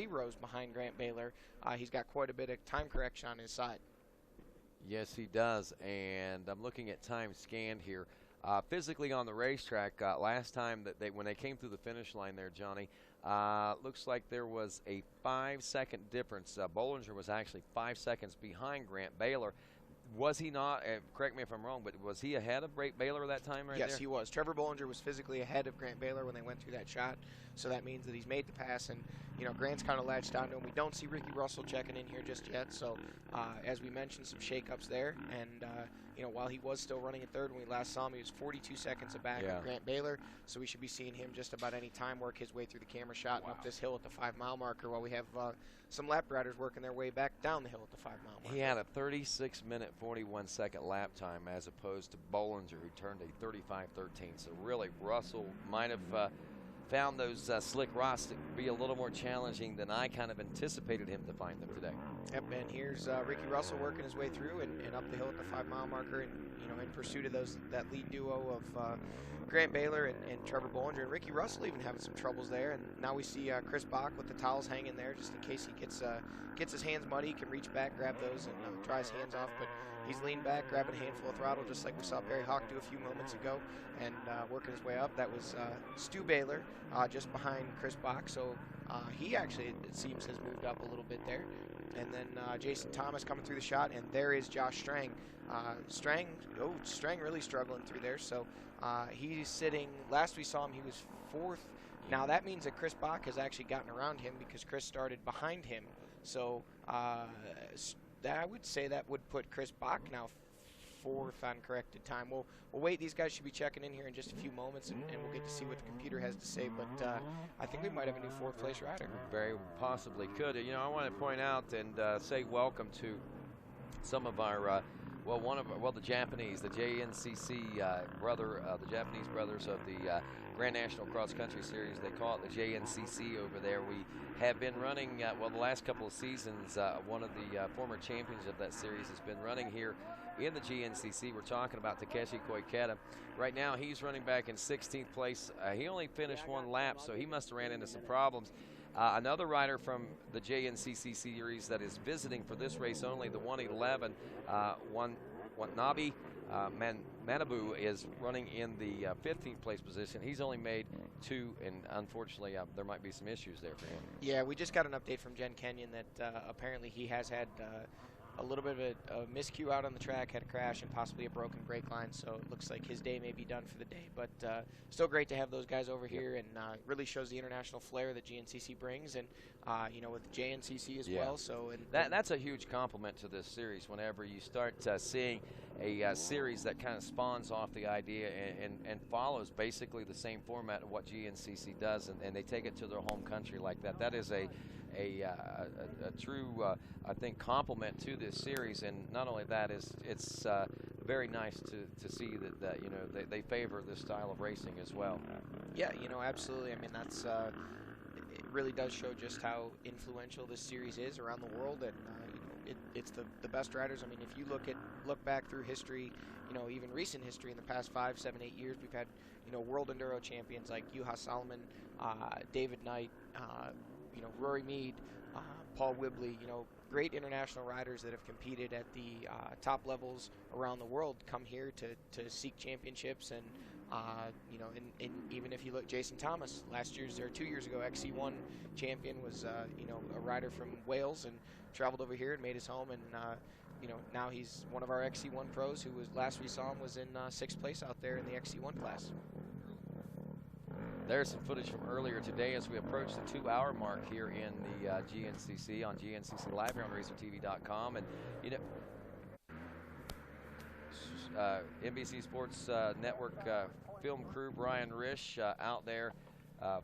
rows behind Grant Baylor, he's got quite a bit of time correction on his side. Yes, he does. And I'm looking at time scanned here. Physically on the racetrack, last time that when they came through the finish line there, Johnny, looks like there was a 5-second difference. Bollinger was actually 5 seconds behind Grant Baylor. Was he not, correct me if I'm wrong, but was he ahead of Baylor that time right there? Yes, he was. Trevor Bollinger was physically ahead of Grant Baylor when they went through that shot, so that means that he's made the pass, and you know, Grant's kind of latched onto him. We don't see Ricky Russell checking in here just yet, so as we mentioned, some shakeups there, and you know, while he was still running in third when we last saw him, he was 42 seconds back of Grant Baylor, so we should be seeing him just about any time work his way through the camera shot and up this hill at the 5-mile marker, while we have some lap riders working their way back down the hill at the 5-mile marker. He had a 36-minute, 41-second lap time as opposed to Bollinger, who turned a 35-13. So really, Russell might have found those slick rocks to be a little more challenging than I kind of anticipated him to find them today. Yep, and here's Ricky Russell working his way through and up the hill at the 5-mile marker, and you know, in pursuit of that lead duo of Grant Baylor and Trevor Bollinger, and Ricky Russell even having some troubles there. And now we see Chris Bach with the towels hanging there just in case he gets his hands muddy. He can reach back, grab those, and dry his hands off. But he's leaned back, grabbing a handful of throttle, just like we saw Barry Hawk do a few moments ago, and working his way up. That was Stu Baylor just behind Chris Bach. So he actually, it seems, has moved up a little bit there. And then Jason Thomas coming through the shot, and there is Josh Strang. Strang really struggling through there. So he's sitting, last we saw him, he was 4th. Now that means that Chris Bach has actually gotten around him because Chris started behind him. So I would say that would put Chris Bach now 4th on corrected time. We'll wait. These guys should be checking in here in just a few moments, and we'll get to see what the computer has to say. But I think we might have a new 4th place rider. Very possibly could. You know, I want to point out and say welcome to some of our the Japanese, the GNCC the Japanese brothers of the Grand National Cross Country Series. They call it the GNCC over there. We have been running, the last couple of seasons, one of the former champions of that series has been running here in the GNCC. We're talking about Takeshi Koiketa. Right now, he's running back in 16th place. He only finished 1 lap, so he must have ran into some problems. Another rider from the JNCC series that is visiting for this race only, the 111, Nabi Manabu is running in the 15th place position. He's only made 2, and unfortunately there might be some issues there for him. Yeah, we just got an update from Jen Kenyon that apparently he has had a little bit of a miscue out on the track, had a crash and possibly a broken brake line, so it looks like his day may be done for the day. But still great to have those guys over here, and really shows the international flair that GNCC brings, and you know, with JNCC as well. So that's a huge compliment to this series. Whenever you start seeing a series that kind of spawns off the idea and follows basically the same format of what GNCC does, and they take it to their home country like that. That is a a true, I think, compliment to this series. And not only that, it's very nice to see that you know they favor this style of racing as well. Yeah, you know, absolutely. I mean, that's it really does show just how influential this series is around the world, and you know, it's the best riders. I mean, if you look back through history, you know, even recent history in the past 5, 7, 8 years, we've had, you know, world enduro champions like Juha Salmon, David Knight, you know, Rory Mead, Paul Whibley, you know, great international riders that have competed at the top levels around the world come here to seek championships. And you know, and even if you look, Jason Thomas, last year's or 2 years ago, XC1 champion, was you know, a rider from Wales and traveled over here and made his home. And you know, now he's one of our XC1 pros who was, last we saw him, was in 6th place out there in the XC1 class. There's some footage from earlier today as we approach the 2-hour mark here in the GNCC on GNCCLive here on RacerTV.com. And, you know, NBC Sports Network film crew, Brian Risch, out there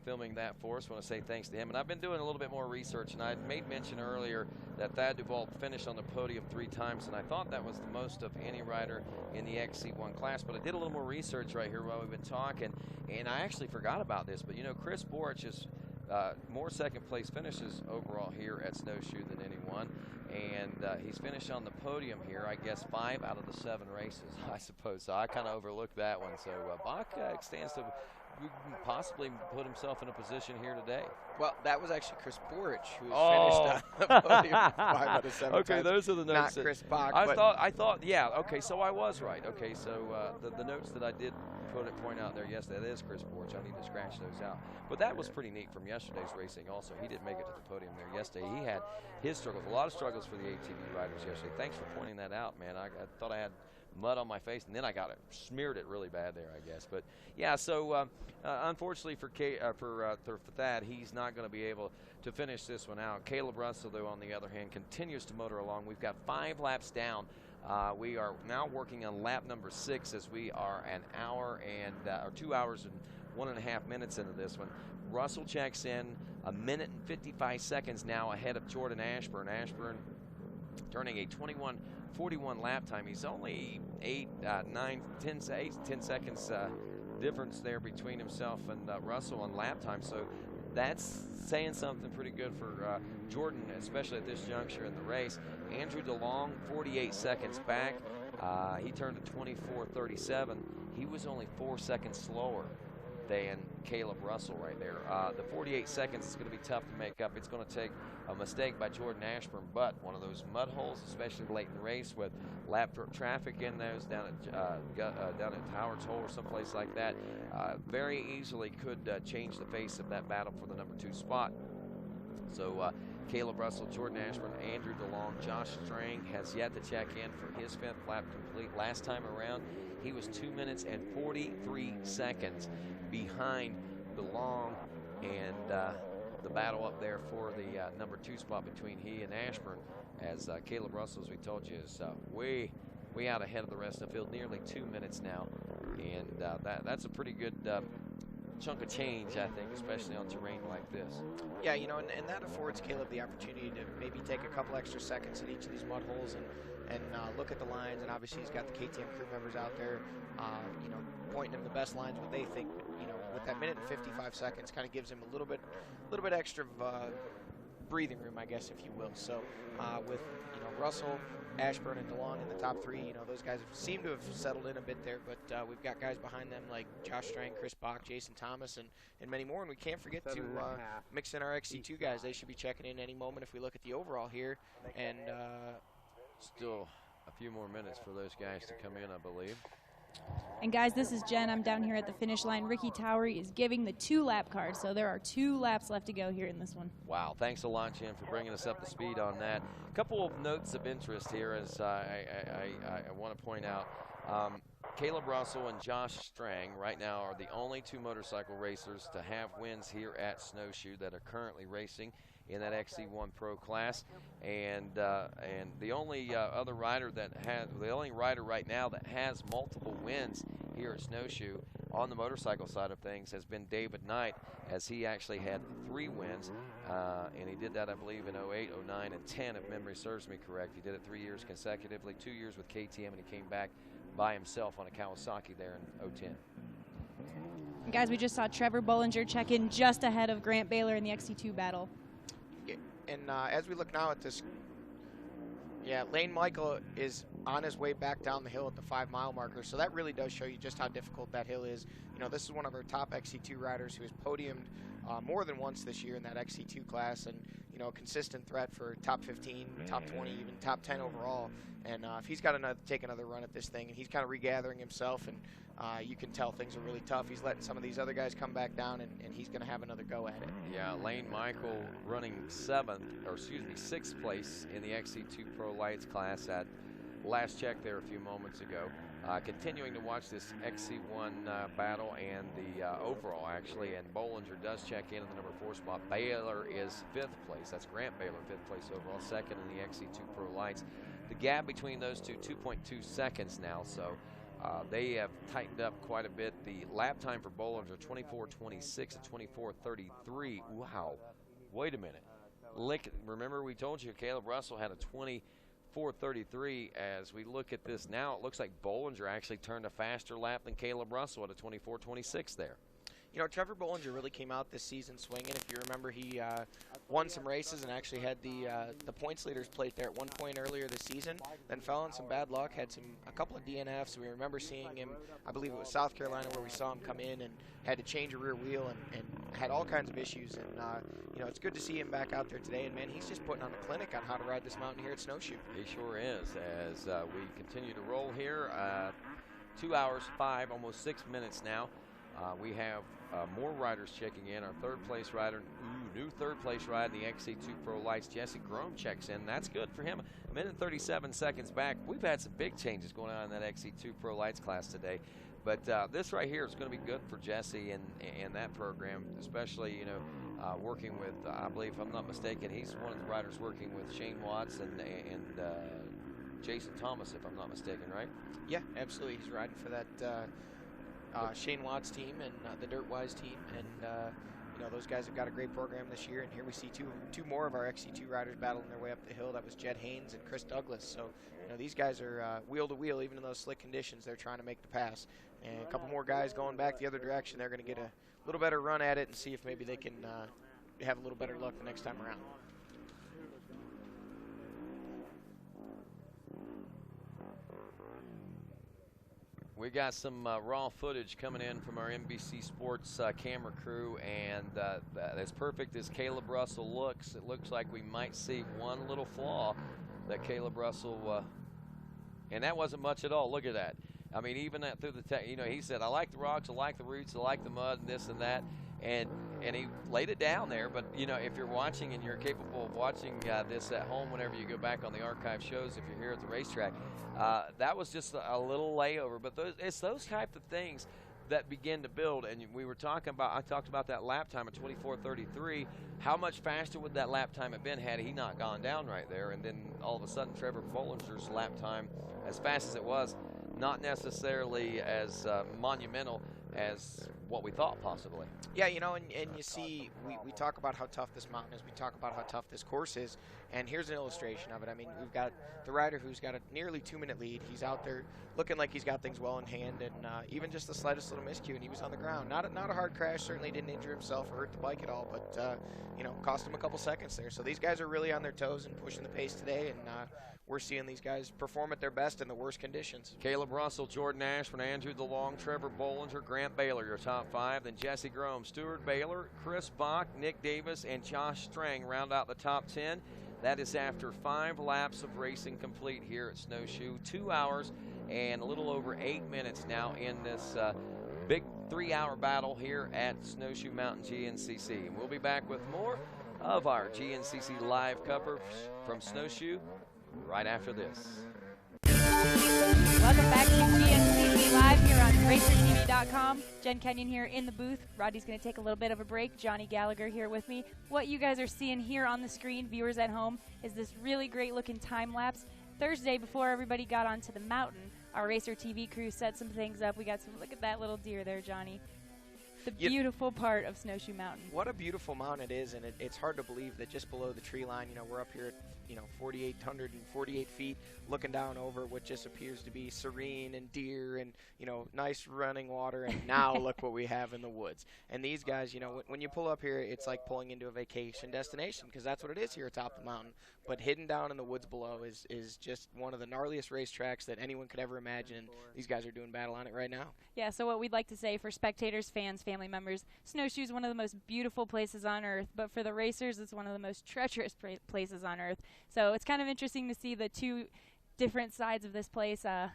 filming that for us. I want to say thanks to him. And I've been doing a little bit more research, and I made mention earlier that Thad Duvall finished on the podium 3 times, and I thought that was the most of any rider in the XC1 class. But I did a little more research right here while we've been talking, and I actually forgot about this. But, you know, Chris Borich is more second-place finishes overall here at Snowshoe than anyone. And he's finished on the podium here, I guess, 5 out of the 7 races, I suppose. So I kind of overlooked that one. So Bach stands to possibly put himself in a position here today. Well, that was actually Chris Borich who finished on the podium 5 out of 7 Okay, times. those are the notes. Not Chris Bach. I thought, yeah. Okay, so I was right. Okay, so the notes that I did point out there, yes, that is Chris Borich. I need to scratch those out. But that was pretty neat from yesterday's racing also. He didn't make it to the podium there yesterday. He had his struggles, a lot of struggles for the ATV riders yesterday. Thanks for pointing that out, man. I thought I had mud on my face, and then I got it, smeared it really bad there, I guess. But yeah, so unfortunately for Thad, he's not going to be able to finish this one out. Caleb Russell, though, on the other hand, continues to motor along. We've got 5 laps down. We are now working on lap number 6 as we are an hour and or 2 hours and 1.5 minutes into this one. Russell checks in 1 minute and 55 seconds now ahead of Jordan Ashburn. Ashburn turning a 21:41 lap time. He's only 10 seconds difference there between himself and Russell on lap time. So that's saying something pretty good for Jordan, especially at this juncture in the race. Andrew DeLong, 48 seconds back. He turned to 24:37. He was only 4 seconds slower than Caleb Russell right there. The 48 seconds is going to be tough to make up. It's going to take a mistake by Jordan Ashburn, but one of those mud holes, especially late in the race with lap traffic in those down at Howard's Hole or someplace like that, very easily could change the face of that battle for the number 2 spot. So Caleb Russell, Jordan Ashburn, Andrew DeLong, Josh Strang has yet to check in for his 5th lap complete. Last time around, he was 2 minutes and 43 seconds behind DeLong, and the battle up there for the number 2 spot between he and Ashburn, as Caleb Russell, as we told you, is way out ahead of the rest of the field, nearly 2 minutes now, and that's a pretty good chunk of change, I think, especially on terrain like this. Yeah, you know, and that affords Caleb the opportunity to maybe take a couple extra seconds at each of these mud holes and look at the lines. And obviously he's got the KTM crew members out there, you know, pointing him the best lines, what they think, you know, with that 1 minute and 55 seconds kind of gives him a little bit extra breathing room, I guess, if you will. So with, you know, Russell, Ashburn, and DeLong in the top 3, you know, those guys seem to have settled in a bit there, but we've got guys behind them like Josh Strang, Chris Bach, Jason Thomas, and many more. And we can't forget to mix in our XC2 guys. They should be checking in any moment if we look at the overall here. And still a few more minutes for those guys to come in, I believe. And guys, this is Jen. I'm down here at the finish line. Ricky Towery is giving the 2-lap card, so there are 2 laps left to go here in this one. Wow, thanks a lot, Jen, for bringing us up to speed on that. A couple of notes of interest here as I want to point out. Caleb Russell and Josh Strang right now are the only 2 motorcycle racers to have wins here at Snowshoe that are currently racing in that XC1 Pro class, and the only other rider that has, the only rider right now that has multiple wins here at Snowshoe on the motorcycle side of things has been David Knight, as he actually had 3 wins, and he did that, I believe, in 08, 09, and 10, if memory serves me correct. He did it 3 years consecutively, 2 years with KTM, and he came back by himself on a Kawasaki there in 010. And guys, we just saw Trevor Bollinger check in just ahead of Grant Baylor in the XC2 battle. Yeah, and as we look now at this, yeah, Lane Michael is on his way back down the hill at the 5-mile marker, so that really does show you just how difficult that hill is. You know, this is one of our top XC2 riders who has podiumed more than once this year in that XC2 class, and, you know, a consistent threat for top 15, top 20, even top 10 overall. And if he's got to take another run at this thing, and he's kind of regathering himself, and you can tell things are really tough. He's letting some of these other guys come back down, and he's going to have another go at it. Yeah, Lane Michael running 6th place in the XC2 Pro Lights class at last check there a few moments ago. Continuing to watch this XC1 battle and the overall, actually, and Bollinger does check in the number 4 spot. Baylor is 5th place. That's Grant Baylor, 5th place overall, 2nd in the XC2 Pro Lights. The gap between those two, 2.2 seconds now, so they have tightened up quite a bit. The lap time for Bollinger, 24:26 and 24:33. Wow, wait a minute. Remember we told you Caleb Russell had a 24:33. As we look at this now, it looks like Bollinger actually turned a faster lap than Caleb Russell at a 24:26 there. You know, Trevor Bollinger really came out this season swinging. If you remember, he won some races and actually had the points leaders plate there at one point earlier this season. Then fell on some bad luck, had a couple of DNFs. We remember seeing him, I believe it was South Carolina, where we saw him come in and had to change a rear wheel and had all kinds of issues. And you know, it's good to see him back out there today. And man, he's just putting on a clinic on how to ride this mountain here at Snowshoe. He sure is. As we continue to roll here, 2 hours 5, almost 6 minutes now. We have more riders checking in. Our 3rd place rider, new 3rd place ride in the XC2 Pro Lights, Jesse Grome checks in. That's good for him. 1:37 seconds back. We've had some big changes going on in that XC2 Pro Lights class today. But this right here is going to be good for Jesse and that program, especially, you know, working with, I believe, if I'm not mistaken, he's one of the riders working with Shane Watts and Jason Thomas, if I'm not mistaken, right? Yeah, absolutely. He's riding for that Shane Watts team and the Dirtwise team, and you know, those guys have got a great program this year. And here we see two more of our XC2 riders battling their way up the hill. That was Jed Haynes and Chris Douglas. So, you know, these guys are wheel to wheel, even in those slick conditions. They're trying to make the pass. And a couple more guys going back the other direction. They're going to get a little better run at it and see if maybe they can have a little better luck the next time around. We got some raw footage coming in from our NBC Sports camera crew, and as perfect as Caleb Russell looks, it looks like we might see one little flaw that Caleb Russell, and that wasn't much at all. Look at that. I mean, even through the, you know, he said, I like the rocks, I like the roots, I like the mud, and this and that. And he laid it down there, but, you know, if you're watching and you're capable of watching this at home whenever you go back on the archive shows, if you're here at the racetrack, that was just a little layover. But it's those type of things that begin to build. And we were talking about, I talked about that lap time at 24:33. How much faster would that lap time have been had he not gone down right there? And then all of a sudden, Trevor Bollinger's lap time, as fast as it was, not necessarily as monumental as what we thought possibly. Yeah, you know, and you see, we talk about how tough this mountain is. We talk about how tough this course is. And here's an illustration of it. I mean, we've got the rider who's got a nearly 2-minute lead. He's out there looking like he's got things well in hand, and even just the slightest little miscue, and he was on the ground. Not a hard crash, certainly didn't injure himself or hurt the bike at all, but, you know, cost him a couple seconds there. So these guys are really on their toes and pushing the pace today, and we're seeing these guys perform at their best in the worst conditions. Caleb Russell, Jordan Ashford, Andrew DeLong, Trevor Bollinger, Grant Baylor, your top 5. Then Jesse Grome, Stuart Baylor, Chris Bach, Nick Davis, and Josh Strang round out the top 10. That is after 5 laps of racing complete here at Snowshoe. 2 hours and a little over 8 minutes now in this big 3-hour battle here at Snowshoe Mountain GNCC. And we'll be back with more of our GNCC live coverage from Snowshoe right after this. Welcome back to GNCC Live here on RacerTV.com. Jen Kenyon here in the booth. Rodney's going to take a little bit of a break. Johnny Gallagher here with me. What you guys are seeing here on the screen, viewers at home, is this really great looking time lapse. Thursday, before everybody got onto the mountain, Our RacerTV crew set some things up. We got some, look at that little deer there, Johnny. The beautiful part of Snowshoe Mountain. What a beautiful mountain it is, and it's hard to believe that just below the tree line, we're up here at 4,848 feet, looking down over what just appears to be serene and deer and nice running water, and now look what we have in the woods. And these guys, when you pull up here, it's like pulling into a vacation destination, because that's what it is here atop the mountain. But hidden down in the woods below is just one of the gnarliest racetracks that anyone could ever imagine. These guys are doing battle on it right now. Yeah, so what we'd like to say for spectators, fans, family members, Snowshoe is one of the most beautiful places on earth, but for the racers, it's one of the most treacherous places on earth. So it's kind of interesting to see the two different sides of this place, the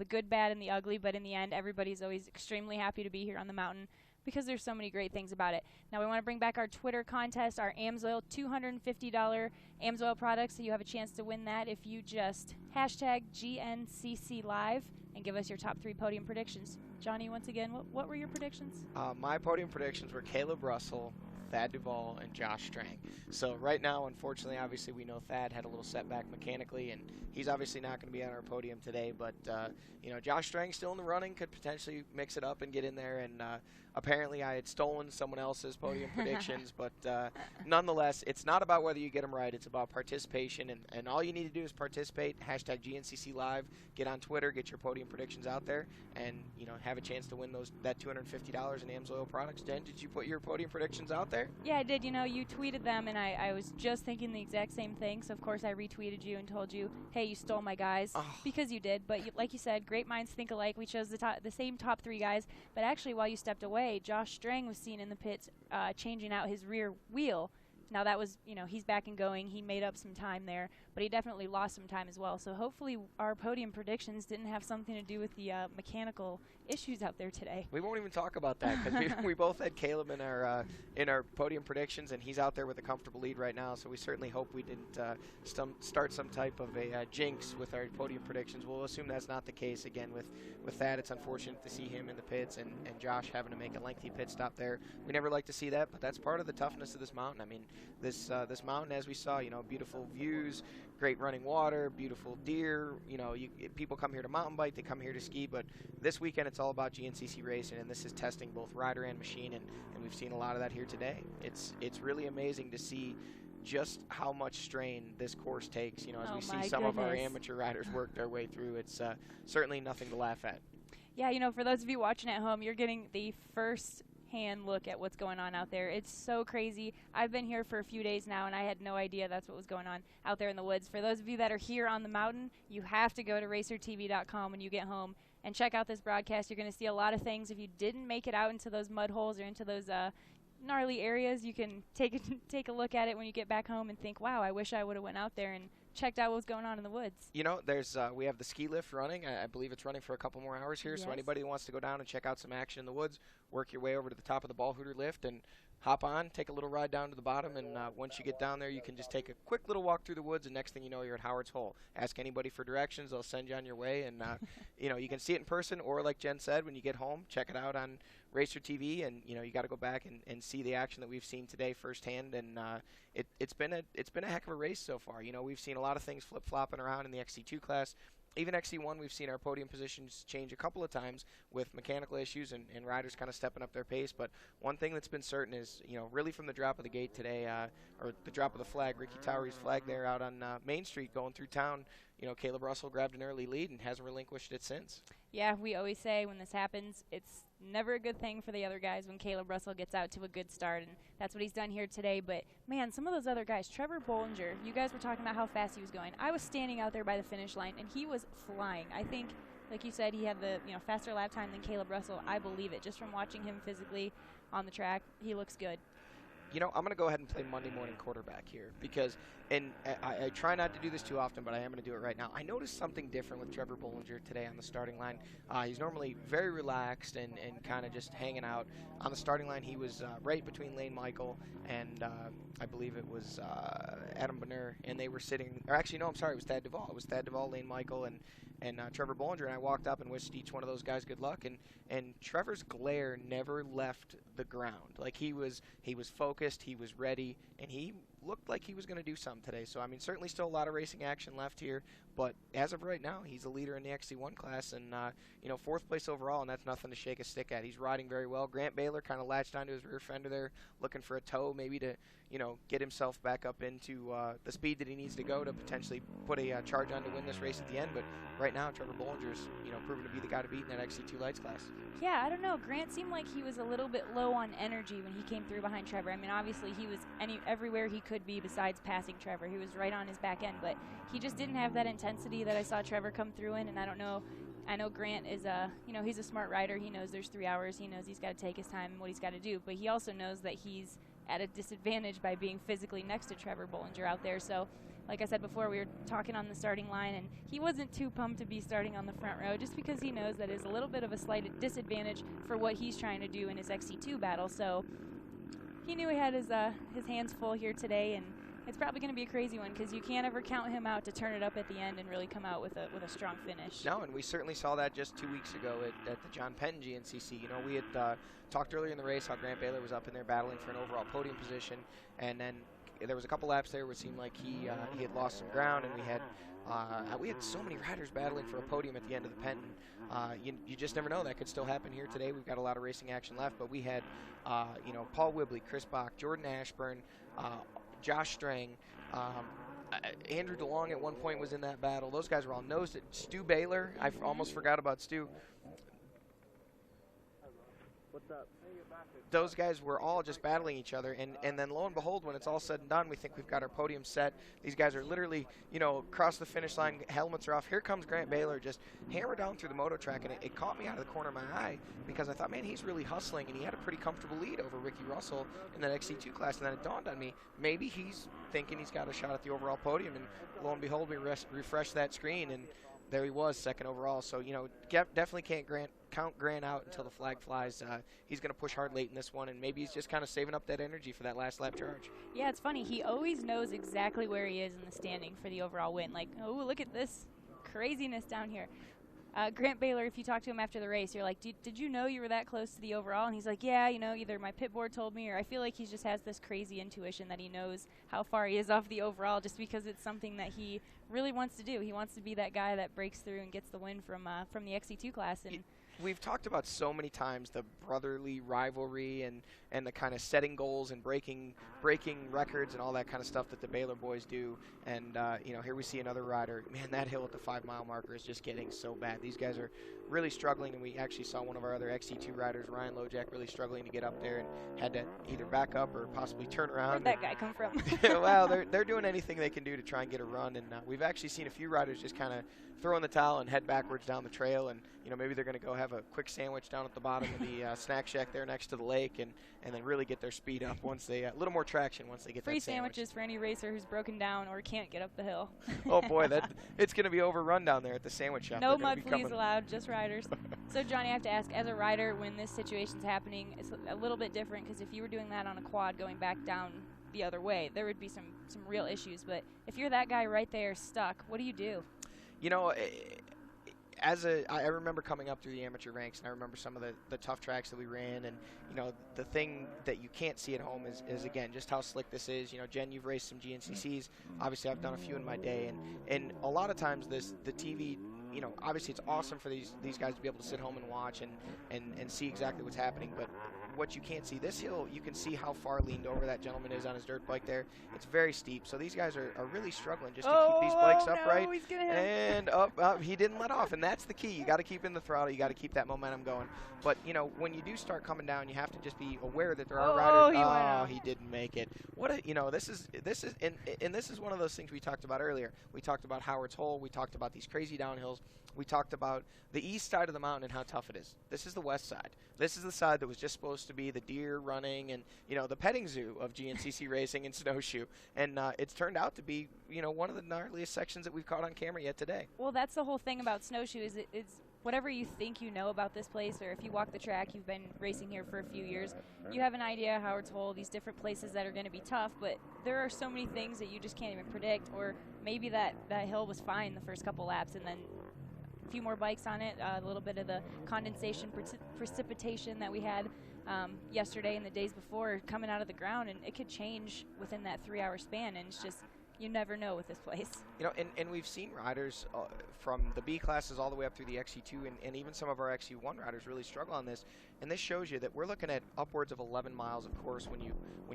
good, bad, and the ugly, but in the end, everybody's always extremely happy to be here on the mountain because there's so many great things about it. Now we want to bring back our Twitter contest, our AMSOIL $250 AMSOIL product, so you have a chance to win that if you just hashtag GNCCLive and give us your top 3 podium predictions. Johnny, once again, what were your predictions? My podium predictions were Caleb Russell, Thad Duvall, and Josh Strang. So right now, unfortunately, obviously, we know Thad had a little setback mechanically, and he's obviously not going to be on our podium today. But, Josh Strang's still in the running, could potentially mix it up and get in there. And apparently I had stolen someone else's podium predictions. But nonetheless, it's not about whether you get them right. It's about participation. And all you need to do is participate, hashtag GNCCLive, get on Twitter, get your podium predictions out there, and, have a chance to win that $250 in AMSOIL products. Jen, did you put your podium predictions out there? Yeah, I did. You tweeted them, and I was just thinking the exact same thing. So, of course, I retweeted you and told you, hey, you stole my guys, because you did. But like you said, great minds think alike. We chose the same top 3 guys. But actually, while you stepped away, Josh Strang was seen in the pits changing out his rear wheel. Now, that was, he's back and going. He made up some time there, but he definitely lost some time as well. So hopefully our podium predictions didn't have something to do with the mechanical issues out there today. We won't even talk about that because we both had Caleb in our podium predictions, and he's out there with a comfortable lead right now. So we certainly hope we didn't start some type of a jinx with our podium predictions. We'll assume that's not the case. Again, with that, it's unfortunate to see him in the pits and Josh having to make a lengthy pit stop there. We never like to see that, but that's part of the toughness of this mountain. I mean, this mountain, as we saw, beautiful views, great running water, beautiful deer. People come here to mountain bike, they come here to ski, but this weekend it's all about GNCC racing, and this is testing both rider and machine, and we've seen a lot of that here today. It's really amazing to see just how much strain this course takes. As we see some of our amateur riders work their way through, it's certainly nothing to laugh at. Yeah, for those of you watching at home, you're getting the first-hand look at what's going on out there. It's so crazy. I've been here for a few days now, and I had no idea that's what was going on out there in the woods. For those of you that are here on the mountain, you have to go to RacerTV.com when you get home and check out this broadcast. You're going to see a lot of things. If you didn't make it out into those mud holes or into those gnarly areas, you can take a look at it when you get back home and think, wow, I wish I would have went out there and checked out what was going on in the woods. There's we have the ski lift running. I believe it's running for a couple more hours here. Yes. So anybody who wants to go down and check out some action in the woods, work your way over to the top of the ball hooter lift and hop on, take a little ride down to the bottom, and once you get down there, you can just take a quick little walk through the woods, and next thing you know, you're at Howard's Hole. Ask anybody for directions. They'll send you on your way, and you can see it in person, or like Jen said, when you get home, check it out on RacerTV, and you got to go back and see the action that we've seen today firsthand, and it's been a heck of a race so far. We've seen a lot of things flip-flopping around in the XC2 class. Even XC1, we've seen our podium positions change a couple of times with mechanical issues and riders kind of stepping up their pace. But one thing that's been certain is, really from the drop of the gate today, or the drop of the flag, Ricky Towery's flag there out on Main Street going through town, Caleb Russell grabbed an early lead and hasn't relinquished it since. Yeah, we always say when this happens, it's never a good thing for the other guys when Caleb Russell gets out to a good start, and that's what he's done here today. But, man, some of those other guys, Trevor Bollinger, you guys were talking about how fast he was going. I was standing out there by the finish line, and he was flying. I think, like you said, he had the faster lap time than Caleb Russell. I believe it. Just from watching him physically on the track, he looks good. I'm going to go ahead and play Monday morning quarterback here because, and I try not to do this too often, but I am going to do it right now. I noticed something different with Trevor Bollinger today on the starting line. He's normally very relaxed and kind of just hanging out. On the starting line, he was right between Lane Michael and I believe it was Adam Bonner, and they were sitting, or actually, no, I'm sorry, it was Thad Duvall. It was Thad Duvall, Lane Michael, and Trevor Bollinger, and I walked up and wished each one of those guys good luck, and Trevor's glare never left the ground. Like, he was focused, he was ready, and he looked like he was going to do something today. So, I mean, certainly still a lot of racing action left here, but as of right now, he's a leader in the XC1 class, and you know, 4th place overall, and that's nothing to shake a stick at. He's riding very well. Grant Baylor kind of latched onto his rear fender there, looking for a tow, maybe to, you know, get himself back up into the speed that he needs to go to potentially put a charge on to win this race at the end. But right now, Trevor Bollinger's, you know, proven to be the guy to beat in that XC2 Lights class. Yeah, I don't know. Grant seemed like he was a little bit low on energy when he came through behind Trevor. I mean, obviously he was everywhere he could be besides passing Trevor. He was right on his back end, but he just didn't have that intensity that I saw Trevor come through in. And I don't know. I know Grant is you know, he's a smart rider. He knows there's 3 hours. He knows he's got to take his time and what he's got to do. But he also knows that he's at a disadvantage by being physically next to Trevor Bollinger out there. So, like I said before, we were talking on the starting line, and he wasn't too pumped to be starting on the front row just because he knows that is a little bit of a slight disadvantage for what he's trying to do in his XC2 battle. So he knew he had his hands full here today, and it's probably going to be a crazy one because you can't ever count him out to turn it up at the end and really come out with a strong finish. No, and we certainly saw that just 2 weeks ago at the John Penn GNCC. You know, we had talked earlier in the race how Grant Baylor was up in there battling for an overall podium position, and then there was a couple laps there where it seemed like he had lost some ground, and we had so many riders battling for a podium at the end of the Penton. You just never know. That could still happen here today. We've got a lot of racing action left, but we had you know, Paul Whibley, Chris Bach, Jordan Ashburn, Josh Strang, Andrew DeLong at one point was in that battle. Those guys were all nosed. Stu Baylor, I almost forgot about Stu. What's up? Those guys were all just battling each other, and then lo and behold, when it's all said and done, we think we've got our podium set. These guys are literally, you know, across the finish line, helmets are off. Here comes Grant Baylor, just hammer down through the moto track, and it caught me out of the corner of my eye because I thought, man, he's really hustling, and he had a pretty comfortable lead over Ricky Russell in that XC2 class, and then it dawned on me, maybe he's thinking he's got a shot at the overall podium, and lo and behold, we refreshed that screen, and there he was, 2nd overall. So, you know, definitely can't count Grant out until the flag flies. He's going to push hard late in this one, and maybe he's just kind of saving up that energy for that last lap charge. Yeah, it's funny. He always knows exactly where he is in the standing for the overall win. Like, oh, look at this craziness down here. Grant Baylor, if you talk to him after the race, you're like, did you know you were that close to the overall? And he's like, yeah, you know, either my pit board told me, or I feel like he just has this crazy intuition that he knows how far he is off the overall just because it's something that he really wants to do. He wants to be that guy that breaks through and gets the win from the XC2 class. And we've talked about so many times the brotherly rivalry and the kind of setting goals and breaking records and all that kind of stuff that the Baylor boys do. And, you know, here we see another rider. Man, that hill at the 5-mile marker is just getting so bad. These guys are really struggling, and we actually saw one of our other XC2 riders, Ryan Lojak, really struggling to get up there and had to either back up or possibly turn around. Where'd that guy come from? Well, they're doing anything they can do to try and get a run, and we've actually seen a few riders just kind of throw in the towel and head backwards down the trail, and, you know, maybe they're going to go have a quick sandwich down at the bottom of the snack shack there next to the lake, and then really get their speed up once they a little more traction once they get free that sandwich. Sandwiches for any racer who's broken down or can't get up the hill. Oh boy, it's going to be overrun down there at the sandwich shop. No mud fleas allowed, just riders. So Johnny, I have to ask, as a rider, when this situation's happening, it's a little bit different because if you were doing that on a quad going back down the other way, there would be some real issues. But if you're that guy right there stuck, what do you do? You know, I remember coming up through the amateur ranks, and I remember some of the tough tracks that we ran, and, you know, the thing that you can't see at home is again, just how slick this is. You know, Jen, you've raced some GNCCs. Obviously, I've done a few in my day, and a lot of times the TV, you know, obviously it's awesome for these guys to be able to sit home and watch and see exactly what's happening, but what you can't see, this hill, you can see how far leaned over that gentleman is on his dirt bike there. It's very steep, so these guys are really struggling just to keep these bikes upright. And up, he didn't let off, and that's the key. You got to keep in the throttle. You got to keep that momentum going. But, you know, when you do start coming down, you have to just be aware that there are riders. He didn't make it. You know, this is one of those things we talked about earlier. We talked about Howard's Hole. We talked about these crazy downhills. We talked about the east side of the mountain and how tough it is. This is the west side. This is the side that was just supposed to be the deer running and, you know, the petting zoo of GNCC racing and Snowshoe. And it's turned out to be, you know, one of the gnarliest sections that we've caught on camera yet today. Well, that's the whole thing about Snowshoe is it's whatever you think you know about this place, or if you walk the track, you've been racing here for a few years, you have an idea, Howard's Hole, these different places that are going to be tough, but there are so many things that you just can't even predict, or maybe that hill was fine the first couple laps, and then a few more bikes on it, a little bit of the condensation precipitation that we had yesterday and the days before coming out of the ground, and it could change within that 3-hour span, and it's just, you never know with this place. You know, and we've seen riders from the B classes all the way up through the XC2, and even some of our XC1 riders really struggle on this. And this shows you that we're looking at upwards of 11 miles of course when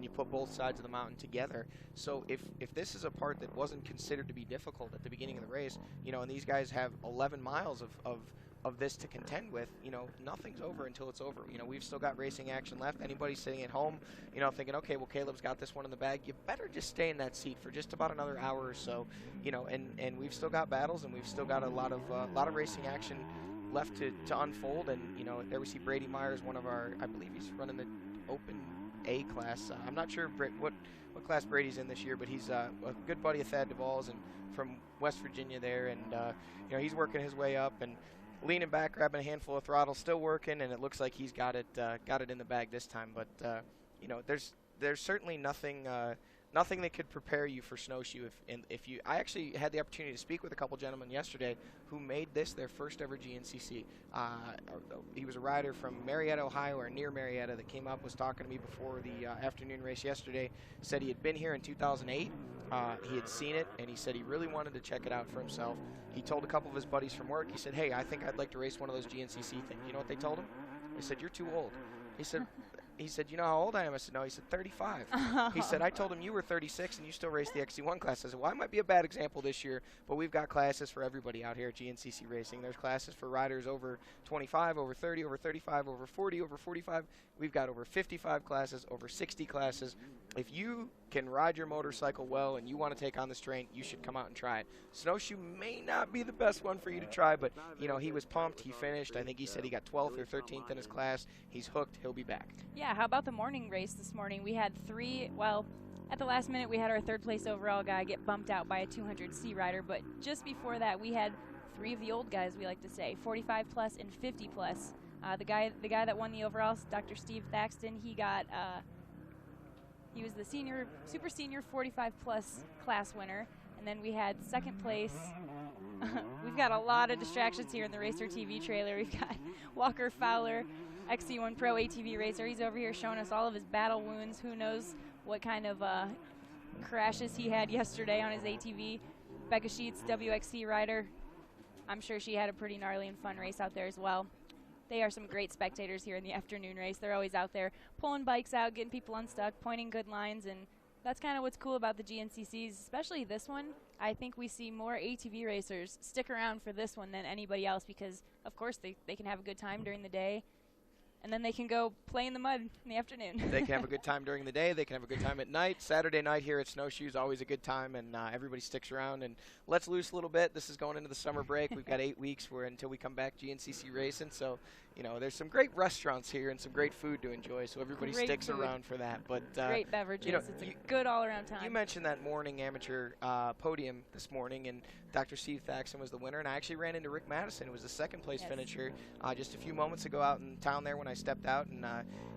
you put both sides of the mountain together. So if this is a part that wasn't considered to be difficult at the beginning of the race, you know, and these guys have 11 miles of this to contend with, you know, nothing's over until it's over. You know, we've still got racing action left. Anybody sitting at home, you know, thinking, okay, well, Caleb's got this one in the bag, you better just stay in that seat for just about another hour or so, you know, and we've still got battles, and we've still got a lot of racing action left to unfold. And, you know, there we see Brady Myers, one of our, I believe he's running the Open A class. I'm not sure what class Brady's in this year, but he's a good buddy of Thad Duvall's and from West Virginia there, and you know, he's working his way up and leaning back, grabbing a handful of throttle, still working, and it looks like he's got it in the bag this time. But you know, there's certainly nothing that could prepare you for snowshoe if you. I actually had the opportunity to speak with a couple gentlemen yesterday who made this their first ever GNCC. He was a rider from Marietta, Ohio, or near Marietta, that came up, was talking to me before the afternoon race yesterday. Said he had been here in 2008. He had seen it, and he said he really wanted to check it out for himself. He told a couple of his buddies from work, he said, hey, I think I'd like to race one of those GNCC things. You know what they told him? They said, you're too old. He said, you know how old I am? I said, no. He said, 35. He said, I told him you were 36 and you still race the XC1 class. I said, well, I might be a bad example this year, but we've got classes for everybody out here at GNCC Racing. There's classes for riders over 25, over 30, over 35, over 40, over 45. We've got over 55 classes, over 60 classes. If you can ride your motorcycle well and you want to take on this terrain, you should come out and try it. Snowshoe may not be the best one for you to try, but, you know, he was pumped. He finished. I think he said he got 12th or 13th in his class. He's hooked. He'll be back. Yeah, how about the morning race this morning? We had at the last minute, we had our third place overall guy get bumped out by a 200C rider, but just before that, we had three of the old guys, we like to say, 45 plus and 50 plus. The guy that won the overalls, Dr. Steve Thaxton, he was the super senior 45 plus class winner. And then we had second place. We've got a lot of distractions here in the RacerTV trailer. We've got Walker Fowler, XC1 Pro ATV racer. He's over here showing us all of his battle wounds. Who knows what kind of crashes he had yesterday on his ATV. Becca Sheets, WXC rider. I'm sure she had a pretty gnarly and fun race out there as well. They are some great spectators here in the afternoon race. They're always out there pulling bikes out, getting people unstuck, pointing good lines, and that's kind of what's cool about the GNCCs, especially this one. I think we see more ATV racers stick around for this one than anybody else because, of course, they can have a good time during the day, and then they can go play in the mud in the afternoon. They can have a good time during the day. They can have a good time at night. Saturday night here at Snowshoe is always a good time, and everybody sticks around and lets loose a little bit. This is going into the summer break. We've got 8 weeks until we come back GNCC racing. So, you know, there's some great restaurants here and some great food to enjoy, so everybody sticks around for that. But great beverages. You know, it's a good all-around time. You mentioned that morning amateur podium this morning, and Dr. Steve Thaxton was the winner, and I actually ran into Rick Madison, who was the second place finisher just a few moments ago out in town there when I stepped out, and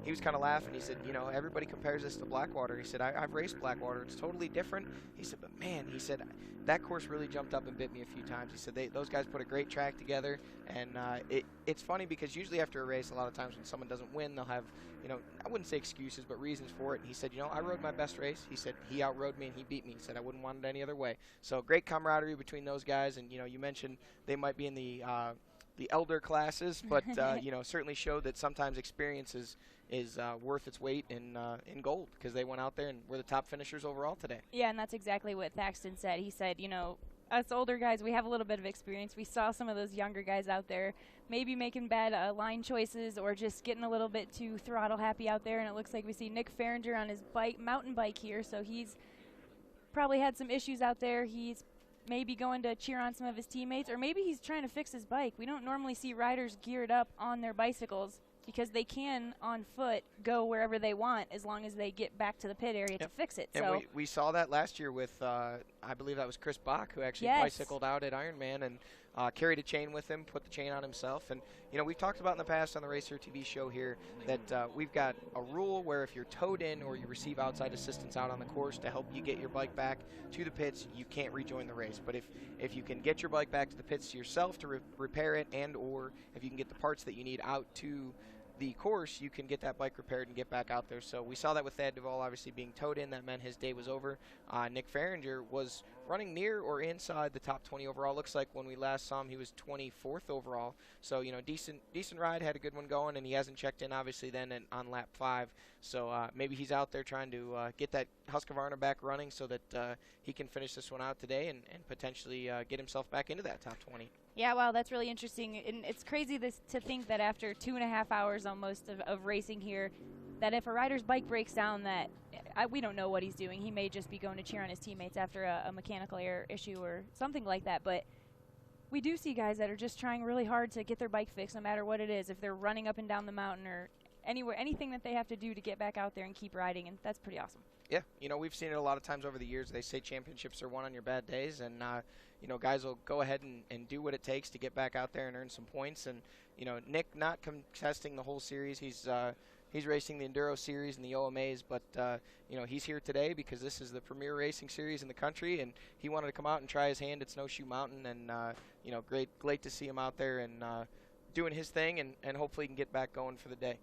he was kind of laughing. He said, you know, everybody compares this to Blackwater. He said, I've raced Blackwater. It's totally different. He said, but man, he said, that course really jumped up and bit me a few times. He said those guys put a great track together, and it's funny because usually after a race, a lot of times when someone doesn't win, they'll have, you know, I wouldn't say excuses, but reasons for it. And he said, you know, I rode my best race. He said he outrode me and he beat me. He said I wouldn't want it any other way. So great camaraderie between those guys, and you know, you mentioned they might be in the elder classes, but you know, certainly showed that sometimes experience is worth its weight in gold because they went out there and were the top finishers overall today. Yeah, and that's exactly what Thaxton said. He said, you know, us older guys, we have a little bit of experience. We saw some of those younger guys out there maybe making bad line choices or just getting a little bit too throttle happy out there, and it looks like we see Nick Farringer on his mountain bike here, so he's probably had some issues out there. He's maybe going to cheer on some of his teammates, or maybe he's trying to fix his bike. We don't normally see riders geared up on their bicycles because they can, on foot, go wherever they want as long as they get back to the pit area to fix it. And so we saw that last year with, I believe that was Chris Bach, who actually bicycled out at Ironman and carried a chain with him, put the chain on himself. And, you know, we've talked about in the past on the RacerTV show here that we've got a rule where if you're towed in or you receive outside assistance out on the course to help you get your bike back to the pits, you can't rejoin the race. But if you can get your bike back to the pits yourself to repair it, and or if you can get the parts that you need out to the course, you can get that bike repaired and get back out there. So we saw that with Thad Duvall obviously being towed in. That meant his day was over. Nick Farringer was running near or inside the top 20 overall. Looks like when we last saw him, he was 24th overall. So, you know, decent ride, had a good one going, and he hasn't checked in, obviously, then on lap 5. So maybe he's out there trying to get that Husqvarna back running so that he can finish this one out today and potentially get himself back into that top 20. Yeah, wow, that's really interesting. And it's crazy to think that after 2.5 hours almost of racing here, that if a rider's bike breaks down, that we don't know what he's doing. He may just be going to cheer on his teammates after a mechanical error issue or something like that. But we do see guys that are just trying really hard to get their bike fixed no matter what it is. If they're running up and down the mountain or anywhere, anything that they have to do to get back out there and keep riding, and that's pretty awesome. Yeah, you know, we've seen it a lot of times over the years. They say championships are won on your bad days, and you know, guys will go ahead and do what it takes to get back out there and earn some points. And you know, Nick not contesting the whole series. He's racing the Enduro Series and the OMAs, but you know, he's here today because this is the premier racing series in the country, and he wanted to come out and try his hand at Snowshoe Mountain. And you know, great to see him out there and doing his thing, and hopefully he can get back going for the day.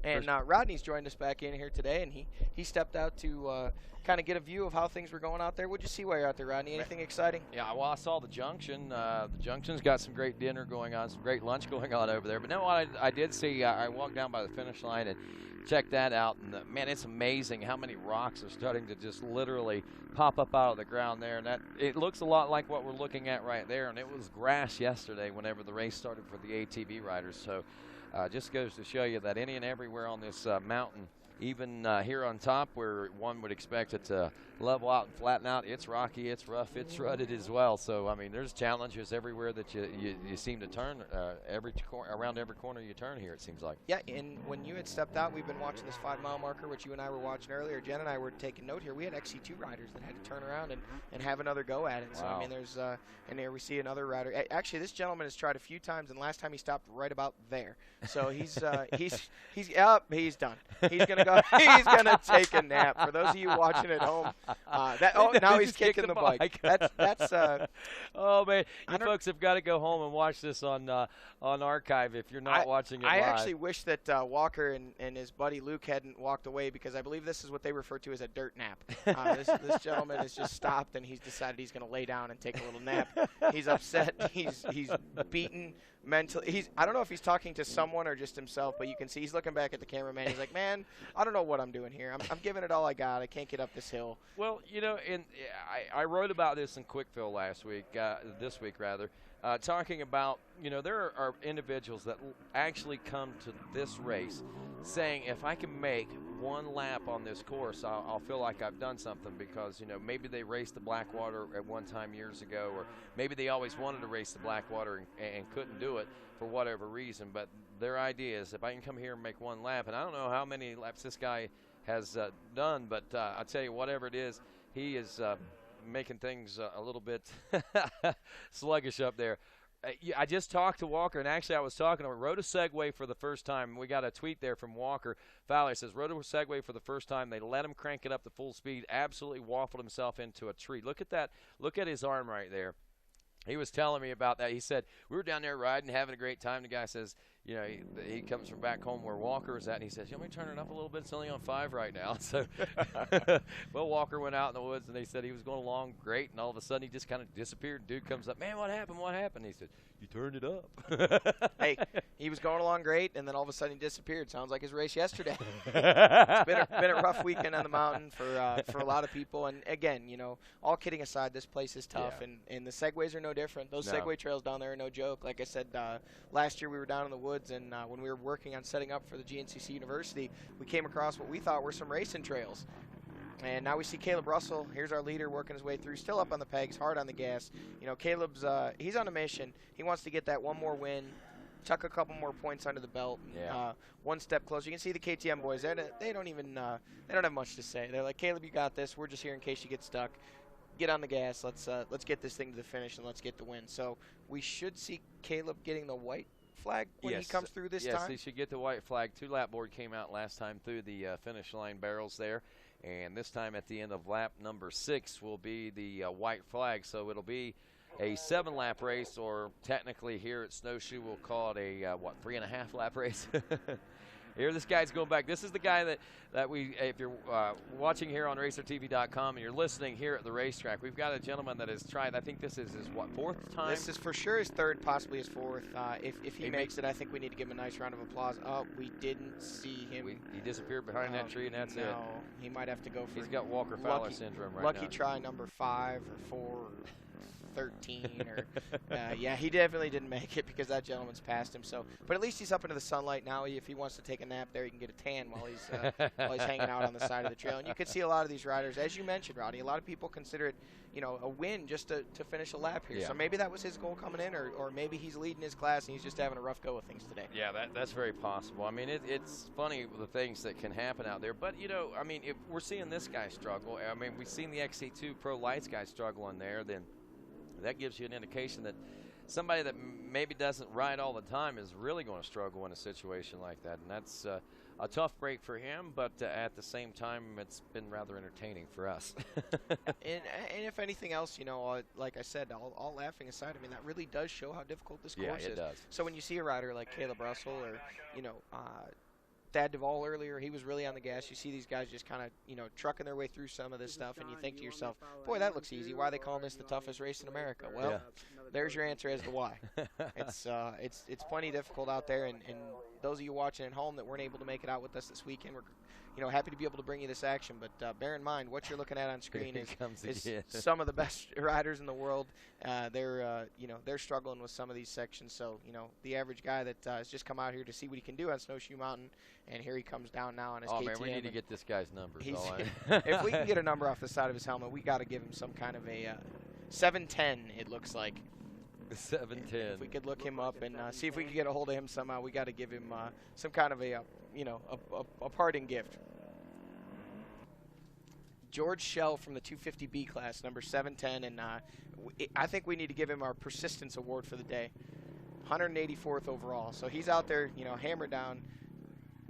And Rodney's joined us back in here today, and he stepped out to kind of get a view of how things were going out there. What'd you see while you're out there, Rodney? Anything exciting? Yeah, well, I saw the junction. The junction's got some great dinner going on, some great lunch going on over there. But no, what I did see, I walked down by the finish line and checked that out. And man, it's amazing how many rocks are starting to just literally pop up out of the ground there. And it looks a lot like what we're looking at right there. And it was grass yesterday whenever the race started for the ATV riders. So just goes to show you that any and everywhere on this mountain, even here on top where one would expect it to level out and flatten out, it's rocky, it's rough, it's rutted as well. So, I mean, there's challenges everywhere that you seem to turn, around every corner you turn here, it seems like. Yeah, and when you had stepped out, we've been watching this 5-mile marker, which you and I were watching earlier. Jen and I were taking note here. We had XC2 riders that had to turn around and have another go at it. Wow. So, I mean, there's, and there we see another rider. Actually, this gentleman has tried a few times, and last time he stopped right about there. So he's done. He's gonna go. He's gonna take a nap. For those of you watching at home, now he's kicking the bike. That's oh man, you folks have got to go home and watch this on archive if you're not watching it live. I actually wish that Walker and his buddy Luke hadn't walked away, because I believe this is what they refer to as a dirt nap. This gentleman has just stopped and he's decided he's going to lay down and take a little nap. He's upset. He's beaten mentally. I don't know if he's talking to someone or just himself, but you can see he's looking back at the cameraman. He's like, man, I don't know what I'm doing here. I'm giving it all I got. I can't get up this hill. Well, you know, I wrote about this in Quickfill this week rather, talking about, you know, there are individuals that actually come to this race saying, if I can make one lap on this course, I'll feel like I've done something, because, you know, maybe they raced the Blackwater at one time years ago, or maybe they always wanted to race the Blackwater and couldn't do it for whatever reason. But their idea is, if I can come here and make one lap, and I don't know how many laps this guy has done, but I'll tell you, whatever it is, he is making things a little bit sluggish up there. I just talked to Walker, and actually I was talking to him. Rode a Segway for the first time. We got a tweet there from Walker Fowler. It says, rode a Segway for the first time. They let him crank it up to full speed. Absolutely waffled himself into a tree. Look at that. Look at his arm right there. He was telling me about that. He said, we were down there riding, having a great time. The guy says, you know, he comes from back home where Walker is at, and he says, you want me to turn it up a little bit? It's only on 5 right now. So, well, Walker went out in the woods, and they said he was going along great, and all of a sudden he just kind of disappeared. Dude comes up, man, what happened? What happened? He said, you turned it up. Hey, he was going along great, and then all of a sudden he disappeared. Sounds like his race yesterday. It's been a rough weekend on the mountain for a lot of people. And again, you know, all kidding aside, this place is tough, and the Segways are no different. Those Segway trails down there are no joke. Like I said, last year we were down in the woods, and when we were working on setting up for the GNCC University, we came across what we thought were some racing trails. And now we see Caleb Russell. Here's our leader working his way through, still up on the pegs, hard on the gas. You know, Caleb's he's on a mission. He wants to get that one more win, tuck a couple more points under the belt, one step closer. You can see the KTM boys. They don't have much to say. They're like, Caleb, you got this. We're just here in case you get stuck. Get on the gas. Let's get this thing to the finish, and let's get the win. So we should see Caleb getting the white flag when he comes through this time? Yes, he should get the white flag. 2-lap board came out last time through the finish line barrels there. And this time at the end of lap number 6 will be the white flag. So it'll be a 7-lap race, or technically here at Snowshoe we'll call it a, 3.5 lap race. Here this guy's going back. This is the guy that we, if you're watching here on RacerTV.com and you're listening here at the racetrack, we've got a gentleman that has tried, I think this is his, 4th time? This is for sure his 3rd, possibly his 4th. If he makes it, I think we need to give him a nice round of applause. Oh, we didn't see him. He disappeared behind that tree, and that's it. No, he might have to go for. He's got Walker-Fowler syndrome right now. Lucky try number 5 or 4 or 13 or yeah, he definitely didn't make it because that gentleman's passed him. So, but at least he's up into the sunlight now. If he wants to take a nap there, he can get a tan while he's hanging out on the side of the trail. And you can see a lot of these riders, as you mentioned, Rodney. A lot of people consider it, a win just to finish a lap here. Yeah. So maybe that was his goal coming in, or maybe he's leading his class and he's just having a rough go with things today. Yeah, that's very possible. I mean, it's funny the things that can happen out there. But I mean, if we're seeing this guy struggle, I mean, we've seen the XC2 Pro Lights guy struggling there, then that gives you an indication that somebody that maybe doesn't ride all the time is really going to struggle in a situation like that. And that's a tough break for him, but at the same time, it's been rather entertaining for us. and if anything else, like I said, all laughing aside, I mean, that really does show how difficult this course is. Yeah, it does. So when you see a rider like Caleb Russell or, Thad Duvall earlier, he was really on the gas. You see these guys just kind of, trucking their way through some of this stuff, and you think to yourself, boy, that looks easy. Why are they calling this the toughest race in America? Well, there's your answer as to why. It's plenty difficult out there, and those of you watching at home that weren't able to make it out with us this weekend, we're happy to be able to bring you this action. But bear in mind, what you're looking at on screen is some of the best riders in the world. They're struggling with some of these sections. So, the average guy that has just come out here to see what he can do on Snowshoe Mountain, and here he comes down now on his KTM. Oh, man, we need to get this guy's numbers. If we can get a number off the side of his helmet, we got to give him some kind of a 710, it looks like. 710. If we could look him up and see if we could get a hold of him somehow, we got to give him some kind of a parting gift. George Schell from the 250B class, number 710, and I think we need to give him our persistence award for the day. 184th overall. So he's out there, hammered down.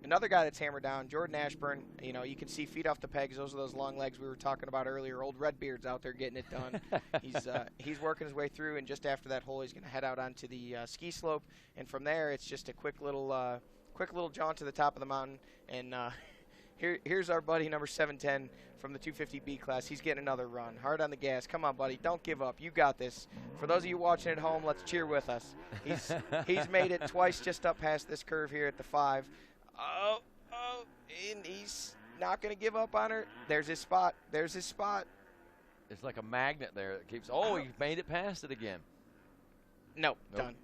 Another guy that's hammered down, Jordan Ashburn. You can see feet off the pegs. Those are those long legs we were talking about earlier. Old Redbeard's out there getting it done. He's working his way through, and just after that hole, he's going to head out onto the ski slope. And from there, it's just a quick little jaunt to the top of the mountain. And here's our buddy, number 710 from the 250B class. He's getting another run. Hard on the gas. Come on, buddy. Don't give up. You got this. For those of you watching at home, let's cheer with us. He's made it twice just up past this curve here at the 5. And he's not going to give up on her. There's his spot. It's like a magnet there that keeps. Oh, he made it past it again. Nope. Done.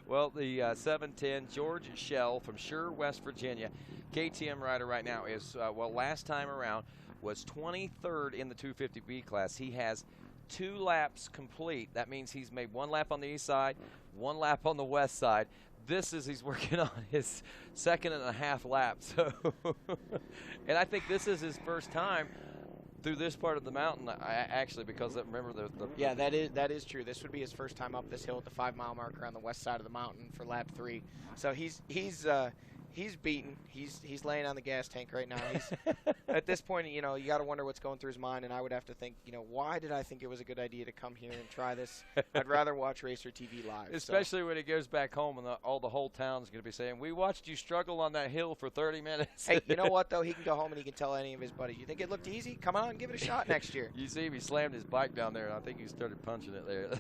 Well, the 710 George Schell from Sure, West Virginia, KTM rider right now is last time around was 23rd in the 250B class. He has 2 laps complete. That means he's made 1 lap on the east side, 1 lap on the west side. He's working on his 2.5 lap. So, and I think this is his first time through this part of the mountain. Because remember yeah, that is true. This would be his first time up this hill at the 5-mile marker on the west side of the mountain for lap 3. So he's beaten. He's laying on the gas tank right now. At this point, you got to wonder what's going through his mind. And I would have to think, why did I think it was a good idea to come here and try this? I'd rather watch RacerTV live. Especially when he goes back home and the whole town's going to be saying, "We watched you struggle on that hill for 30 minutes." Hey, you know what though? He can go home and he can tell any of his buddies, "You think it looked easy? Come on, give it a shot next year." You see him, he slammed his bike down there, and I think he started punching it there.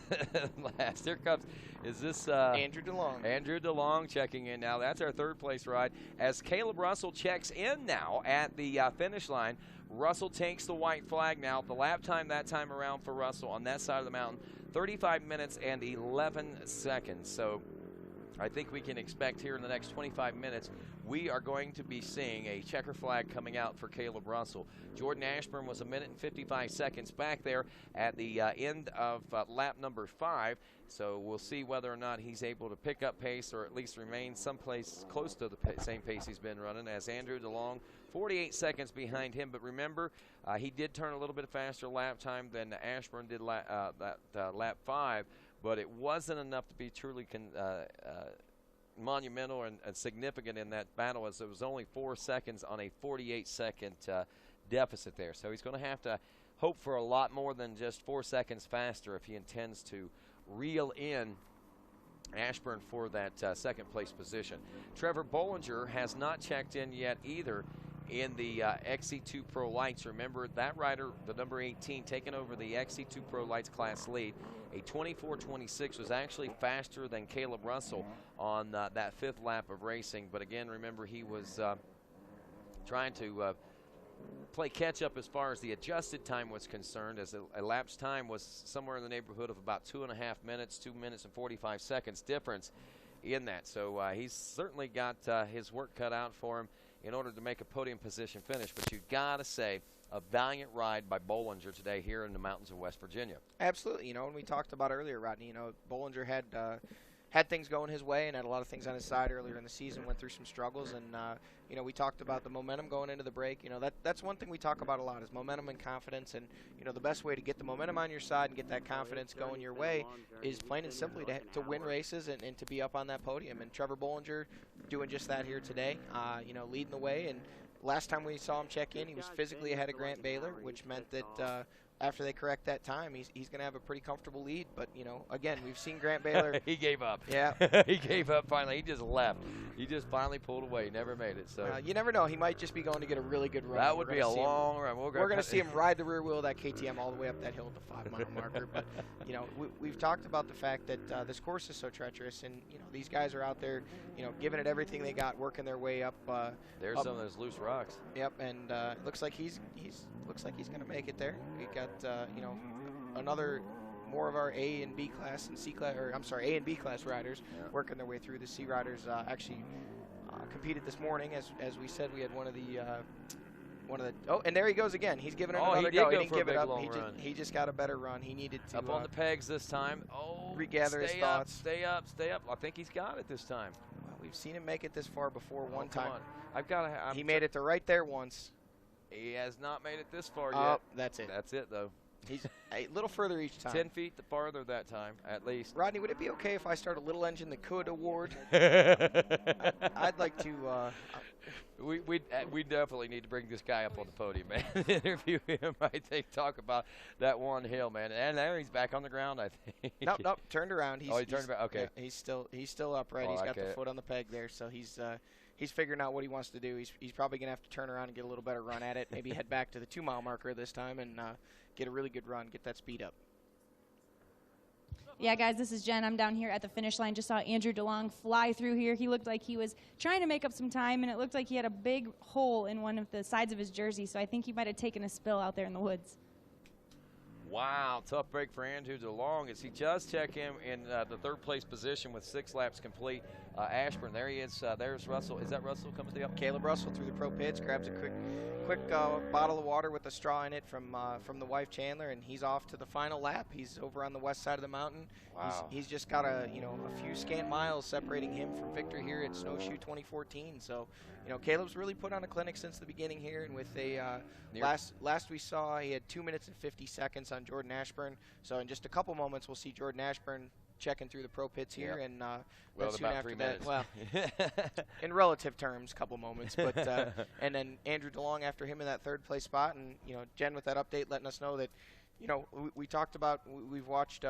Last, here comes. Is this Andrew DeLong? Andrew DeLong checking in now. That's our 3rd place ride. As Caleb Russell checks in now at the finish line, Russell takes the white flag now. The lap time that time around for Russell on that side of the mountain, 35 minutes and 11 seconds. So I think we can expect here in the next 25 minutes we are going to be seeing a checker flag coming out for Caleb Russell. Jordan Ashburn was 1 minute and 55 seconds back there at the end of lap number 5. So we'll see whether or not he's able to pick up pace or at least remain someplace close to the same pace he's been running as Andrew DeLong, 48 seconds behind him. But remember, he did turn a little bit faster lap time than Ashburn did lap 5, but it wasn't enough to be truly monumental and significant in that battle, as it was only 4 seconds on a 48-second deficit there. So he's going to have to hope for a lot more than just 4 seconds faster if he intends to reel in Ashburn for that second place position. Trevor Bollinger has not checked in yet either in the XC2 Pro Lights. Remember, that rider, the number 18, taking over the XC2 Pro Lights class lead. A 24.26 was actually faster than Caleb Russell on that 5th lap of racing. But again, remember, he was trying to play catch-up as far as the adjusted time was concerned, as a lapse time was somewhere in the neighborhood of about 2.5 minutes, 2 minutes and 45 seconds difference in that. So he's certainly got his work cut out for him in order to make a podium position finish. But you've got to say, a valiant ride by Bollinger today here in the mountains of West Virginia. Absolutely. You know, and we talked about earlier, Rodney, you know, Bollinger had things going his way and had a lot of things on his side earlier in the season, went through some struggles, and you know, we talked about the momentum going into the break. You know, that's one thing we talk about a lot is momentum and confidence, and you know, the best way to get the momentum on your side and get that confidence going your way is plain and simply to win races and to be up on that podium. And Trevor Bollinger doing just that here today, you know, leading the way. And last time we saw him check in, he was physically ahead of Grant Baylor, which meant that after they correct that time, he's going to have a pretty comfortable lead. But, you know, again, we've seen Grant Baylor. He gave up. Yeah. He gave up finally. He just left. He just finally pulled away. He never made it. So you never know. He might just be going to get a really good run. That would be a long run. We're going to see him ride the rear wheel of that KTM all the way up that hill at the 5-mile marker. But, you know, we've talked about the fact that this course is so treacherous. And, you know, these guys are out there, you know, giving it everything they got, working their way up. There's some of those loose rocks. Yep, and it looks like he's going to make it there. We got, you know, more of our A and B class and C class, or I'm sorry, A and B class riders working their way through. The C riders actually competed this morning, as we said. We had one of the oh, and there he goes again. He's giving it another go. He didn't give it up. He just got a better run. He needed to up on the pegs this time. Oh, regather his thoughts. Stay up. I think he's got it this time. Well, we've seen him make it this far before one time. On. He made it to right there once. He has not made it this far yet. Oh, that's it. That's it, though. He's a little further each time. 10 feet farther that time, at least. Rodney, would it be okay if I start a little engine that could award? I'd like to. We definitely need to bring this guy up on the podium, man. Interview him. Talk about that one hill, man. And there he's back on the ground, I think. Nope, turned around. He turned back. Okay. Yeah, he's still upright. He's got the foot on the peg there, so he's figuring out what he wants to do. He's probably going to have to turn around and get a little better run at it. Maybe head back to the 2-mile marker this time and get a really good run, get that speed up. Yeah, guys, this is Jen. I'm down here at the finish line. Just saw Andrew DeLong fly through here. He looked like he was trying to make up some time, and it looked like he had a big hole in one of the sides of his jersey, so I think he might have taken a spill out there in the woods. Wow, tough break for Andrew DeLong as he just check in the 3rd place position with 6 laps complete. Ashburn, there he is. There's Russell. Is that Russell coming to the up? Caleb Russell through the pro pits, grabs a quick bottle of water with a straw in it from the wife Chandler, and he's off to the final lap. He's over on the west side of the mountain. Wow. He's just got a few scant miles separating him from victory here at Snowshoe 2014. So, you know, Caleb's really put on a clinic since the beginning here, and with a last we saw, he had 2 minutes and 50 seconds on Jordan Ashburn. So in just a couple moments, we'll see Jordan Ashburn checking through the pro pits here, and soon after that, well, in relative terms, couple moments, but and then Andrew DeLong after him in that 3rd place spot, and you know, Jen with that update letting us know that, you know, we talked about, we've watched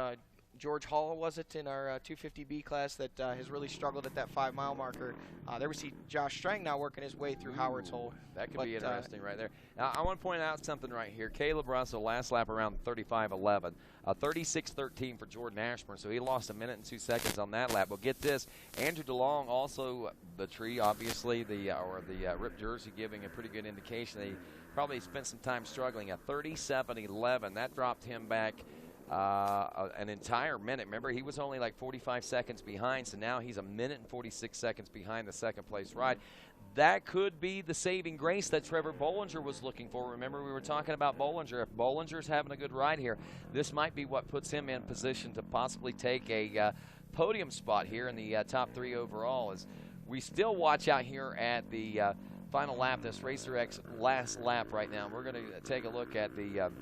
George Hall, was it, in our 250B class that has really struggled at that 5-mile marker. There we see Josh Strang now working his way through Howard's Hole. That could be interesting right there. Now, I want to point out something right here. Caleb Russell, last lap around 35.11, 36.13 for Jordan Ashburn, so he lost 1 minute and 2 seconds on that lap. But get this, Andrew DeLong, also the tree, obviously, the ripped jersey giving a pretty good indication that he probably spent some time struggling. A 37.11, that dropped him back an entire minute. Remember, he was only like 45 seconds behind, so now he's 1 minute and 46 seconds behind the 2nd place ride. That could be the saving grace that Trevor Bollinger was looking for. Remember, we were talking about Bollinger. If Bollinger's having a good ride here, this might be what puts him in position to possibly take a podium spot here in the top 3 overall. As we still watch out here at the final lap, this Racer X last lap right now. We're going to take a look at the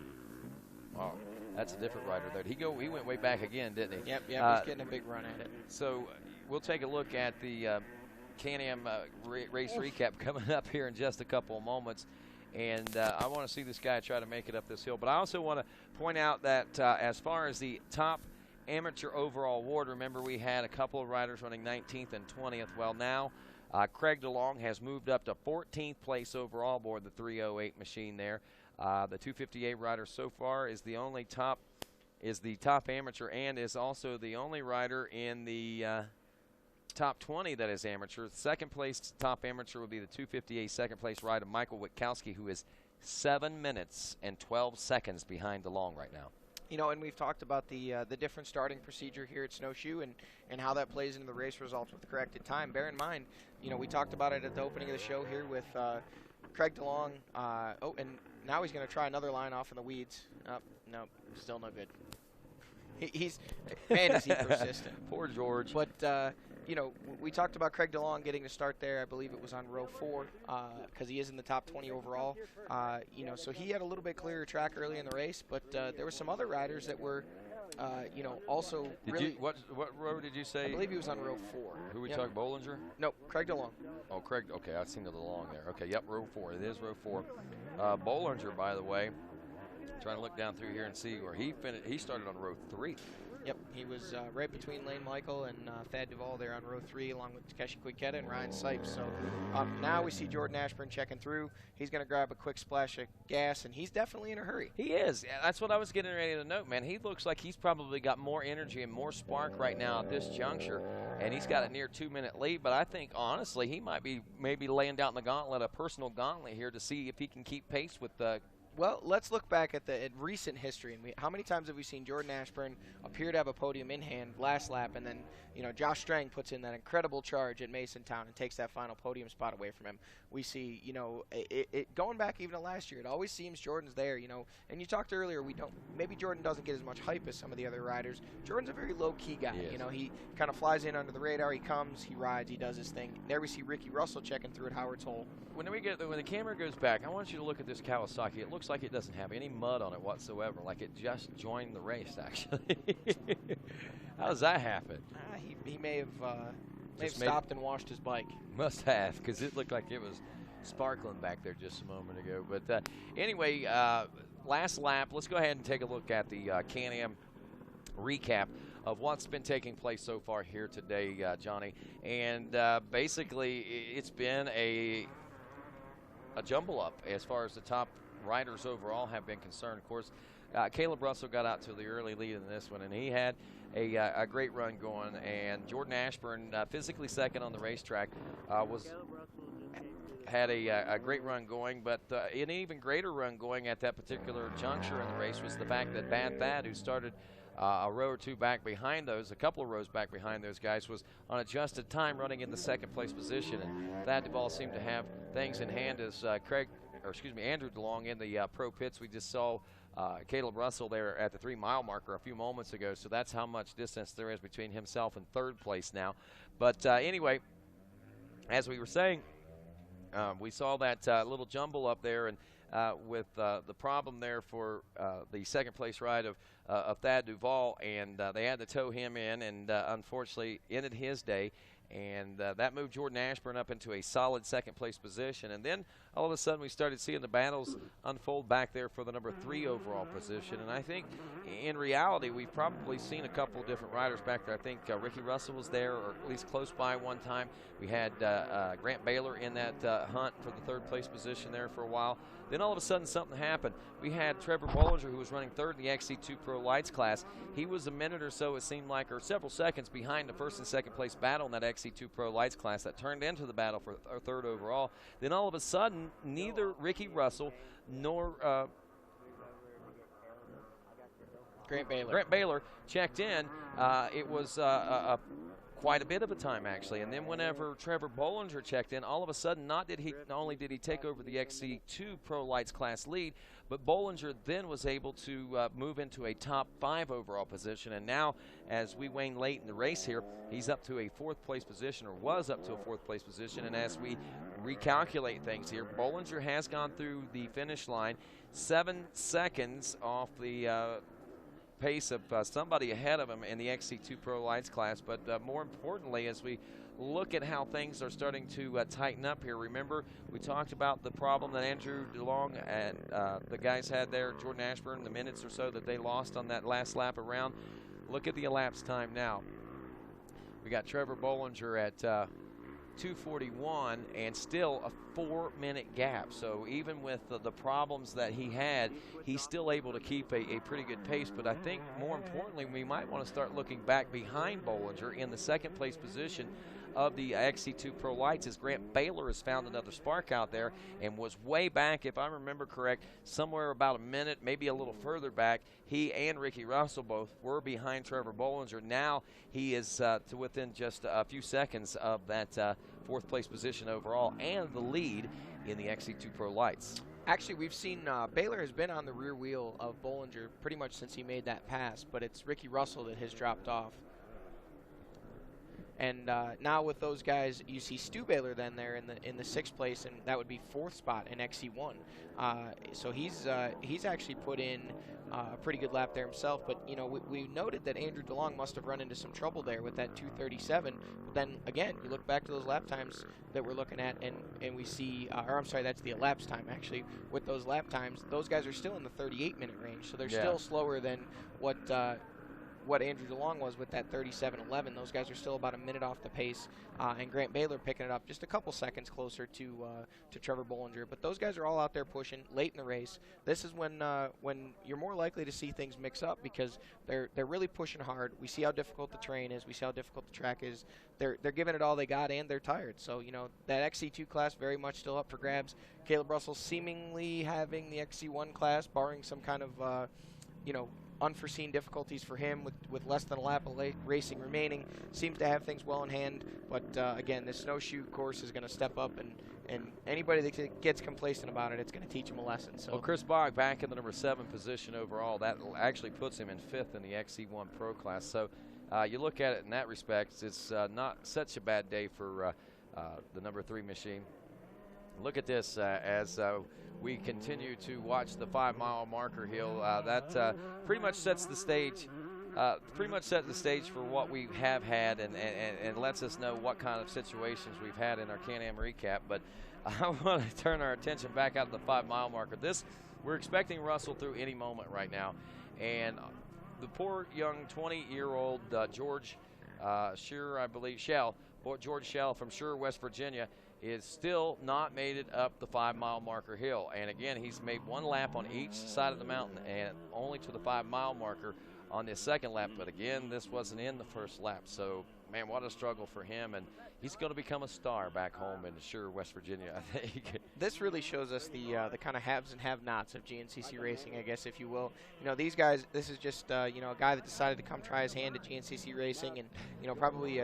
that's a different rider there. He went way back again, didn't he? Yep, he's getting a big run at it. So we'll take a look at the Can-Am race recap coming up here in just a couple of moments. And I want to see this guy try to make it up this hill. But I also want to point out that as far as the top amateur overall award, remember we had a couple of riders running 19th and 20th. Well, now Craig DeLong has moved up to 14th place overall aboard the 308 machine there. The 258 rider so far is the only top amateur, and is also the only rider in the top 20 that is amateur. The second place top amateur will be the 258 second place rider Michael Witkowski, who is 7 minutes and 12 seconds behind DeLong right now. You know, and we've talked about the different starting procedure here at Snowshoe and how that plays into the race results with the corrected time. Bear in mind, you know, we talked about it at the opening of the show here with Craig DeLong. Oh, and now he's going to try another line off in the weeds. Oh, no, still no good. He's, man, is he persistent. Poor George. But, you know, we talked about Craig DeLong getting to start there. I believe it was on row 4 because he is in the top 20 overall. You know, so he had a little bit clearer track early in the race, but there were some other riders that were, you know, also what row did you say? I believe he was on row 4. Who we talking, Bollinger? No, Craig DeLong. Oh, Craig. Okay, I've seen the DeLong there. Okay, yep, row 4. It is row 4. Bollinger, by the way, trying to look down through here and see where he finished. He started on row 3. Yep, he was right between Lane Michael and Thad Duvall there on row 3, along with Takeshi Quiqueta and Ryan Sipes. So now we see Jordan Ashburn checking through. He's going to grab a quick splash of gas, and he's definitely in a hurry. He is. That's what I was getting ready to note, man. He looks like he's probably got more energy and more spark right now at this juncture, and he's got a near 2-minute lead. But I think, honestly, he might be maybe laying down the gauntlet, a personal gauntlet here, to see if he can keep pace with the Well, let's look back at recent history. And how many times have we seen Jordan Ashburn appear to have a podium in hand last lap, and then, you know, Josh Strang puts in that incredible charge at Masontown and takes that final podium spot away from him. We see, you know, it going back even to last year, it always seems Jordan's there, you know. And you talked earlier, maybe Jordan doesn't get as much hype as some of the other riders. Jordan's a very low-key guy. You know, he kind of flies in under the radar. He comes, he rides, he does his thing. There we see Ricky Russell checking through at Howard's Hole. When the camera goes back, I want you to look at this Kawasaki. It looks like it doesn't have any mud on it whatsoever, like it just joined the race, actually. How does that happen? He may have stopped and washed his bike. Must have, because it looked like it was sparkling back there just a moment ago. But anyway, last lap, let's go ahead and take a look at the Can-Am recap of what's been taking place so far here today, Johnny. And basically, it's been a jumble up as far as the top riders overall have been concerned. Of course, Caleb Russell got out to the early lead in this one, and he had a great run going. And Jordan Ashburn, physically second on the racetrack, had a great run going. But an even greater run going at that particular juncture in the race was the fact that Bad Thad, who started a row or two back behind those, a couple of rows back behind those guys, was on adjusted time running in the second place position. And Thad Duvall seemed to have things in hand as Andrew DeLong in the pro pits. We just saw Caleb Russell there at the 3-mile marker a few moments ago, so that's how much distance there is between himself and third place now. But anyway, as we were saying, we saw that little jumble up there, and with the problem there for the second place ride of Thad Duvall, and they had to tow him in, and unfortunately ended his day. And that moved Jordan Ashburn up into a solid second place position. And then all of a sudden we started seeing the battles unfold back there for the number 3 overall position. And I think in reality we've probably seen a couple of different riders back there. I think Ricky Russell was there, or at least close by one time. We had Grant Baylor in that hunt for the third place position there for a while. Then all of a sudden something happened. We had Trevor Bollinger, who was running third in the XC2 Pro Lights class. He was a minute or so, it seemed like, or several seconds behind the first and second place battle in that XC2 Pro Lights class that turned into the battle for third overall. Then all of a sudden, neither Ricky Russell nor Grant Baylor checked in. It was quite a bit of a time, actually. And then whenever Trevor Bollinger checked in, all of a sudden, not only did he take over the XC2 Pro Lights class lead, but Bollinger then was able to move into a top 5 overall position. And now, as we wane late in the race here, he's up to a 4th place position, or was up to a 4th place position. And as we recalculate things here, Bollinger has gone through the finish line 7 seconds off the pace of somebody ahead of him in the XC2 Pro Lights class. But more importantly, as we look at how things are starting to tighten up here, remember we talked about the problem that Andrew DeLong and the guys had there, Jordan Ashburn, the minutes or so that they lost on that last lap around. Look at the elapsed time now. We got Trevor Bollinger at 2:41 and still a 4-minute gap. So even with the problems that he had, he's still able to keep a pretty good pace. But I think more importantly, we might want to start looking back behind Bollinger in the second place position of the XC2 Pro Lights, as Grant Baylor has found another spark out there and was way back, if I remember correct, somewhere about a minute, maybe a little further back. He and Ricky Russell both were behind Trevor Bollinger. Now he is to within just a few seconds of that fourth place position overall and the lead in the XC2 Pro Lights. Actually, we've seen Baylor has been on the rear wheel of Bollinger pretty much since he made that pass, but it's Ricky Russell that has dropped off. And now with those guys, you see Stu Baylor then there in the 6th place, and that would be 4th spot in XC1. So he's actually put in a pretty good lap there himself. But you know, we noted that Andrew DeLong must have run into some trouble there with that 2:37. But then again, you look back to those lap times that we're looking at, and we see, or I'm sorry, that's the elapsed time actually. With those lap times, those guys are still in the 38-minute range, so they're still slower than what Andrew DeLong was with that 37:11. Those guys are still about a minute off the pace, and Grant Baylor picking it up just a couple seconds closer to Trevor Bollinger. But those guys are all out there pushing late in the race. This is when you're more likely to see things mix up, because they're really pushing hard. We see how difficult the terrain is. We see how difficult the track is. They're giving it all they got, and they're tired. So you know, that XC2 class very much still up for grabs. Caleb Russell seemingly having the XC1 class, barring some kind of unforeseen difficulties for him with less than a lap of racing remaining, seems to have things well in hand. But again, this snowshoe course is going to step up, and anybody that gets complacent about it, it's going to teach him a lesson. So, well, Chris Bogg back in the number 7 position overall. That actually puts him in 5th in the XC1 Pro class. So you look at it in that respect, it's not such a bad day for the number 3 machine. Look at this as we continue to watch the 5-mile marker hill. That pretty much sets the stage. For what we have had, and lets us know what kind of situations we've had in our Can-Am recap. But I want to turn our attention back out to the 5-mile marker. We're expecting Russell through any moment right now, and the poor young 20-year-old George George Shell from Sure, West Virginia, is still not made it up the 5-mile marker hill. And again, he's made 1 lap on each side of the mountain and only to the 5-mile marker on this second lap. But again, this wasn't in the first lap. So, man, what a struggle for him. And he's going to become a star back home in Sure, West Virginia, I think. This really shows us the kind of haves and have-nots of GNCC racing, I guess, if you will. You know, these guys, this is just, a guy that decided to come try his hand at GNCC racing, and, probably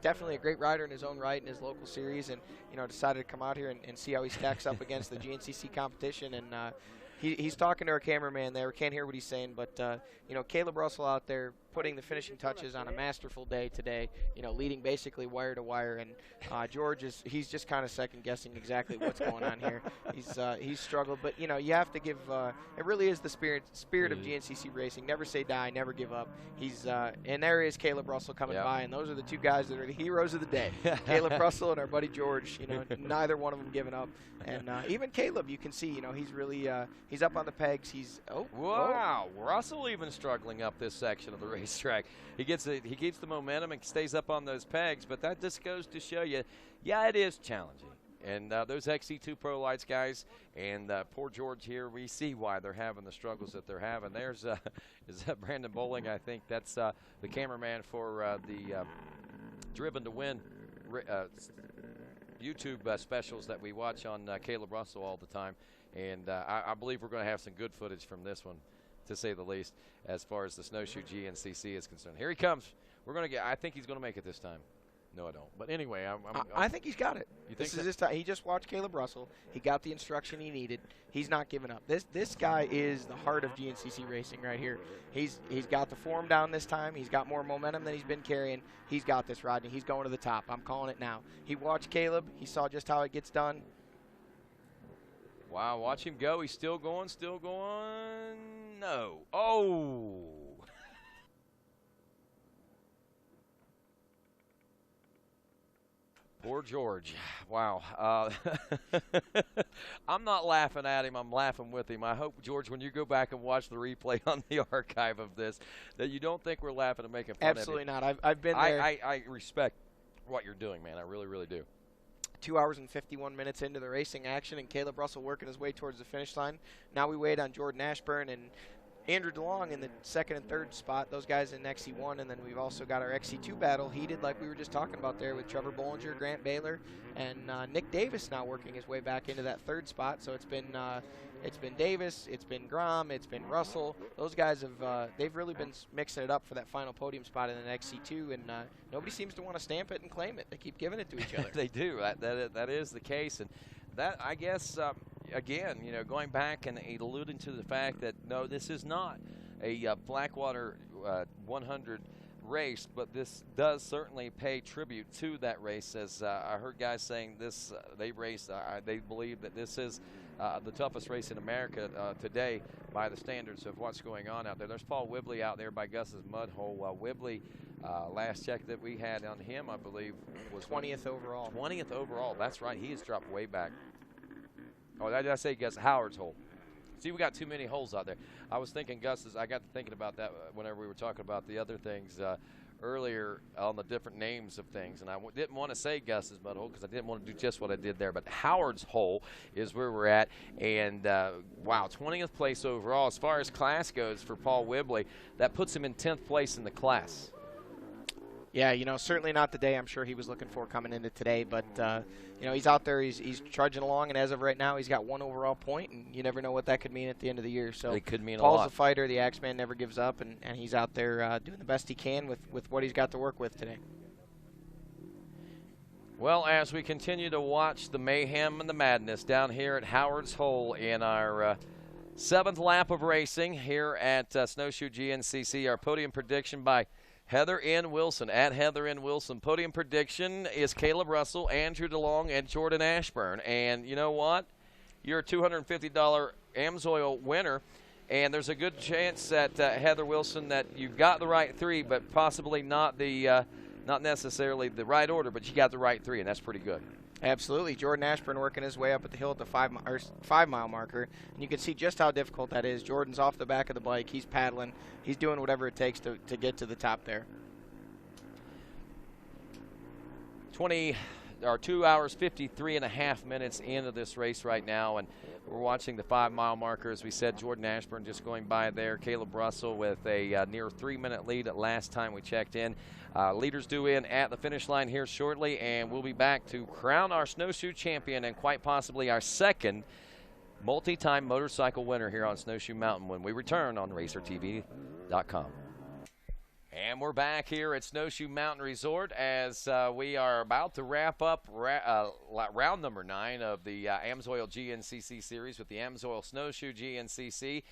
definitely a great rider in his own right in his local series, and, decided to come out here and see how he stacks up against the GNCC competition. And he's talking to our cameraman there. We can't hear what he's saying, but, Caleb Russell out there putting the finishing touches on a masterful day today, leading basically wire to wire. And George he's just kind of second-guessing exactly what's going on here. He's struggled, but, you have to give it really is the spirit of GNCC racing. Never say die, never give up. And there is Caleb Russell coming by, and those are the 2 guys that are the heroes of the day. Caleb Russell and our buddy George, neither one of them giving up. And even Caleb, you can see, he's really he's up on the pegs. Wow, Russell even struggling up this section of the racetrack. He keeps the momentum and stays up on those pegs, but that just goes to show you, yeah, it is challenging. And those XC2 Pro Lights guys and poor George here, we see why they're having the struggles that they're having. There's is that Brandon Bowling? I think that's the cameraman for the Driven to Win YouTube specials that we watch on Caleb Russell all the time. And I believe we're going to have some good footage from this one, to say the least, as far as the Snowshoe GNCC is concerned. Here he comes. I think he's going to make it this time. No, I don't. But anyway, I think he's got it. You think this is his time. He just watched Caleb Russell. He got the instruction he needed. He's not giving up. This guy is the heart of GNCC racing right here. He's got the form down this time. He's got more momentum than he's been carrying. He's got this, Rodney. He's going to the top. I'm calling it now. He watched Caleb. He saw just how it gets done. Wow, watch him go. He's still going, No. Oh! Poor George. Wow. I'm not laughing at him. I'm laughing with him. I hope, George, when you go back and watch the replay on the archive of this, that you don't think we're laughing and making fun Absolutely of you. not. I've been there. I respect what you're doing, man. I really, really do. 2 hours and 51 minutes into the racing action, and Caleb Russell working his way towards the finish line. Now we wait on Jordan Ashburn and Andrew DeLong in the second and third spot, those guys in XC1, and then we've also got our XC2 battle heated like we were just talking about there with Trevor Bollinger, Grant Baylor, and Nick Davis now working his way back into that third spot. So it's been Davis, it's been Grom, it's been Russell. Those guys have they've really been mixing it up for that final podium spot in an XC2, and nobody seems to want to stamp it and claim it. They keep giving it to each other. They do. That is the case, and that, I guess, again, you know, going back and alluding to the fact that, no, this is not a Blackwater 100 race, but this does certainly pay tribute to that race. As I heard guys saying this, they believe that this is the toughest race in America today by the standards of what's going on out there. There's Paul Whibley out there by Gus's mud hole. Whibley, last check that we had on him, I believe, was 20th overall. 20th overall. That's right. He has dropped way back. Oh, did I say Gus? Howard's hole. See, we got too many holes out there. I was thinking Gus's. I got to thinking about that whenever we were talking about the other things earlier on the different names of things. And I didn't want to say Gus's mud hole because I didn't want to do just what I did there. But Howard's hole is where we're at. And, wow, 20th place overall. As far as class goes for Paul Whibley, that puts him in 10th place in the class. Yeah, you know, certainly not the day I'm sure he was looking for coming into today, but, you know, he's out there, he's trudging along, and as of right now, he's got 1 overall point, and you never know what that could mean at the end of the year. So it could mean Paul's a lot. a fighter, the Axeman never gives up, and he's out there doing the best he can with what he's got to work with today. Well, as we continue to watch the mayhem and the madness down here at Howard's Hole in our 7th lap of racing here at Snowshoe GNCC, our podium prediction by Heather N. Wilson, at Heather N. Wilson. Podium prediction is Caleb Russell, Andrew DeLong, and Jordan Ashburn. And you know what? You're a $250 AMSOIL winner, and there's a good chance that, Heather Wilson, that you've got the right 3, but possibly not the not necessarily the right order, but you got the right 3, and that's pretty good. Absolutely. Jordan Ashburn working his way up at the hill at the 5 mile marker. And you can see just how difficult that is. Jordan's off the back of the bike. He's paddling. He's doing whatever it takes to get to the top there. 2 hours, 53 and a half minutes into this race right now, and we're watching the 5 mile marker. As we said, Jordan Ashburn just going by there. Caleb Russell with a near 3-minute lead at last time we checked in. Leaders due in at the finish line here shortly, and we'll be back to crown our snowshoe champion and quite possibly our second multi-time motorcycle winner here on Snowshoe Mountain when we return on RacerTV.com. And we're back here at Snowshoe Mountain Resort as we are about to wrap up round number 9 of the AMSOIL GNCC series with the AMSOIL Snowshoe GNCC.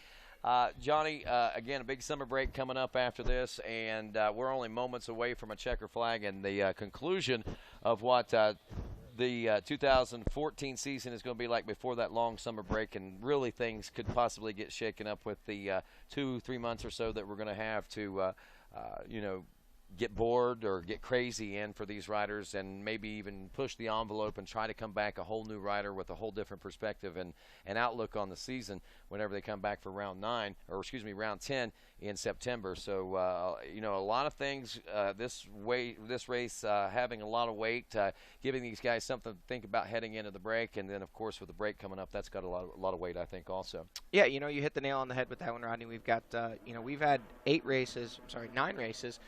Johnny, again, a big summer break coming up after this, and we're only moments away from a checker flag and the conclusion of what the 2014 season is going to be like before that long summer break, and really things could possibly get shaken up with the 2-3 months or so that we're going to have to you know, get bored or get crazy in for these riders, and maybe even push the envelope and try to come back a whole new rider with a whole different perspective and outlook on the season whenever they come back for round 10 in September. So you know, a lot of things this race having a lot of weight, giving these guys something to think about heading into the break, and then of course with the break coming up, that's got a lot of weight, I think, also. Yeah, you know, you hit the nail on the head with that one, Rodney. We've got you know, we've had 9 races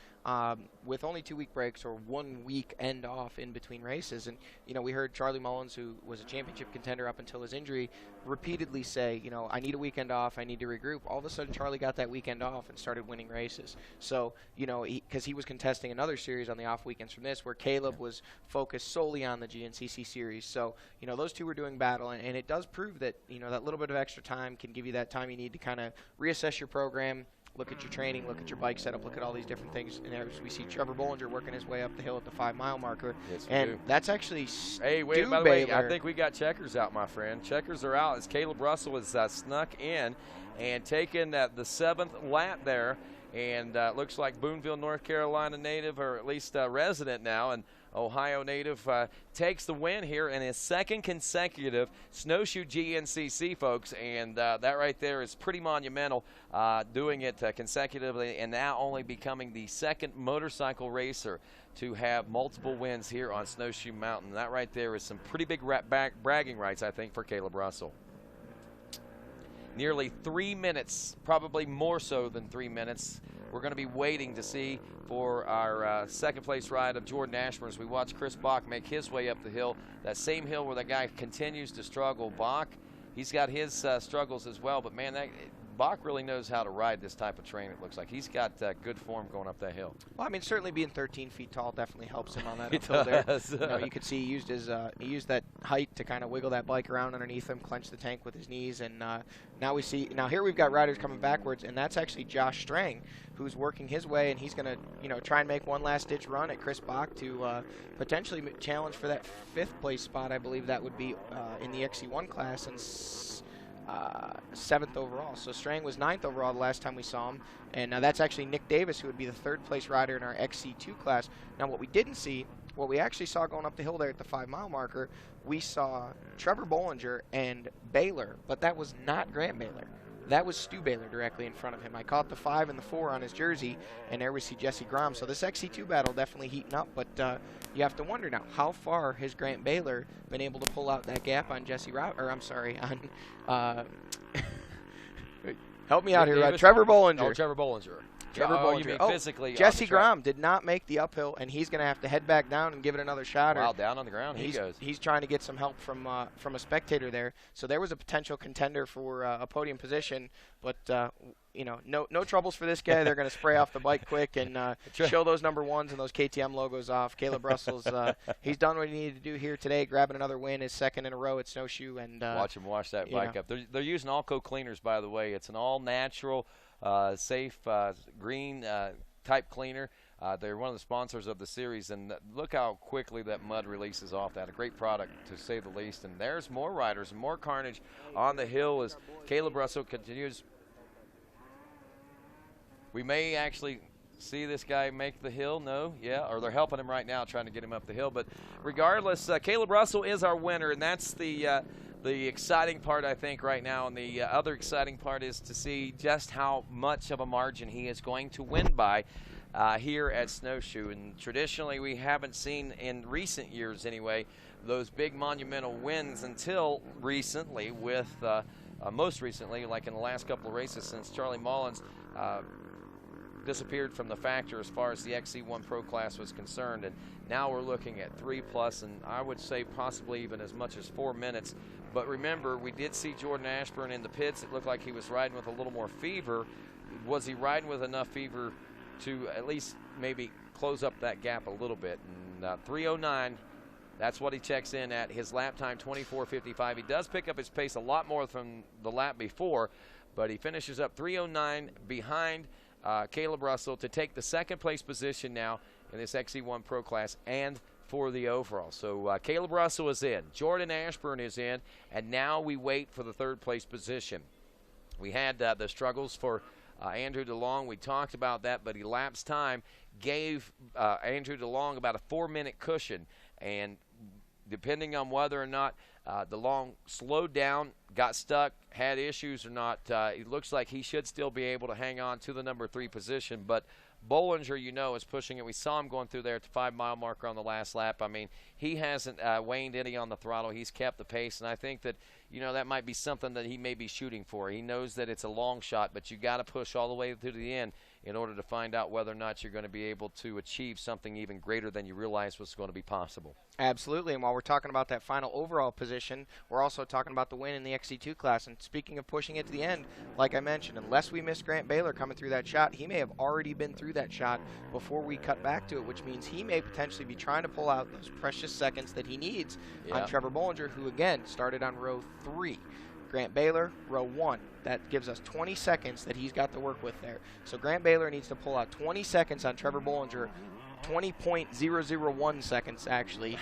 with only 2-week breaks or 1 week end off in between races. And, you know, we heard Charlie Mullins, who was a championship contender up until his injury, repeatedly say, you know, I need a weekend off, I need to regroup. All of a sudden, Charlie got that weekend off and started winning races. So, you know, because he was contesting another series on the off weekends from this, where Caleb was focused solely on the GNCC series. So, you know, those two were doing battle, and it does prove that, you know, that little bit of extra time can give you that time you need to kind of reassess your program, look at your training, look at your bike setup, look at all these different things. And as we see Trevor Bollinger working his way up the hill at the 5 mile marker. Yes, and that's actually Hey, wait, by the way, I think we got checkers out, my friend. Checkers are out as Caleb Russell is snuck in and taken the 7th lap there. and looks like Boonville, North Carolina native, or at least resident now, and Ohio native takes the win here in his second consecutive Snowshoe GNCC, folks, and that right there is pretty monumental, doing it consecutively and now only becoming the second motorcycle racer to have multiple wins here on Snowshoe Mountain. That right there is some pretty big bragging rights, I think, for Caleb Russell. Nearly 3 minutes, probably more so than 3 minutes. We're going to be waiting to see for our second place ride of Jordan Ashburn as we watch Chris Bach make his way up the hill. That same hill where that guy continues to struggle. Bach, he's got his struggles as well, but man, Bach really knows how to ride this type of terrain, it looks like. He's got good form going up that hill. Well, I mean, certainly being 13 feet tall definitely helps him on that It uphill there. does. You know, you could see he used that height to kind of wiggle that bike around underneath him, clench the tank with his knees, and now here we've got riders coming backwards, and that's actually Josh Strang, who's working his way, and he's going to try and make one last ditch run at Chris Bach to potentially challenge for that 5th place spot. I believe that would be in the XC1 class, and 7th overall. So Strang was 9th overall the last time we saw him, and that's actually Nick Davis, who would be the 3rd place rider in our XC2 class. Now what we didn't see, what we actually saw going up the hill there at the 5-mile marker, we saw Trevor Bollinger and Baylor, but that was not Grant Baylor. That was Stu Baylor directly in front of him. I caught the 5 and the 4 on his jersey, and there we see Jesse Grom. So this XC2 battle definitely heating up, but you have to wonder now, how far has Grant Baylor been able to pull out that gap on help me out here, Trevor Bollinger. Oh, Trevor Bollinger. Trevor Bollinger. You mean physically Jesse on the track. Grom did not make the uphill, and he's going to have to head back down and give it another shot. Wow, down on the ground he goes. He's trying to get some help from a spectator there. So there was a potential contender for a podium position, but no troubles for this guy. They're going to spray off the bike quick and show those number 1s and those KTM logos off. Caleb Russell's he's done what he needed to do here today, grabbing another win, his 2nd in a row at Snowshoe. And watch him wash that bike up. They're using Alco cleaners, by the way. It's an all-natural, safe green type cleaner. They're one of the sponsors of the series, and look how quickly that mud releases off that. A great product, to say the least. And there's more riders and more carnage on the hill as Caleb Russell continues. We may actually see this guy make the hill. No? Yeah? Or they're helping him right now, trying to get him up the hill. But regardless, Caleb Russell is our winner, and that's the exciting part, I think, right now. And the other exciting part is to see just how much of a margin he is going to win by here at Snowshoe. And traditionally, we haven't seen, in recent years anyway, those big monumental wins until recently with, most recently, like in the last couple of races since Charlie Mullins disappeared from the factor as far as the XC1 Pro class was concerned. And now we're looking at 3+, and I would say possibly even as much as 4 minutes. But remember, we did see Jordan Ashburn in the pits. It looked like he was riding with a little more fever. Was he riding with enough fever to at least maybe close up that gap a little bit? And 3:09, that's what he checks in at. His lap time, 24:55. He does pick up his pace a lot more from the lap before, but he finishes up 3:09 behind Caleb Russell to take the 2nd place position now in this XC1 Pro class and for the overall. So Caleb Russell is in, Jordan Ashburn is in, and now we wait for the 3rd place position. We had the struggles for Andrew DeLong. We talked about that, but elapsed time gave Andrew DeLong about a 4-minute cushion, and depending on whether or not DeLong slowed down, got stuck, had issues or not, it looks like he should still be able to hang on to the number 3 position. But Bollinger, is pushing it. We saw him going through there at the 5-mile marker on the last lap. I mean, he hasn't waned any on the throttle. He's kept the pace, and I think that, that might be something that he may be shooting for. He knows that it's a long shot, but you got to push all the way to the end in order to find out whether or not you're going to be able to achieve something even greater than you realize was going to be possible. Absolutely, and while we're talking about that final overall position, we're also talking about the win in the XC2 class. And speaking of pushing it to the end, like I mentioned, unless we miss Grant Baylor coming through that shot, he may have already been through that shot before we cut back to it, which means he may potentially be trying to pull out those precious seconds that he needs on Trevor Bollinger, who again started on row 3. Grant Baylor, row 1. That gives us 20 seconds that he's got to work with there. So Grant Baylor needs to pull out 20 seconds on Trevor Bollinger 20.001 seconds actually.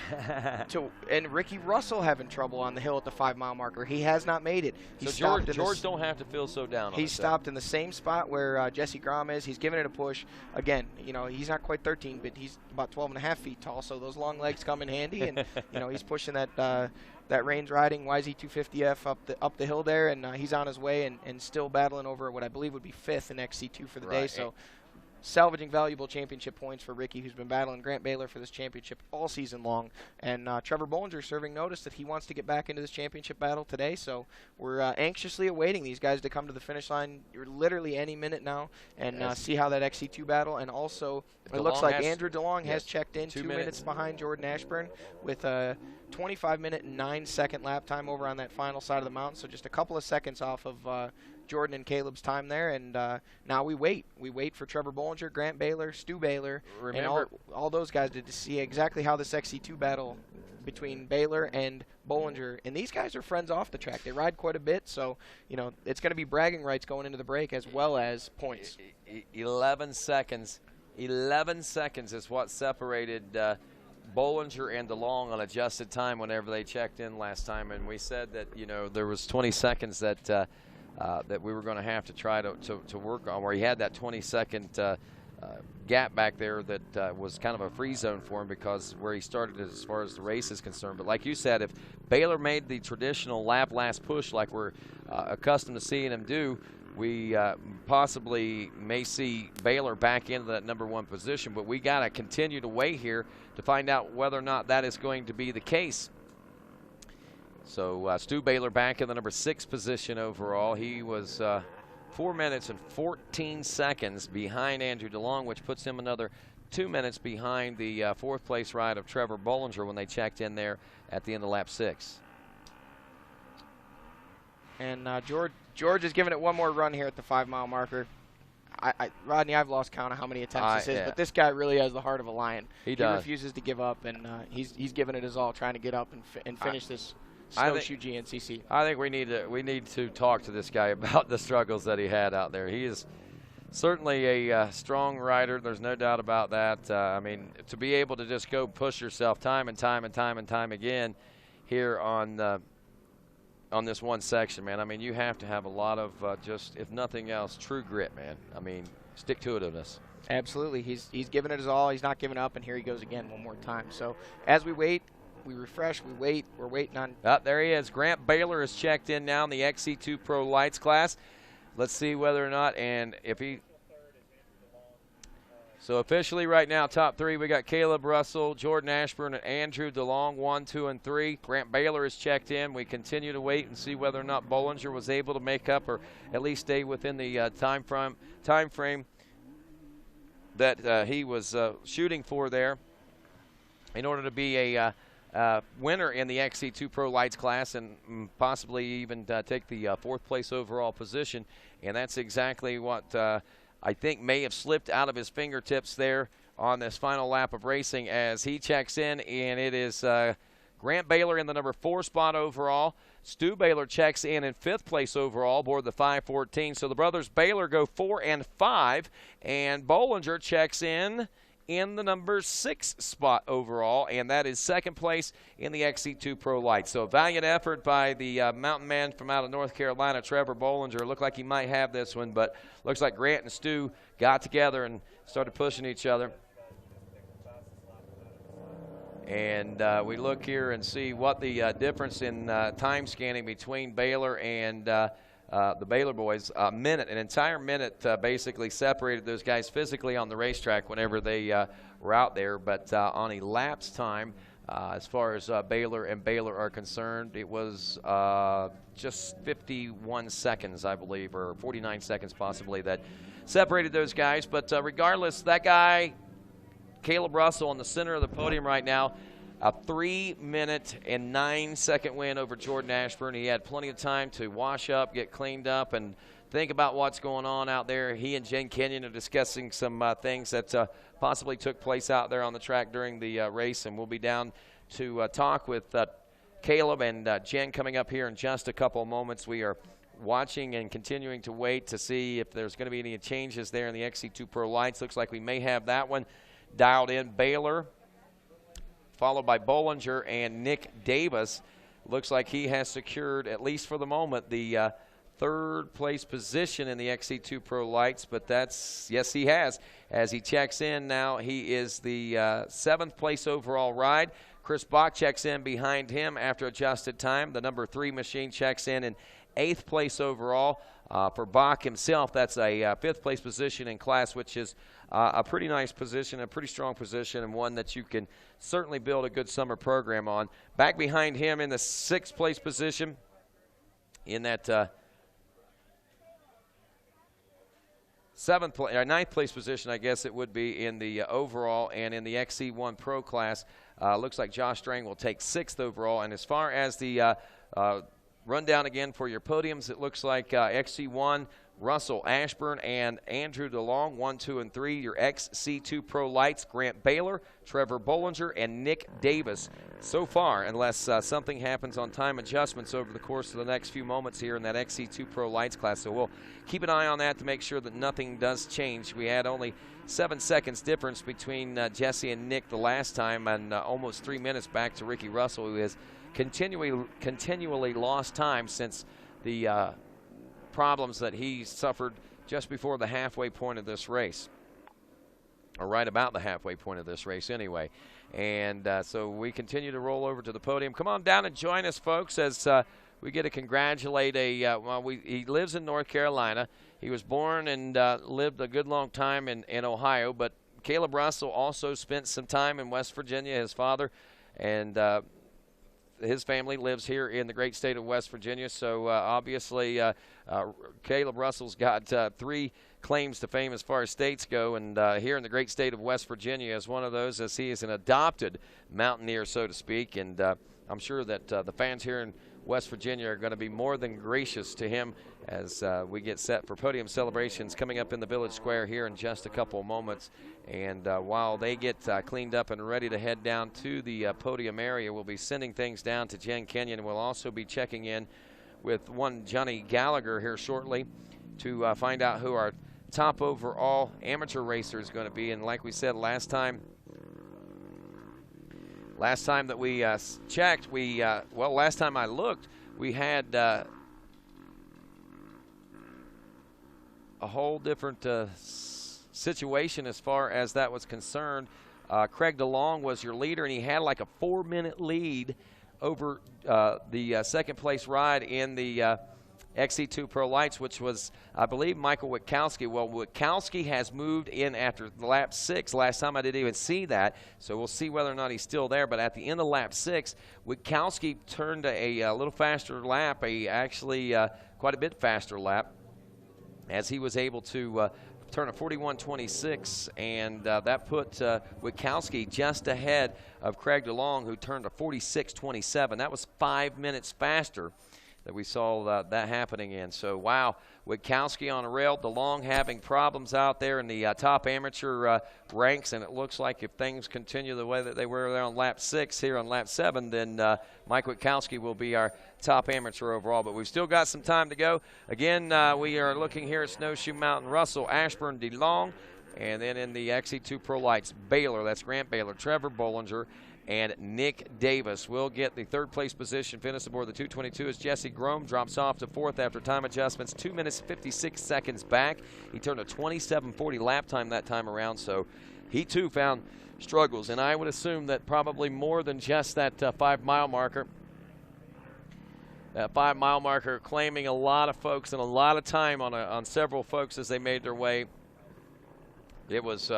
And Ricky Russell having trouble on the hill at the 5-mile marker. He has not made it. So George don't have to feel so down on He stopped in the same spot where Jesse Grom is. He's giving it a push. Again, you know, he's not quite 13, but he's about 12.5 feet tall, so those long legs come in handy. And, you know, he's pushing that that range riding YZ250F up the hill there, and he's on his way and still battling over what I believe would be 5th in XC2 for the day. So salvaging valuable championship points for Ricky, who's been battling Grant Baylor for this championship all season long. And Trevor Bollinger serving notice that he wants to get back into this championship battle today. So we're anxiously awaiting these guys to come to the finish line. You're literally any minute now, and see how that XC2 battle. And also, it looks like Andrew DeLong has checked in 2 minutes behind Jordan Ashburn with a 25-minute and 9-second lap time over on that final side of the mountain. So just a couple of seconds off of Jordan and Caleb's time there, and now we wait. We wait for Trevor Bollinger, Grant Baylor, Stu Baylor, and all those guys to see exactly how this XC2 battle between Baylor and Bollinger. And these guys are friends off the track. They ride quite a bit, so you know it's going to be bragging rights going into the break as well as points. 11 seconds. 11 seconds is what separated Bollinger and DeLong on adjusted time whenever they checked in last time, and we said that there was 20 seconds that that we were going to have to try to work on, where he had that 20-second gap back there that was kind of a free zone for him because where he started as far as the race is concerned. But like you said, if Baylor made the traditional lap last push like we're accustomed to seeing him do, we possibly may see Baylor back into that #1 position. But we got to continue to wait here to find out whether or not that is going to be the case. So Stu Baylor back in the #6 position overall. He was 4 minutes and 14 seconds behind Andrew DeLong, which puts him another 2 minutes behind the 4th place ride of Trevor Bollinger when they checked in there at the end of lap 6. And George is giving it one more run here at the 5-mile marker. Rodney, I've lost count of how many attempts this is, but this guy really has the heart of a lion. He does. He refuses to give up, and he's giving it his all, trying to get up and finish this Snowshoe GNCC. I think we need to talk to this guy about the struggles that he had out there. He is certainly a strong rider. There's no doubt about that. I mean, to be able to just go push yourself time and time and time and time again here on this one section, man. I mean, you have to have a lot of just, if nothing else, true grit, man. I mean, stick-to-itiveness. Absolutely. He's giving it his all. He's not giving up, and here he goes again one more time. So as we wait, we refresh, we wait, we're waiting on. There he is. Grant Baylor is checked in now in the XC2 Pro Lights class. Let's see whether or not, and if he. So officially right now, top 3, we got Caleb Russell, Jordan Ashburn, and Andrew DeLong, 1, 2, and 3. Grant Baylor is checked in. We continue to wait and see whether or not Bollinger was able to make up or at least stay within the time frame that he was shooting for there in order to be a winner in the XC2 Pro Lights class and possibly even take the 4th place overall position. And that's exactly what I think may have slipped out of his fingertips there on this final lap of racing as he checks in, and it is Grant Baylor in the #4 spot overall. Stu Baylor checks in 5th place overall aboard the 514. So the brothers Baylor go 4 and 5, and Bollinger checks in the #6 spot overall, and that is 2nd place in the XC2 Pro Lights. So a valiant effort by the mountain man from out of North Carolina, Trevor Bollinger. Looked like he might have this one, but looks like Grant and Stu got together and started pushing each other. And we look here and see what the difference in time scanning between Baylor and the Baylor boys, an entire minute basically separated those guys physically on the racetrack whenever they were out there. But on elapsed time, as far as Baylor are concerned, it was just 51 seconds, I believe, or 49 seconds possibly that separated those guys. But regardless, that guy, Caleb Russell, on the center of the podium right now, a 3-minute and 9-second win over Jordan Ashburn. He had plenty of time to wash up, get cleaned up, and think about what's going on out there. He and Jen Kenyon are discussing some things that possibly took place out there on the track during the race, and we'll be down to talk with Caleb and Jen coming up here in just a couple of moments. We are watching and continuing to wait to see if there's going to be any changes there in the XC2 Pro Lights. Looks like we may have that one dialed in. Baylor, followed by Bollinger and Nick Davis. Looks like he has secured, at least for the moment, the third place position in the XC2 Pro Lights, but that's, yes, he has. As he checks in now, he is the 7th place overall ride. Chris Bach checks in behind him after adjusted time. The number 3 machine checks in 8th place overall. For Bach himself, that's a 5th place position in class, which is a pretty nice position, a pretty strong position, and one that you can certainly build a good summer program on. Back behind him in the 6th place position in that 9th place position, I guess it would be, in the overall and in the XC1 Pro class. Looks like Josh Strang will take 6th overall. And as far as the rundown again for your podiums, it looks like XC1, Russell Ashburn and Andrew DeLong, 1, 2, and 3. Your XC2 Pro Lights, Grant Baylor, Trevor Bollinger, and Nick Davis. So far, unless something happens on time adjustments over the course of the next few moments here in that XC2 Pro Lights class. So we'll keep an eye on that to make sure that nothing does change. We had only 7 seconds difference between Jesse and Nick the last time, and almost 3 minutes back to Ricky Russell, who has continually lost time since the problems that he suffered just before the halfway point of this race, or right about the halfway point of this race anyway. And so we continue to roll over to the podium. Come on down and join us, folks, as we get to congratulate he lives in North Carolina. He was born and lived a good long time in Ohio, but Caleb Russell also spent some time in West Virginia. His father and his family lives here in the great state of West Virginia, so obviously Caleb Russell's got 3 claims to fame as far as states go, and here in the great state of West Virginia is one of those, as he is an adopted mountaineer, so to speak, and I'm sure that the fans here in West Virginia are going to be more than gracious to him as we get set for podium celebrations coming up in the Village Square here in just a couple of moments. And while they get cleaned up and ready to head down to the podium area, we'll be sending things down to Jen Kenyon. We'll also be checking in with one Johnny Gallagher here shortly to find out who our top overall amateur racer is going to be. And like we said last time that we checked, last time I looked, we had a whole different situation as far as that was concerned. Craig DeLong was your leader, and he had like a 4-minute lead over the second place ride in the XC2 Pro Lights, which was, I believe, Michael Witkowski. Well, Witkowski has moved in after lap 6. Last time I didn't even see that, so we'll see whether or not he's still there. But at the end of lap 6, Witkowski turned a little faster lap, quite a bit faster lap, as he was able to turn a 41.26, and that put Witkowski just ahead of Craig DeLong, who turned a 46.27. That was 5 minutes faster that we saw that happening in. So, wow, Witkowski on a rail, DeLong having problems out there in the top amateur ranks, and it looks like if things continue the way that they were there on lap 6 here on lap 7, then Mike Witkowski will be our top amateur overall. But we've still got some time to go. Again, we are looking here at Snowshoe Mountain, Russell, Ashburn, DeLong, and then in the XC2 Pro Lights, Baylor, that's Grant Baylor, Trevor Bollinger, and Nick Davis will get the 3rd place position. Finish aboard the 222 as Jesse Grome drops off to 4th after time adjustments, 2 minutes 56 seconds back. He turned a 27.40 lap time that time around, so he too found struggles, and I would assume that probably more than just that 5-mile marker. That 5-mile marker claiming a lot of folks and a lot of time on several folks as they made their way. It was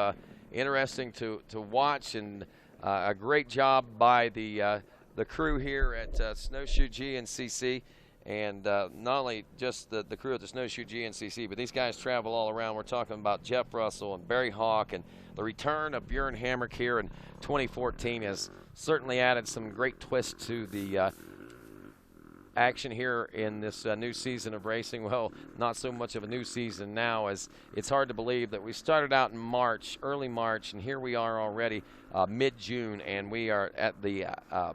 interesting to watch, and a great job by the crew here at Snowshoe GNCC, and not only just the crew at the Snowshoe GNCC, but these guys travel all around. We're talking about Jeff Russell and Barry Hawk, and the return of Bjorn Hamrick here in 2014 has certainly added some great twists to the action here in this new season of racing. Well, not so much of a new season now, as it's hard to believe that we started out in March, early March, and here we are already mid-June, and we are at the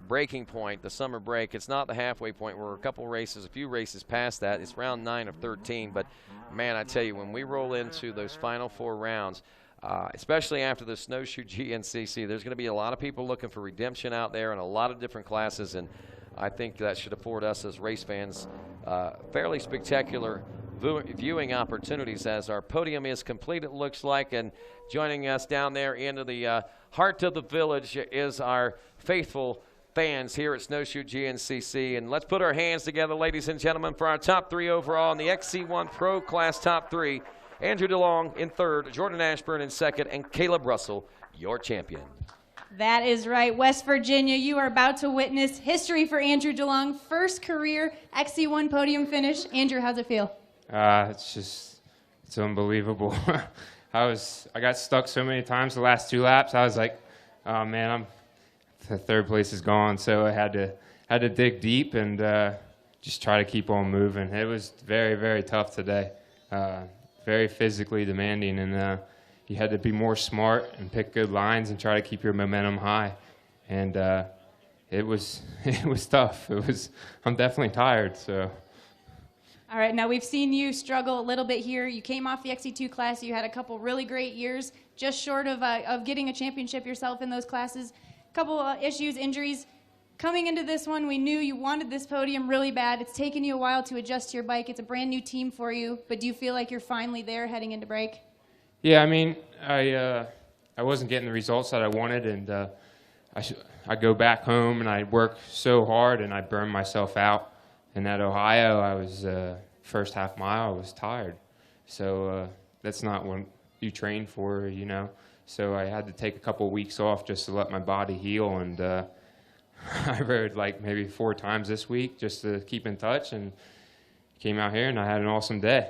breaking point, the summer break. It's not the halfway point. We're a few races past that. It's round 9 of 13, but man, I tell you, when we roll into those final 4 rounds, especially after the Snowshoe GNCC. There's going to be a lot of people looking for redemption out there in a lot of different classes, and I think that should afford us as race fans fairly spectacular viewing opportunities as our podium is complete, it looks like. And joining us down there into the heart of the village is our faithful fans here at Snowshoe GNCC. And let's put our hands together, ladies and gentlemen, for our top 3 overall in the XC1 Pro Class top 3. Andrew DeLong in 3rd, Jordan Ashburn in 2nd, and Caleb Russell, your champion. That is right. West Virginia, you are about to witness history for Andrew DeLong. First career XC1 podium finish. Andrew, how's it feel? It's unbelievable. I got stuck so many times the last 2 laps. I was like, oh man, the 3rd place is gone. So I had to dig deep and just try to keep on moving. It was very, very tough today. Very physically demanding, and you had to be more smart and pick good lines and try to keep your momentum high. And it was tough. I'm definitely tired. So. All right, now we've seen you struggle a little bit here. You came off the XC2 class. You had a couple really great years, just short of getting a championship yourself in those classes. A couple issues, injuries. Coming into this one, we knew you wanted this podium really bad. It's taken you a while to adjust to your bike. It's a brand new team for you, but do you feel like you're finally there heading into break? Yeah, I mean, I wasn't getting the results that I wanted, and I go back home and I work so hard and I burn myself out. And at Ohio, I was first half mile, I was tired. So that's not what you train for, you know. So I had to take a couple weeks off just to let my body heal, and I rode like maybe 4 times this week just to keep in touch, and came out here and I had an awesome day.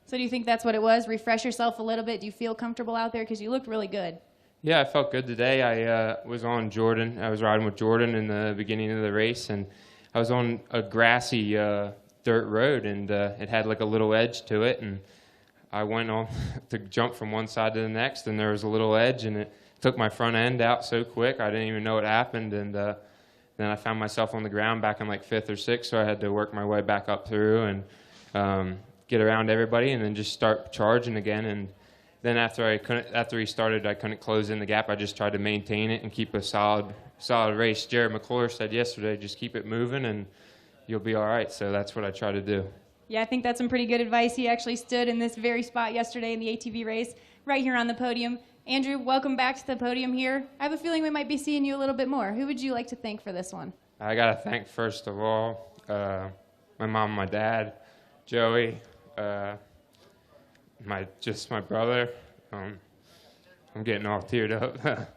So do you think that's what it was? Refresh yourself a little bit? Do you feel comfortable out there? Because you looked really good. Yeah, I felt good today. I was on Jordan. I was riding with Jordan in the beginning of the race, and I was on a grassy dirt road, and it had like a little edge to it, and I went on to jump from one side to the next, and there was a little edge, and it took my front end out so quick I didn't even know what happened, and then I found myself on the ground back in like 5th or 6th, so I had to work my way back up through and get around everybody, and then just start charging again. And then after he started, I couldn't close in the gap. I just tried to maintain it and keep a solid race. Jared McClure said yesterday, just keep it moving and you'll be all right. So that's what I try to do. Yeah, I think that's some pretty good advice. He actually stood in this very spot yesterday in the ATV race, right here on the podium. Andrew, welcome back to the podium here. I have a feeling we might be seeing you a little bit more. Who would you like to thank for this one? I got to thank, first of all, my mom and my dad, Joey, my brother. I'm getting all teared up.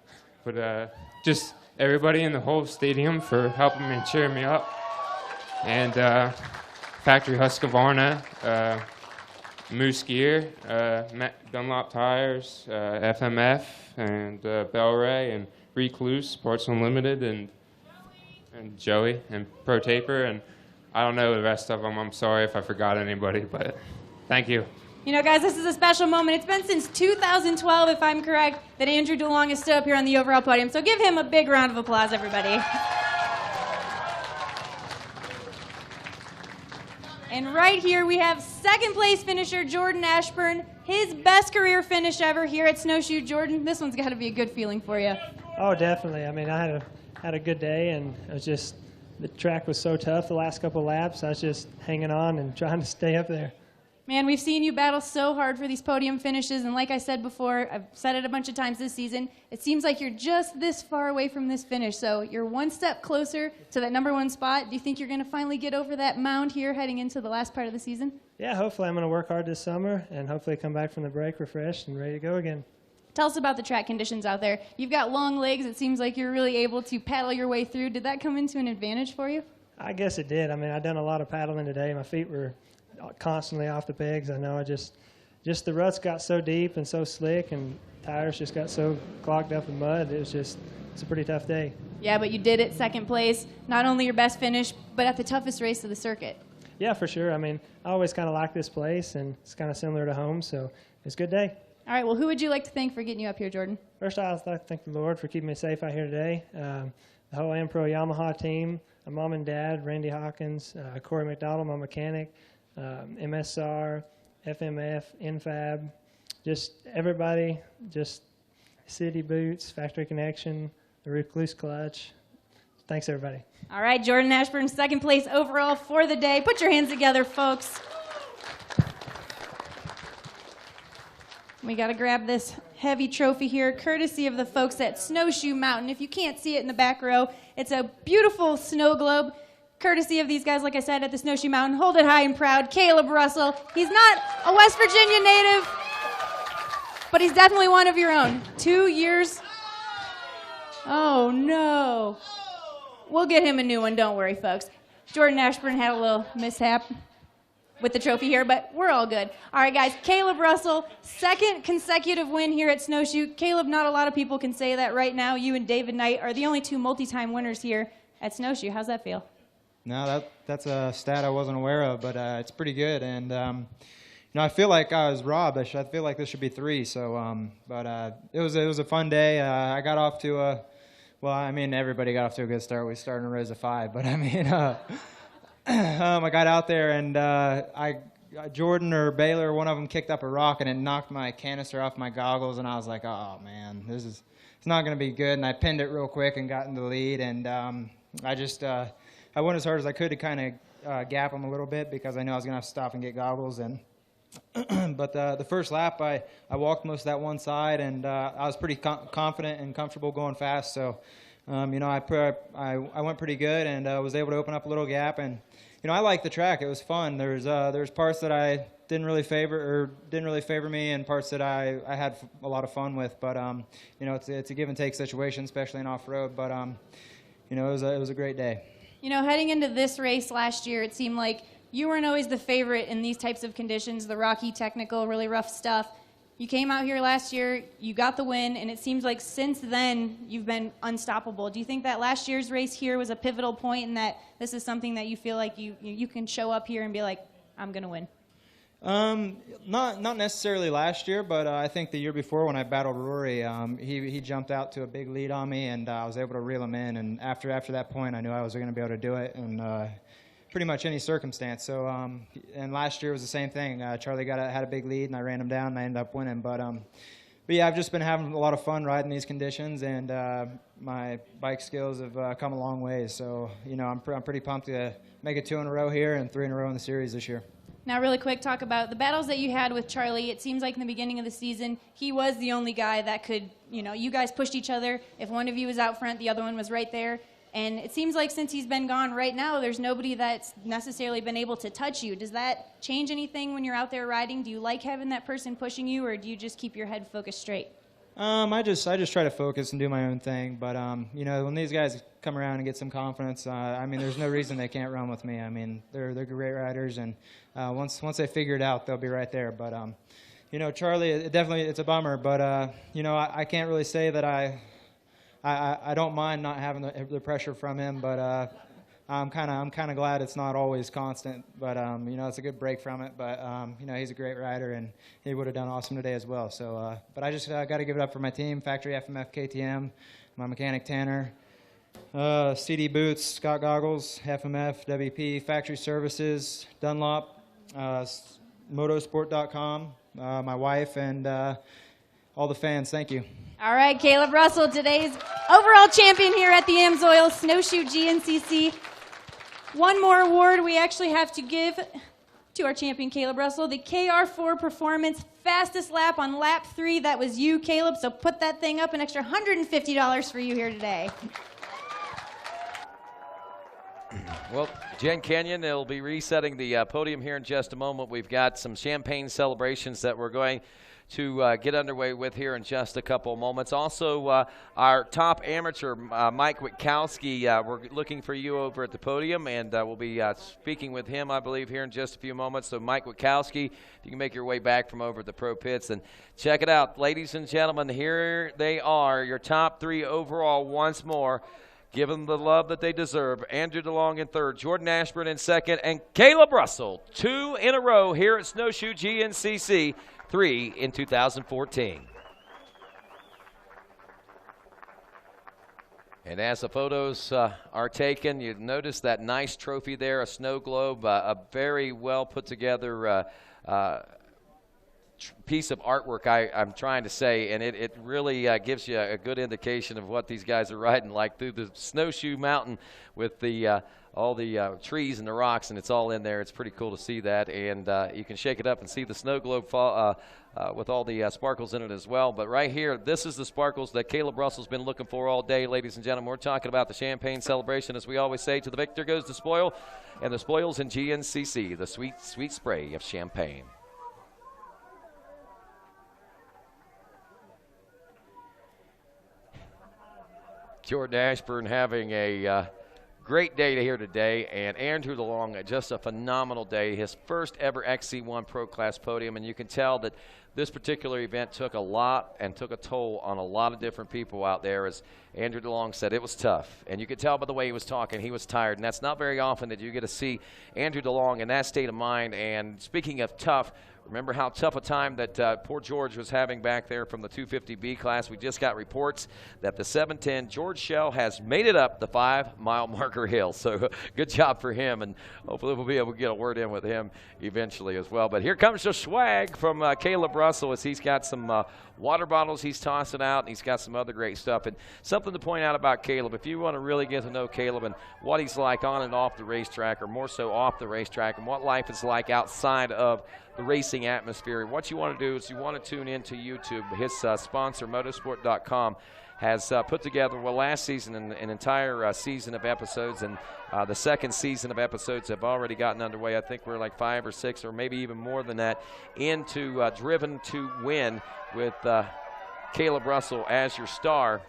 But just everybody in the whole stadium for helping me and cheering me up. And Factory Husqvarna, Moose Gear, Dunlop Tires, FMF, and Bel-Ray, and Recluse, Sports Unlimited, and Joey, and Pro Taper, and I don't know the rest of them. I'm sorry if I forgot anybody, but thank you. You know, guys, this is a special moment. It's been since 2012, if I'm correct, that Andrew DeLong has stood up here on the overall podium. So give him a big round of applause, everybody. And right here we have 2nd place finisher Jordan Ashburn, his best career finish ever here at Snowshoe. Jordan, this one's got to be a good feeling for you. Oh, definitely. I mean, I had a good day, and it was just, the track was so tough the last couple laps. I was just hanging on and trying to stay up there. Man, we've seen you battle so hard for these podium finishes, and like I said before, I've said it a bunch of times this season, it seems like you're just this far away from this finish, so you're one step closer to that #1 spot. Do you think you're going to finally get over that mound here heading into the last part of the season? Yeah, hopefully I'm going to work hard this summer, and hopefully come back from the break refreshed and ready to go again. Tell us about the track conditions out there. You've got long legs. It seems like you're really able to paddle your way through. Did that come into an advantage for you? I guess it did. I mean, I've done a lot of paddling today. My feet were constantly off the pegs. I know I just the ruts got so deep and so slick, and tires just got so clogged up in mud. It's a pretty tough day. Yeah, but you did it, 2nd place. Not only your best finish, but at the toughest race of the circuit. Yeah, for sure. I mean, I always kind of like this place, and it's kind of similar to home, so it's a good day. All right, well, who would you like to thank for getting you up here, Jordan? First, I'd like to thank the Lord for keeping me safe out here today. The whole Ampro Yamaha team, my mom and dad, Randy Hawkins, Corey McDonald, my mechanic, MSR, FMF, Infab, just everybody, just City Boots, Factory Connection, the Recluse Clutch. Thanks, everybody. All right, Jordan Ashburn, second place overall for the day. Put your hands together, folks. We got to grab this heavy trophy here, courtesy of the folks at Snowshoe Mountain. If you can't see it in the back row, it's a beautiful snow globe, courtesy of these guys, like I said, at the Snowshoe Mountain. Hold it high and proud. Caleb Russell. He's not a West Virginia native, but he's definitely one of your own. 2 years. Oh, no. We'll get him a new one. Don't worry, folks. Jordan Ashburn had a little mishap with the trophy here, but we're all good. All right, guys, Caleb Russell, second consecutive win here at Snowshoe. Caleb, not a lot of people can say that right now. You and David Knight are the only two multi-time winners here at Snowshoe. How's that feel? No, that's a stat I wasn't aware of, but it's pretty good. And, you know, I feel like I was robbed. I feel like this should be 3. So, it was a fun day. I got off to a, well, I mean, everybody got off to a good start. We started in rows of 5, but I mean, I got out there and Jordan or Baylor, one of them kicked up a rock and it knocked my canister off my goggles, and I was like, oh man, it's not going to be good. And I pinned it real quick and got in the lead, and I went as hard as I could to kind of gap him a little bit because I knew I was going to have to stop and get goggles. And but the first lap, I walked most of that one side, and I was pretty confident and comfortable going fast. So, you know, I went pretty good and was able to open up a little gap. And you know, I liked the track. It was fun. There's parts that I didn't really favor me, and parts that I had a lot of fun with. But you know, it's a give and take situation, especially in off road. But you know, it was a great day. You know, heading into this race last year, it seemed like you weren't always the favorite in these types of conditions, the rocky, technical, really rough stuff. You came out here last year, you got the win, and it seems like since then you've been unstoppable. Do you think that last year's race here was a pivotal point, and that this is something that you feel like you can show up here and be like, I'm going to win? Not necessarily last year, but I think the year before when I battled Rory, he jumped out to a big lead on me, and I was able to reel him in. And after that point, I knew I was going to be able to do it, and pretty much any circumstance. So, and last year was the same thing. Charlie had a big lead, and I ran him down, and I ended up winning. But yeah, I've just been having a lot of fun riding these conditions, and my bike skills have come a long way. So, you know, I'm pretty pumped to make it 2 in a row here and 3 in a row in the series this year. Now, really quick, talk about the battles that you had with Charlie. It seems like in the beginning of the season, he was the only guy that could, you know, you guys pushed each other. If one of you was out front, the other one was right there. And it seems like since he's been gone right now, there's nobody that's necessarily been able to touch you. Does that change anything when you're out there riding? Do you like having that person pushing you, or do you just keep your head focused straight? I just try to focus and do my own thing. But, you know, when these guys come around and get some confidence, I mean, there's no reason they can't run with me. I mean, they're great riders, and once they figure it out, they'll be right there. But, you know, Charlie, it's a bummer. But, you know, I can't really say that I don't mind not having the pressure from him, but I'm kind of glad it's not always constant. But you know, it's a good break from it. But you know, he's a great rider, and he would have done awesome today as well. So, but I just got to give it up for my team: Factory FMF KTM, my mechanic Tanner, CD Boots, Scott Goggles, FMF, WP, Factory Services, Dunlop, Motorsport.com, my wife, and all the fans. Thank you. All right, Caleb Russell, today's overall champion here at the AMSOIL Snowshoe GNCC. One more award we actually have to give to our champion, Caleb Russell, the KR4 Performance fastest lap on lap 3. That was you, Caleb, so put that thing up, an extra $150 for you here today. Well, Jen Kenyon, they'll be resetting the podium here in just a moment. We've got some champagne celebrations that we're going to get underway with here in just a couple of moments. Also, our top amateur, Mike Witkowski, we're looking for you over at the podium, and we'll be speaking with him, I believe, here in just a few moments. So, Mike Witkowski, if you can make your way back from over at the Pro Pits, and check it out. Ladies and gentlemen, here they are, your top 3 overall once more. Give them the love that they deserve. Andrew DeLong in 3rd, Jordan Ashburn in 2nd, and Caleb Russell, 2 in a row here at Snowshoe GNCC. 3 in 2014. And as the photos are taken, you notice that nice trophy there, a snow globe, a very well put together piece of artwork I'm trying to say, and it really gives you a good indication of what these guys are riding like through the Snowshoe Mountain with the all the trees and the rocks, and it's all in there. It's pretty cool to see that, and you can shake it up and see the snow globe fall, with all the sparkles in it as well. But right here, this is the sparkles that Caleb Russell's been looking for all day, ladies and gentlemen. We're talking about the champagne celebration, as we always say. To the victor goes the spoil, and the spoil's in GNCC, the sweet, sweet spray of champagne. Jordan Ashburn having a great day here today, and Andrew DeLong, just a phenomenal day. His first ever XC1 Pro Class podium, and you can tell that this particular event took a lot and took a toll on a lot of different people out there. As Andrew DeLong said, it was tough, and you could tell by the way he was talking, he was tired, and that's not very often that you get to see Andrew DeLong in that state of mind. And speaking of tough, remember how tough a time that poor George was having back there from the 250B class. We just got reports that the 710 George Shell has made it up the 5-mile marker hill. So good job for him, and hopefully we'll be able to get a word in with him eventually as well. But here comes the swag from Caleb Russell, as he's got some water bottles he's tossing out, and he's got some other great stuff. And something to point out about Caleb, if you want to really get to know Caleb and what he's like on and off the racetrack, or more so off the racetrack, and what life is like outside of the racing atmosphere, what you want to do is you want to tune into YouTube. His sponsor, motorsport.com, has put together, well, last season, an entire season of episodes, and the second season of episodes have already gotten underway. I think we're like 5 or 6 or maybe even more than that into Driven to Win with Caleb Russell as your star.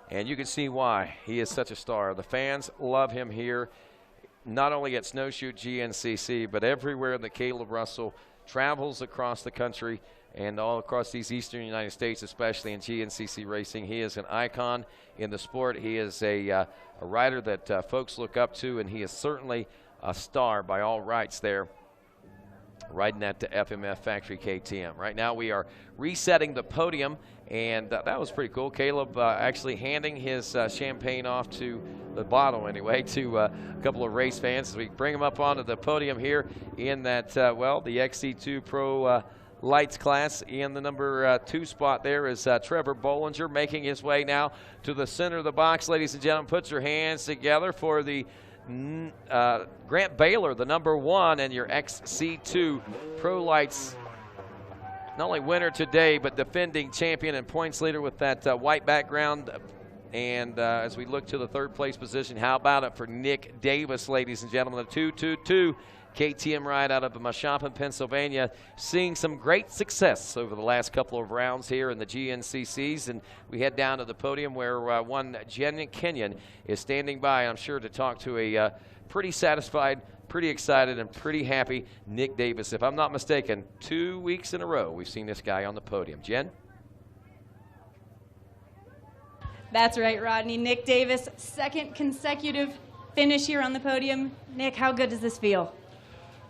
And you can see why he is such a star. The fans love him here, not only at Snowshoe GNCC, but everywhere that Caleb Russell travels across the country and all across these eastern United States, especially in GNCC racing. He is an icon in the sport. He is a rider that folks look up to, and he is certainly a star by all rights there, riding that to FMF Factory KTM. Right now we are resetting the podium, and that was pretty cool. Caleb actually handing his champagne off to the bottle anyway to a couple of race fans as we bring him up onto the podium here in that, well, the XC2 Pro Lights class. In the number 2 spot there is Trevor Bollinger, making his way now to the center of the box. Ladies and gentlemen, put your hands together for the Grant Baylor, the number 1, and your XC2 Pro Lights not only winner today, but defending champion and points leader with that white background. And as we look to the 3rd place position, how about it for Nick Davis, ladies and gentlemen, the 222 KTM ride out of Mashopin, Pennsylvania, seeing some great success over the last couple of rounds here in the GNCCs. And we head down to the podium where one Jen Kenyon is standing by, I'm sure, to talk to a pretty satisfied, pretty excited, and pretty happy Nick Davis. If I'm not mistaken, 2 weeks in a row we've seen this guy on the podium. Jen? That's right, Rodney. Nick Davis, 2nd consecutive finish here on the podium. Nick, how good does this feel?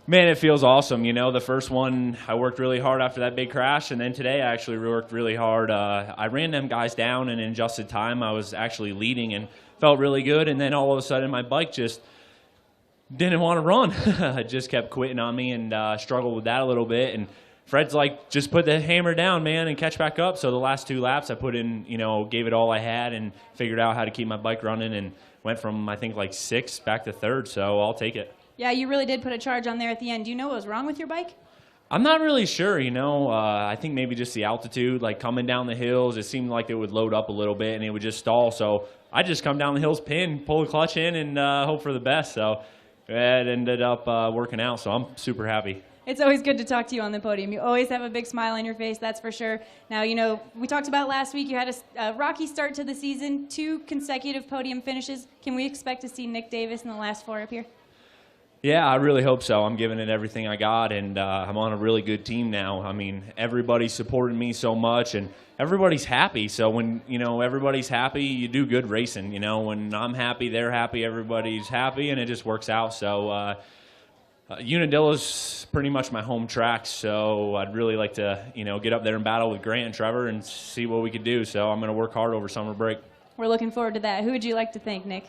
Man, it feels awesome. You know, the first one, I worked really hard after that big crash, and then today I actually worked really hard. I ran them guys down, and in adjusted time I was actually leading and felt really good, and then all of a sudden my bike just didn't want to run. It just kept quitting on me, and struggled with that a little bit. And Fred's like, just put the hammer down, man, and catch back up. So the last 2 laps I put in, you know, gave it all I had and figured out how to keep my bike running, and went from, I think, like 6th back to 3rd, so I'll take it. Yeah, you really did put a charge on there at the end. Do you know what was wrong with your bike? I'm not really sure, you know. I think maybe just the altitude, like coming down the hills, it seemed like it would load up a little bit and it would just stall. So I just come down the hills, pin, pull the clutch in, and hope for the best. So it ended up working out, so I'm super happy. It's always good to talk to you on the podium. You always have a big smile on your face, that's for sure. Now, you know, we talked about last week, you had a rocky start to the season, 2 consecutive podium finishes. Can we expect to see Nick Davis in the last 4 up here? Yeah, I really hope so. I'm giving it everything I got, and I'm on a really good team now. I mean, everybody's supporting me so much, and everybody's happy. So when, you know, everybody's happy, you do good racing. You know, when I'm happy, they're happy, everybody's happy, and it just works out. So Unadilla's pretty much my home track, so I'd really like to, you know, get up there and battle with Grant and Trevor and see what we could do. So I'm going to work hard over summer break. We're looking forward to that. Who would you like to thank, Nick?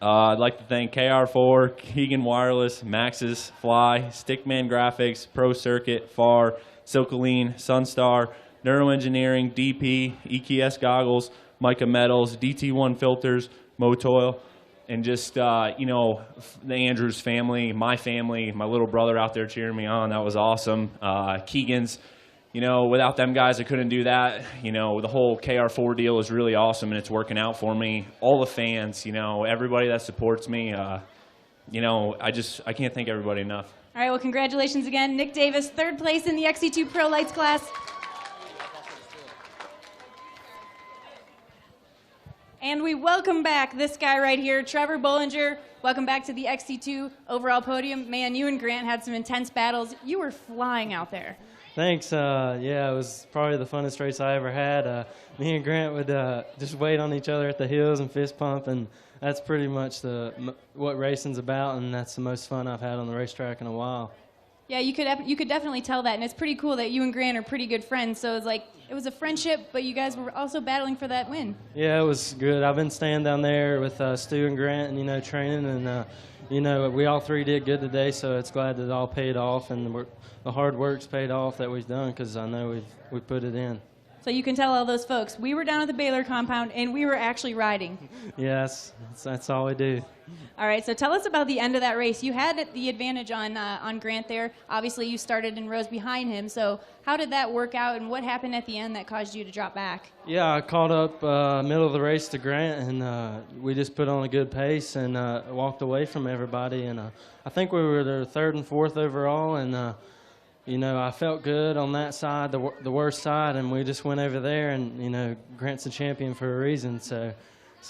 I'd like to thank KR4, Keegan Wireless, Maxis, Fly, Stickman Graphics, Pro Circuit, FAR, Silkaline, Sunstar, Neuroengineering, DP, EKS Goggles, Mica Metals, DT1 Filters, Motoil, and just, you know, the Andrews family, my little brother out there cheering me on. That was awesome. Keegan's, you know, without them guys, I couldn't do that. You know, the whole KR4 deal is really awesome, and it's working out for me. All the fans, you know, everybody that supports me, you know, I can't thank everybody enough. All right, well, congratulations again. Nick Davis, 3rd place in the XC2 Pro Lights class. And we welcome back this guy right here, Trevor Bollinger. Welcome back to the XC2 overall podium. Man, you and Grant had some intense battles. You were flying out there. Thanks. Yeah, it was probably the funnest race I ever had. Me and Grant would just wait on each other at the hills and fist pump, and that's pretty much what racing's about, and that's the most fun I've had on the racetrack in a while. Yeah, you could definitely tell that, and it's pretty cool that you and Grant are pretty good friends. So it's like it was a friendship, but you guys were also battling for that win. Yeah, it was good. I've been staying down there with Stu and Grant, and you know, training, and you know, we all three did good today. So it's glad that it all paid off, and the hard work's paid off that we've done, because I know we put it in. So you can tell all those folks, we were down at the Baylor compound, and we were actually riding. Yes, that's all we do. All right, so tell us about the end of that race. You had the advantage on Grant there. Obviously, you started in rows behind him. So how did that work out, and what happened at the end that caused you to drop back? Yeah, I caught up middle of the race to Grant, and we just put on a good pace and walked away from everybody. And I think we were the 3rd and 4th overall, and you know, I felt good on that side, the worst side, and we just went over there, and you know, Grant's the champion for a reason, so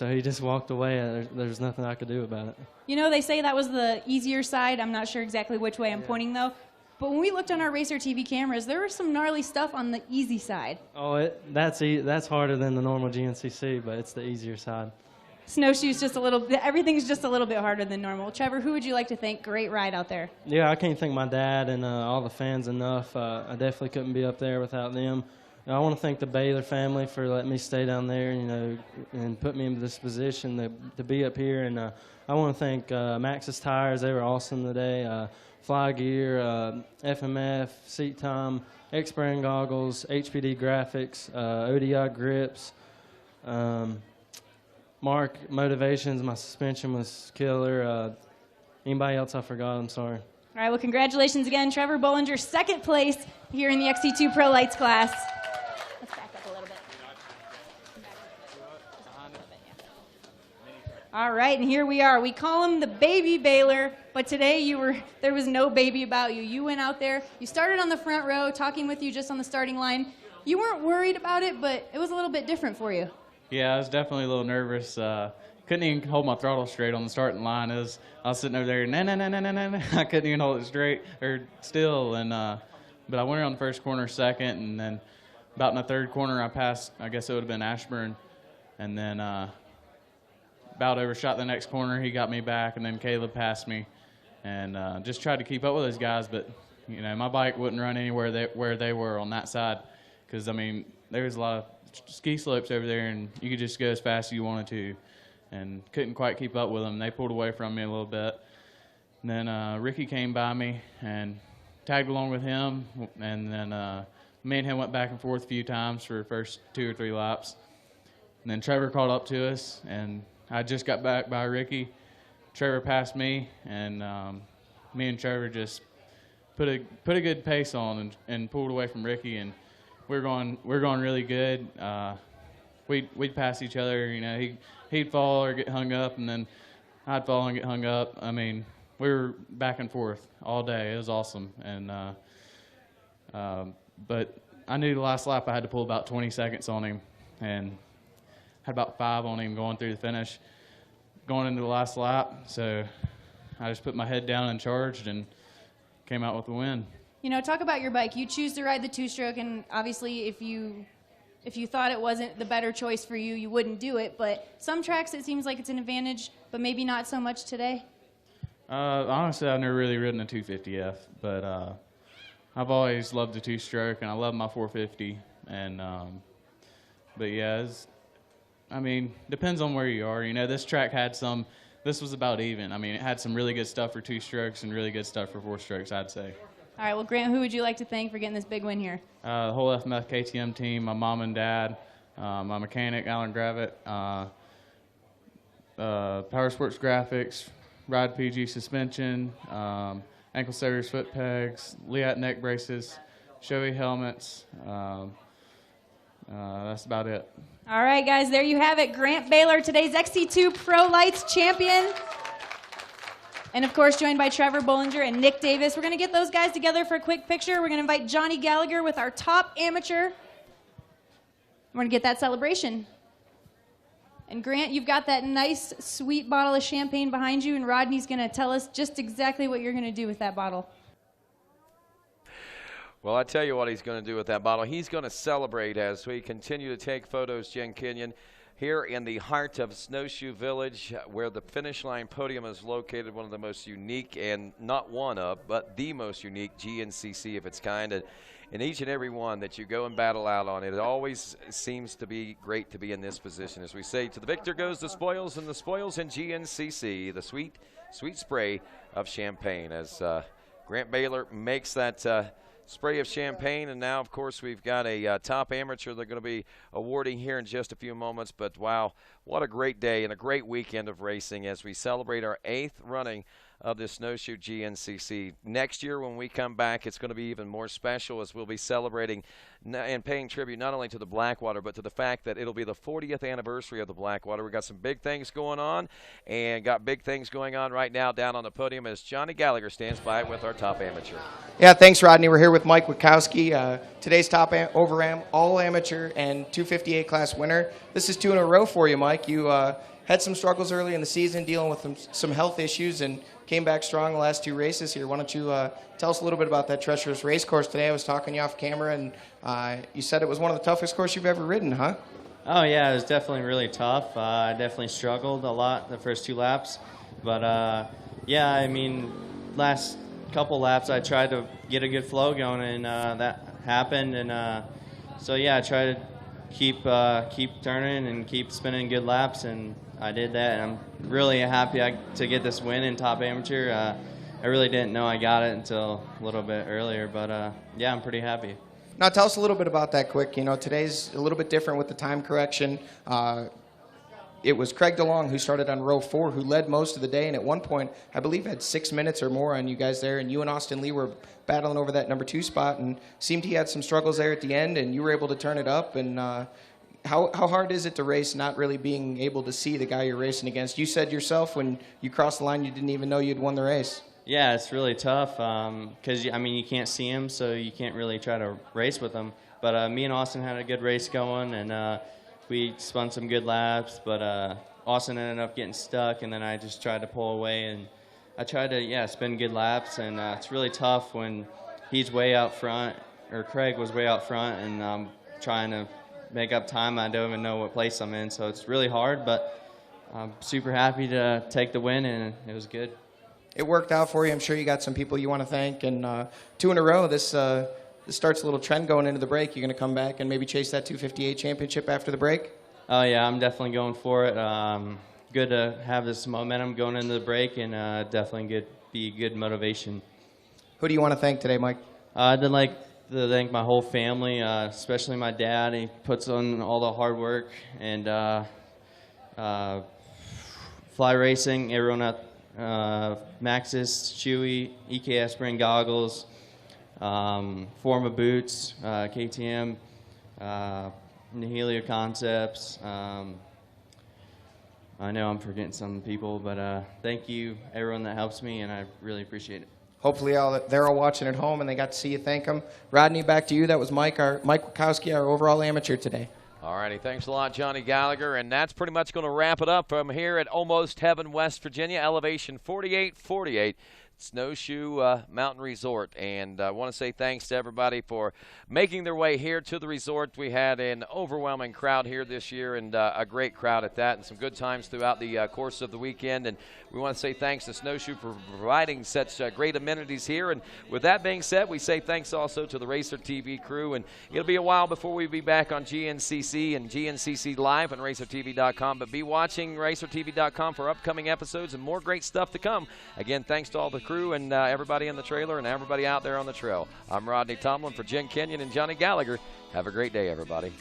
he just walked away. There's nothing I could do about it. You know, they say that was the easier side. I'm not sure exactly which way I'm pointing, though. But when we looked on our RacerTV cameras, there was some gnarly stuff on the easy side. Oh, that's harder than the normal GNCC, but it's the easier side. Snowshoe's just everything's just a little bit harder than normal. Trevor, who would you like to thank? Great ride out there. Yeah, I can't thank my dad and all the fans enough. I definitely couldn't be up there without them. I want to thank the Baylor family for letting me stay down there, you know, and put me in this position to be up here. And I want to thank Maxis Tires. They were awesome today. Fly Gear, FMF, Seat Time, X-Brand Goggles, HPD Graphics, ODI Grips, Mark Motivations. My suspension was killer. Anybody else I forgot? I'm sorry. All right, well, congratulations again. Trevor Bollinger, 2nd place here in the XC2 Pro Lights class. Let's back up a little bit. All right, and here we are. We call him the baby Baylor, but today there was no baby about you. You went out there. You started on the front row, talking with you just on the starting line. You weren't worried about it, but it was a little bit different for you. Yeah, I was definitely a little nervous. Couldn't even hold my throttle straight on the starting line. I was sitting over there, I couldn't even hold it straight or still. And but I went around the first corner second, and then about in the 3rd corner I passed. I guess it would have been Ashburn, and then about overshot the next corner. He got me back, and then Caleb passed me, and just tried to keep up with those guys. But you know, my bike wouldn't run anywhere where they were on that side, because I mean there was a lot of ski slopes over there, and you could just go as fast as you wanted to, and couldn't quite keep up with them. They pulled away from me a little bit. And then Ricky came by me and tagged along with him, and then me and him went back and forth a few times for the first 2 or 3 laps. And then Trevor caught up to us, and I just got back by Ricky. Trevor passed me, and me and Trevor just put a good pace on and pulled away from Ricky, and we're going really good. We'd pass each other, you know. He'd fall or get hung up, and then I'd fall and get hung up. I mean, we were back and forth all day. It was awesome. And but I knew the last lap I had to pull about 20 seconds on him, and had about 5 on him going through the finish, going into the last lap. So I just put my head down and charged and came out with the win. You know, talk about your bike. You choose to ride the 2-stroke, and obviously if you thought it wasn't the better choice for you, you wouldn't do it. But some tracks it seems like it's an advantage, but maybe not so much today. Honestly, I've never really ridden a 250F, but I've always loved the 2-stroke, and I love my 450. And but yeah, I mean, depends on where you are. You know, this track had some this was about even. I mean, it had some really good stuff for 2 strokes and really good stuff for 4 strokes, I'd say. All right, well, Grant, who would you like to thank for getting this big win here? The whole FMF KTM team, my mom and dad, my mechanic, Alan Gravitt, Power Sports Graphics, Ride PG Suspension, Ankle Savers Foot Pegs, Liat Neck Braces, Shoei Helmets. That's about it. All right, guys, there you have it. Grant Baylor, today's XC2 Pro Lights champion. And, of course, joined by Trevor Bollinger and Nick Davis. We're going to get those guys together for a quick picture. We're going to invite Johnny Gallagher with our top amateur. We're going to get that celebration. And, Grant, you've got that nice, sweet bottle of champagne behind you, and Rodney's going to tell us just exactly what you're going to do with that bottle. Well, I tell you what he's going to do with that bottle. He's going to celebrate as we continue to take photos, Jen Kenyon, here in the heart of Snowshoe Village, where the finish line podium is located, one of the most unique, and not one of, but the most unique GNCC of its kind. And each and every one that you go and battle out on, it always seems to be great to be in this position. As we say, to the victor goes the spoils, and the spoils in GNCC, the sweet, sweet spray of champagne, as Grant Baylor makes that spray of champagne. And now, of course, we've got a top amateur they're going to be awarding here in just a few moments. But, wow, what a great day and a great weekend of racing as we celebrate our 8th running of the Snowshoe GNCC. Next year when we come back, it's going to be even more special, as we'll be celebrating and paying tribute not only to the Blackwater, but to the fact that it'll be the 40th anniversary of the Blackwater. We've got some big things going on, and got big things going on right now down on the podium as Johnny Gallagher stands by with our top amateur. Yeah, thanks, Rodney. We're here with Mike Witkowski, today's top all amateur and 258 class winner. This is 2 in a row for you, Mike. You had some struggles early in the season dealing with some health issues and came back strong the last 2 races here. Why don't you tell us a little bit about that treacherous race course today? I was talking to you off camera, and you said it was one of the toughest courses you've ever ridden, huh? Oh, yeah, it was definitely really tough. I definitely struggled a lot the first 2 laps. But, yeah, I mean, last couple laps I tried to get a good flow going, and that happened. And so, yeah, I tried to keep turning and keep spinning good laps, and I did that, and I'm really happy to get this win in top amateur. I really didn't know I got it until a little bit earlier, but yeah, I'm pretty happy. Now tell us a little bit about that quick. You know, today's a little bit different with the time correction. It was Craig DeLong who started on row 4, who led most of the day, and at one point, I believe had 6 minutes or more on you guys there, and you and Austin Lee were battling over that number 2 spot, and seemed he had some struggles there at the end, and you were able to turn it up. And how hard is it to race not really being able to see the guy you're racing against? You said yourself when you crossed the line you didn't even know you'd won the race. Yeah, it's really tough because, I mean, you can't see him, so you can't really try to race with him. But me and Austin had a good race going, and we spun some good laps, but Austin ended up getting stuck, and then I just tried to pull away, and I tried to, yeah, spin good laps, and it's really tough when he's way out front, or Craig was way out front, and I'm trying to make up time. I don't even know what place I'm in, so it's really hard, but I'm super happy to take the win, and it was good. It worked out for you. I'm sure you got some people you want to thank, and 2 in a row, this starts a little trend going into the break. You're going to come back and maybe chase that 258 championship after the break? Oh, yeah, I'm definitely going for it. Good to have this momentum going into the break, and definitely be good motivation. Who do you want to thank today, Mike? I'd like to thank my whole family, especially my dad. He puts on all the hard work, and Fly Racing, everyone at Maxis, Chewy, EKS Spring Goggles, Forma Boots, KTM, Nihilio Concepts. I know I'm forgetting some people, but thank you, everyone that helps me, and I really appreciate it. Hopefully they're all watching at home and they got to see you thank them. Rodney, back to you. That was Mike Witkowski, our overall amateur today. All righty, thanks a lot, Johnny Gallagher, and that's pretty much going to wrap it up from here at Almost Heaven, West Virginia, elevation 4848. Snowshoe Mountain Resort. And I want to say thanks to everybody for making their way here to the resort. We had an overwhelming crowd here this year, and a great crowd at that, and some good times throughout the course of the weekend. And we want to say thanks to Snowshoe for providing such great amenities here. And with that being said, we say thanks also to the RacerTV crew. And it'll be a while before we be back on GNCC and GNCCLive on RacerTV.com. But be watching RacerTV.com for upcoming episodes and more great stuff to come. Again, thanks to all the crew and everybody in the trailer and everybody out there on the trail. I'm Rodney Tomlin for Jen Kenyon and Johnny Gallagher. Have a great day, everybody.